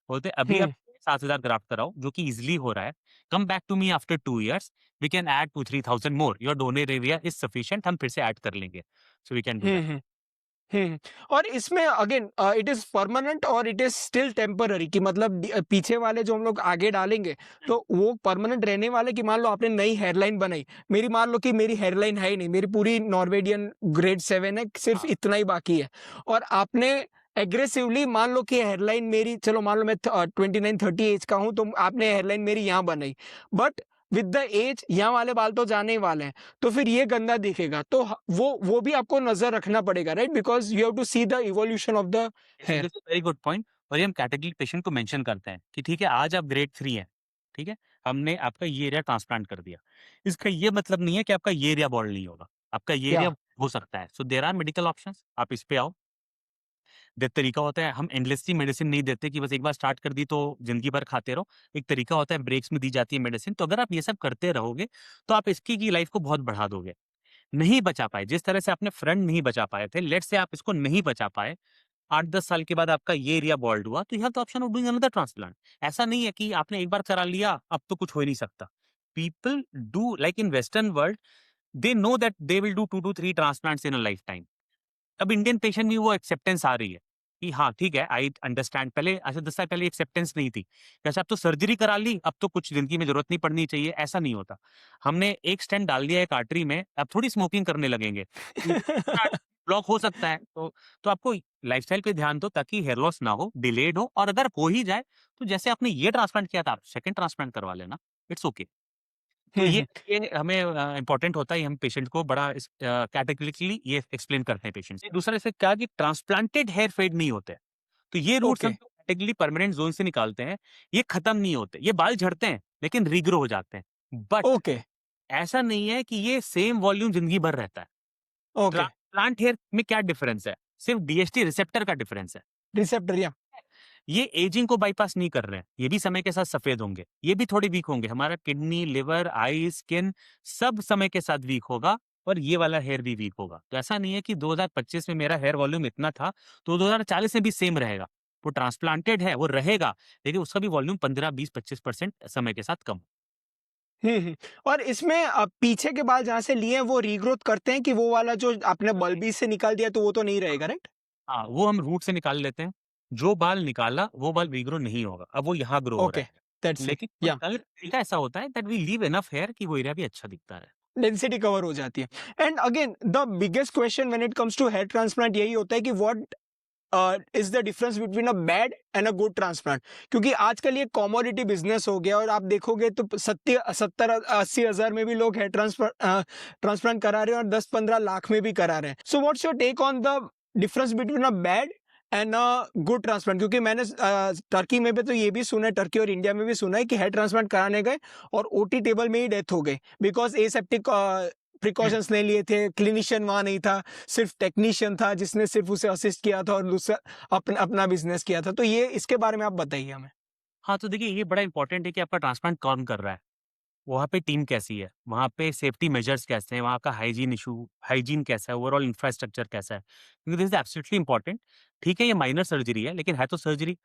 बोलते हैं अभी आप हुँ, 7,000 ग्राफ्ट कराओ जो कि ईज़िली हो रहा है। Come back to me after 2 years, we can add 2-3,000 more, your donor area is sufficient, हम फिर से ऐड कर लेंगे। So we can do hmm, that. Hmm. Hmm. और इसमें अगेन इट इज़ परमानेंट और इट इज़ स्टिल टेम्पररी कि मतलब पीछे वाले जो हम लोग आगे डालेंगे, हुँ, तो वो परमानेंट रहने वाले कि मान लो आपने नई हेयरलाइन बनाई, मेरी मान लो कि मेरी हेयरलाइन है ही नहीं, मेरी पूरी नॉर्वेजियन ग्रेड 7 है, सिर्फ़ हाँ, इतना ही बाकी है और आपने एग्रेसिवली मान लो कि हेयरलाइन मेरी चलो मान लो मैं 29-30 ऐज का हूँ, तो आपने हेयरलाइन मेरी यहाँ बनाई, बट विद द ऐज यहाँ वाले बाल तो जाने ही वाले हैं। तो फिर ये गंदा दिखेगा। तो वो भी आपको नज़र रखना पड़ेगा right? Because you have to see the evolution of the hair. This is very good point. और ये हम कैटेगरी पेशेंट को मेंशन करते हैं कि ठीक है, आज आप ग्रेड 3 हैं, ठीक है? हमने आपका ये एरिया ट्रांसप्लांट कर दिया। इसका ये मतलब नहीं है कि आपका ये एरिया बॉल्ड नहीं होगा। आपका ये या एरिया हो सकता है। So there are medical options, आप इस पे आओ। तरीका होता है, हम एंडलेसली मेडिसिन नहीं देते कि बस एक बार स्टार्ट कर दी तो ज़िंदगी भर खाते रहो। एक तरीका होता है, ब्रेक्स में दी जाती है मेडिसिन। तो अगर आप ये सब करते रहोगे, तो आप इसकी की लाइफ़ को बहुत बढ़ा दोगे। नहीं बचा पाए, जिस तरह से आपने फ्रंट नहीं बचा पाए थे, लेट्स से आप इसको नहीं बचा पाए, 8-10 साल के बाद आपका ये एरिया बॉल्ड हुआ, तो you have the option of doing another transplant. ऐसा नहीं है कि आपने एक बार करा लिया, अब तो कुछ हो ही नहीं सकता। People do like in western world, they know that they will do 2 to 3 transplants in a lifetime. अब इंडियन पेशेंट में वो एक्सेप्टेंस आ रही है कि हाँ ठीक है, आई अंडरस्टैंड। पहले ऐसे 10 साल पहले एक्सेप्टेंस नहीं थी, जैसे अब तो सर्जरी करा ली, अब तो कुछ जिंदगी में जरूरत नहीं पड़नी चाहिए, ऐसा नहीं होता। हमने एक स्टेंट डाल दिया एक आर्टरी में, अब थोड़ी स्मोकिंग करने लगेंगे, ब्लॉक हो सकता है। तो आपको लाइफस्टाइल पे ध्यान दो ताकि हेयर लॉस ना हो, डिलेड हो, और अगर हो ही जाए तो जैसे आपने ये ट्रांसप्लांट किया था, आप सेकंड ट्रांसप्लांट करवा लेना, इट्स ओके। तो ये हमें इम्पोर्टेंट होता है, हम पेशेंट को बड़ा कैटेगरिकली ये एक्सप्लेन करते हैं पेशेंट से। दूसरा जैसे क्या कि ट्रांसप्लांटेड हेयर फेड नहीं होते, तो ये रूट्स ओके, हम कैटेगरी परमानेंट जोन से निकालते हैं, ये खत्म नहीं होते, ये बाल झड़ते हैं लेकिन रीग्रो हो जाते हैं। बट ओके, ऐसा नहीं है कि ये सेम वॉल्यूम जिंदगी भर रहता है। ओके, ट्रांसप्लांट हेयर में क्या डिफरेंस है? सिर्फ डीएसटी रिसेप्टर का डिफरेंस है। रिसेप्टर या ये एजिंग को बाईपास नहीं कर रहे हैं, ये भी समय के साथ सफेद होंगे, ये भी थोड़े वीक होंगे। हमारा किडनी, लिवर, आई, स्किन सब समय के साथ वीक होगा, और ये वाला हेयर भी वीक होगा। तो ऐसा नहीं है कि 2025 में मेरा हेयर वॉल्यूम इतना था तो 2040 में भी सेम रहेगा। वो ट्रांसप्लांटेड है, वो रहेगा, लेकिन उसका भी वॉल्यूम 15-20-25% समय के साथ कम। और इसमें पीछे के बाल जहाँ से लिए हैं वो रीग्रोथ करते हैं कि वो वाला जो आपने बल्बी से निकाल दिया तो वो तो नहीं रहेगा, राइट? हाँ, वो हम रूट से निकाल लेते हैं। जो बाल निकाला वो बाल रीग्रो नहीं होगा, अब वो यहाँ ग्रो हो रहा ओके, है। दैट्स इट, लेकिन कुछ या कलर तरीका ऐसा होता है that we leave enough hair कि वो एरिया भी अच्छा दिखता है। डेंसिटी कवर हो जाती है। And again the biggest question when it comes to hair transplant यही होता है कि what is the difference between a bad and a good transplant, क्योंकि आजकल ये कॉमोडिटी बिजनेस हो गया और आप देखोगे तो 70-80 हज़ार में भी लोग हेयर ट्रांसप्लांट करा रहे हैं और 10-15 लाख में भी करा रहे हैं। So what's your take on the difference between a bad and a good transplant, क्योंकि मैंने टर्की में भी तो ये भी सुना है, टर्की और इंडिया में भी सुना है कि हेयर ट्रांसप्लांट कराने गए और ओटी टेबल में ही डेथ हो गई बिकॉज एसेप्टिक प्रिकॉशंस नहीं लिए थे, क्लिनिशियन वहां नहीं था, सिर्फ टेक्नीशियन था जिसने सिर्फ उसे असिस्ट किया था और दूसरा अपना बिजनेस किया था। तो ये इसके बारे में आप बताइए हमें। हाँ, तो देखिए ये बड़ा इंपॉर्टेंट है कि आपका ट्रांसप्लांट कौन कर रहा है, वहाँ पे टीम कैसी है, वहाँ पे सेफ्टी मेजर्स कैसे हैं, वहाँ का हाइजीन कैसा है, ओवरऑल इंफ्रास्ट्रक्चर कैसा है, क्योंकि दिस इज एब्सोल्युटली इंपॉर्टेंट। ठीक है, ये माइनर सर्जरी है लेकिन है तो सर्जरी।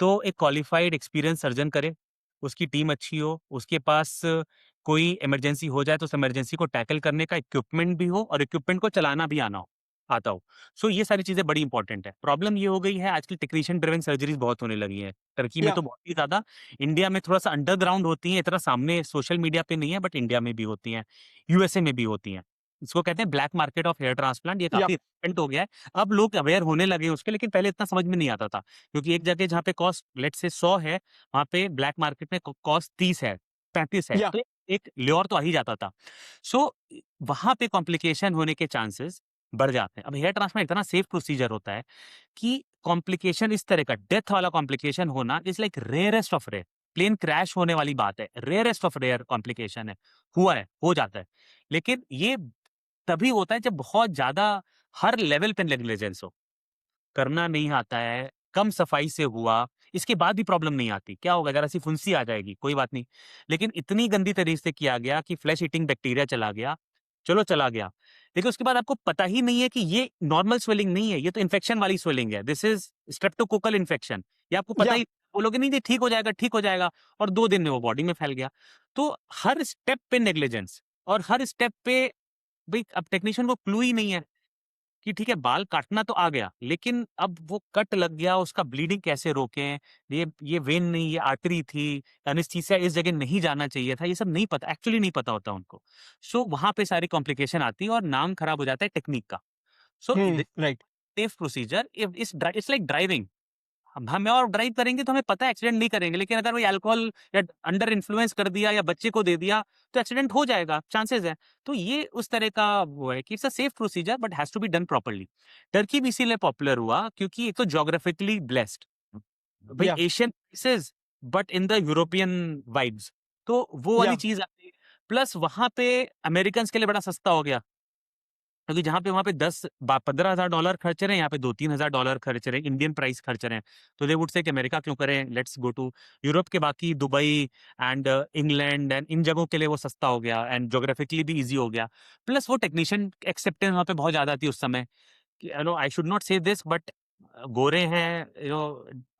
तो एक क्वालिफाइड एक्सपीरियंस सर्जन करे, उसकी टीम अच्छी हो, उसके पास कोई इमरजेंसी हो जाए तो उस इमरजेंसी को टैकल करने का इक्विपमेंट भी हो और इक्विपमेंट को चलाना भी आता हो। सो ये सारी चीजें बड़ी इंपॉर्टेंट है। प्रॉब्लम ये हो गई है आजकल टेक्नीशियन ड्रिवन सर्जरीज बहुत होने लगी हैं, टर्की में या तो बहुत ही ज्यादा। इंडिया में थोड़ा सा अंडरग्राउंड होती हैं, इतना सामने सोशल मीडिया पे नहीं है, बट इंडिया में भी होती हैं, यूएसए में भी होती हैं। इसको कहते हैं black market of hair transplant. ये या काफी रिसेंट हो गया है, अब लोग अवेयर होने लगे हैं उसके, लेकिन पहले इतना समझ में नहीं आता था, क्योंकि एक जगह जहाँ पे कॉस्ट लेट से 100 है, वहाँ पे ब्लैक मार्केट में कॉस्ट 30 है, 35 है, या तो एक ल्योर तो आ ही जाता था। सो वहां पे कॉम्प्लिकेशन होने के चांसेस बढ़ जाते हैं। अब हेयर ट्रांसप्लांट इतना सेफ प्रोसीजर होता है कि कॉम्प्लिकेशन इस तरह का डेथ वाला कॉम्प्लिकेशन होना is like rarest of rare. Plane crash होने वाली बात है, रेयरेस्ट ऑफ रेयर कॉम्प्लिकेशन है, हुआ है, हो जाता है। लेकिन ये तभी होता है जब बहुत ज्यादा हर लेवल पे नेग्लिजेंस हो, करना नहीं आता है, कम सफाई से हुआ, इसके बाद भी प्रॉब्लम नहीं आती। क्या होगा, ज़रा-सी फुंसी आ जाएगी, कोई बात नहीं। लेकिन इतनी गंदी तरीके से किया गया कि फ्लेश ईटिंग बैक्टीरिया चला गया, चलो चला गया। लेकिन उसके बाद आपको पता ही नहीं है कि ये नॉर्मल स्वेलिंग नहीं है, ये तो इन्फेक्शन वाली स्वेलिंग है। This is streptococcal infection. ये आपको पता या ही, बोलोगे नहीं, ये ठीक हो जाएगा, और 2 दिन में वो बॉडी में फैल गया। तो हर स्टेप पे नेग्लिजेंस, और हर स्टेप पे भई अब टेक्नीशियन को क्लू ही नहीं है कि ठीक है, बाल काटना तो आ गया, लेकिन अब वो कट लग गया, उसका ब्लीडिंग कैसे रोकें? ये वेन नहीं, ये आर्टरी थी, एनेस्थीसिया इस जगह नहीं जाना चाहिए था, ये सब नहीं पता, एक्चुअली नहीं पता होता उनको। सो वहाँ पे सारी कॉम्प्लिकेशन आती है और नाम खराब हो जाता है टेक्नीक का। So right, safe procedure it's like driving. हम और ड्राइव करेंगे तो हमें पता है एक्सीडेंट नहीं करेंगे, लेकिन अगर वही अल्कोहल या अंडर इन्फ्लुएंस कर दिया या बच्चे को दे दिया तो एक्सीडेंट हो जाएगा, चांसेस है। तो ये उस तरह का वो है कि it's a safe procedure but has to be done properly. Turkey भी इसीलिए पॉपुलर हुआ क्योंकि एक तो ज्योग्राफिकली ब्लेस्ड, भाई या Asian places but in the European vibes, तो वो वाली या चीज आती है। प्लस वहां पे अमेरिकन के लिए बड़ा सस्ता हो गया, क्योंकि जहाँ पे वहाँ पे $15,000 खर्च रहे हैं, यहाँ पे $2-3,000 खर्च रहे हैं, इंडियन प्राइस खर्च रहे हैं। तो दे वुड से कि अमेरिका क्यों करें, लेट्स गो टू यूरोप के बाकी Dubai and England and in जगहों के लिए वो सस्ता हो गया एंड ज्योग्राफिकली भी इजी हो गया। प्लस वो टेक्नीशियन एक्सेप्टेंस वहाँ पे बहुत ज्यादा थी उस समय। आई शुड नॉट से दिस बट गोरे हैं,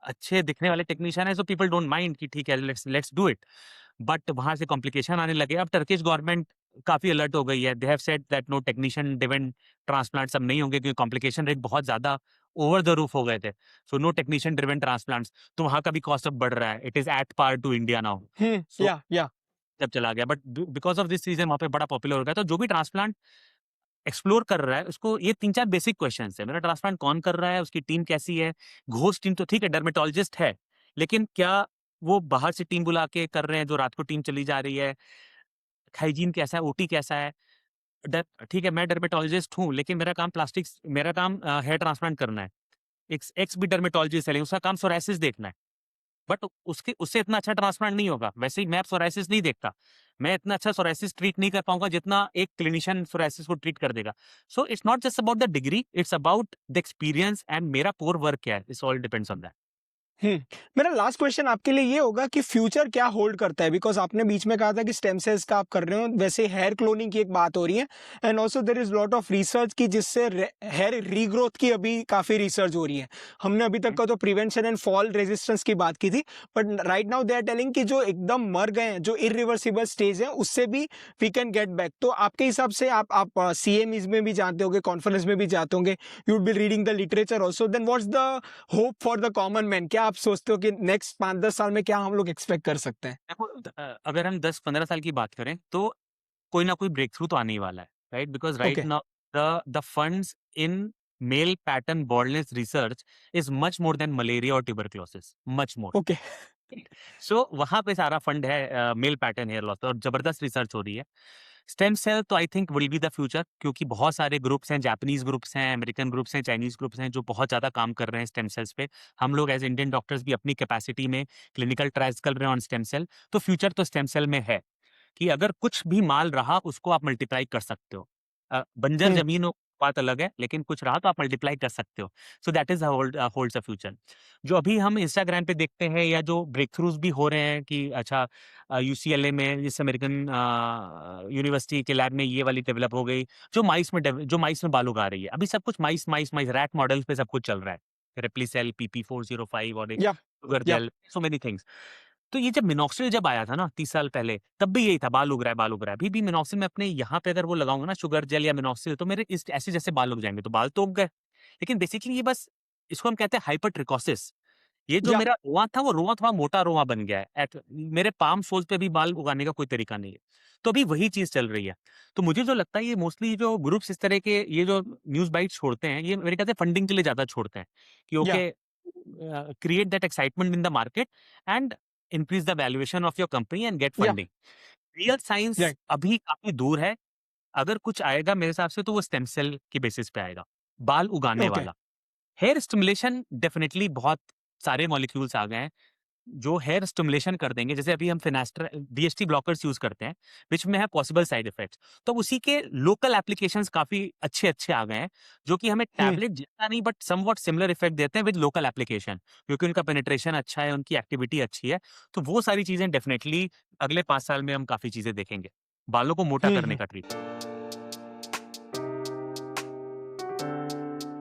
अच्छे दिखने वाले टेक्नीशियन है, सो पीपल डोंट माइंड कि ठीक है, let's let's do it. But वहां से कॉम्प्लिकेशन आने लगे। अब टर्किश गवर्नमेंट काफी अलर्ट हो गई है। They have said that no technician driven transplant अब नहीं होंगे, क्योंकि कॉम्प्लिकेशन रेट बहुत ज्यादा ओवर द रूफ हो गए थे। So no technician driven transplants. तो वहां का भी कॉस्ट अब बढ़ रहा है। It is at par to India now. So yeah जब चला गया, but because of this reason वहां पे बड़ा पॉपुलर हो गया। तो जो भी ट्रांसप्लांट एक्सप्लोर कर रहा है, उसको ये 3-4 बेसिक क्वेश्चन है। मेरा ट्रांसप्लांट कौन कर रहा है, उसकी टीम कैसी है। घोस्ट टीम तो ठीक है, डर्मेटोलॉजिस्ट है, लेकिन क्या वो बाहर से टीम बुला के कर रहे हैं, जो रात को टीम चली जा रही है। हाइजीन कैसा है, ओटी कैसा है। ठीक है, मैं डर्मेटोलॉजिस्ट हूँ, लेकिन मेरा काम हेयर ट्रांसप्लांट करना है। एक्स एक्स भी डर्मेटोलॉजिस्ट है, लेकिन उसका काम सोराइसिस देखना है। बट उसके उससे इतना अच्छा ट्रांसप्लांट नहीं होगा। वैसे ही मैं सोराइसिस नहीं देखता, मैं इतना अच्छा सोराइसिस ट्रीट नहीं कर पाऊंगा जितना एक क्लिनिशियन सोराइसिस को ट्रीट कर देगा। So it's not just about the degree, it's about the experience and मेरा कोर वर्क क्या है। It's all depends on that. Hmm मेरा लास्ट क्वेश्चन आपके लिए ये होगा कि फ्यूचर क्या होल्ड करता है, बिकॉज आपने बीच में कहा था कि स्टेम सेल्स का आप कर रहे हो, वैसे हेयर क्लोनिंग की एक बात हो रही है, and also there is lot of research की जिससे हेयर रीग्रोथ की अभी काफी रिसर्च हो रही है। हमने अभी तक का तो प्रिवेंशन एंड फॉल रेजिस्टेंस की बात की थी, but right now they are telling कि जो एकदम मर गए हैं, जो इरिवर्सिबल स्टेज है, उससे भी वी कैन गेट बैक। तो आपके हिसाब से आप सीएमईज में भी जाते होंगे, कॉन्फ्रेंस में भी जाते होंगे, you would be reading the literature also, then what's the hope for the common man? क्या आप सोचते हो कि नेक्स्ट 5-10 साल में क्या हम लोग एक्सपेक्ट कर सकते हैं? देखो, अगर हम 10-15 साल की बात करें, तो कोई ना कोई ब्रेक थ्रू तो आने ही वाला है, right? Because right okay, now the funds in male pattern baldness research is much more then malaria और tuberculosis, much more. Okay, so वहां पे सारा फंड है मेल पैटर्न हेयर लॉस, और जबरदस्त रिसर्च हो रही है। स्टेम सेल तो I think will be the future, क्योंकि बहुत सारे ग्रुप्स हैं, जापानीज ग्रुप्स हैं, अमेरिकन ग्रुप्स हैं, चाइनीज ग्रुप्स हैं, जो बहुत ज्यादा काम कर रहे हैं स्टेम सेल्स पे। हम लोग एज इंडियन डॉक्टर्स भी अपनी कैपेसिटी में क्लिनिकल ट्रायल्स कर रहे हैं ऑन स्टेम सेल। तो फ्यूचर तो स्टेम सेल में है, कि अगर कुछ भी माल रहा, उसको आप मल्टीप्लाई कर सकते हो। बंजर हम्म जमीन हो, बात अलग है, लेकिन कुछ रहा तो आप मल्टीप्लाई कर सकते हो। सो that is holds a future. जो अभी हम इंस्टाग्राम पे देखते हैं, या जो ब्रेक थ्रूज भी हो रहे हैं कि अच्छा, यूसीएलए में, जिस अमेरिकन यूनिवर्सिटी के लैब में ये वाली डेवलप हो गई, जो माइस में बाल उगा रही है। अभी सब कुछ माइस माइस माइस रैट मॉडल्स पे सब कुछ चल रहा है। रेप्लीसेल, PP405 और एक या शुगर या जेल, सो मेनी थिंग्स। तो ये जब मिनॉक्सिल जब आया था ना 30 साल पहले, तब भी यही था, बाल उग रहा है, बाल उग रहा है। अभी भी मिनॉक्सिल में अपने यहाँ पे अगर वो लगाऊंगा ना, शुगर जेल या मिनॉक्सिल, तो मेरे इस ऐसे जैसे बाल उग जाएंगे। तो बाल तो उग गए, लेकिन बेसिकली ये बस, इसको हम कहते हैं हाइपरट्रिकोसिस। ये जो या मेरा रोआं था, वो रोआं थोड़ा मोटा रोआं बन गया है। मेरे पाम सोल्स पे भी बाल उगाने का कोई तरीका नहीं है। तो अभी वही चीज चल रही है। तो मुझे जो लगता है, ये मोस्टली जो ग्रुप्स इस तरह के ये जो न्यूज बाइट छोड़ते हैं, ये मेरे ख्याल से फंडिंग के लिए ज्यादा छोड़ते हैं, कि yeah okay, create that excitement in the market and increase the valuation of your company and get your funding. Real science right, अभी काफी दूर है। अगर कुछ आएगा मेरे हिसाब से, तो वो स्टेम सेल की बेसिस पे आएगा, बाल उगाने ओके, वाला। हेयर स्टिमुलेशन डेफिनेटली बहुत सारे मॉलिक्यूल्स आ गए हैं जो हेयर स्टिमुलेशन कर देंगे। जैसे अभी हम फिनास्टर डीएचटी ब्लॉकर्स यूज करते हैं, विच में है पॉसिबल साइड इफेक्ट्स। तो उसी के लोकल एप्लीकेशंस काफी अच्छे अच्छे आ गए हैं, जो कि हमें हम्म टैबलेट जितना नहीं, बट समवॉट सिमिलर इफेक्ट देते हैं विद लोकल एप्लीकेशन, क्योंकि उनका पेनिट्रेशन अच्छा है, उनकी एक्टिविटी अच्छी है। तो वो सारी चीजें डेफिनेटली अगले 5 साल में हम काफी चीजें देखेंगे, बालों को मोटा करने हम्म का ट्रीटमेंट।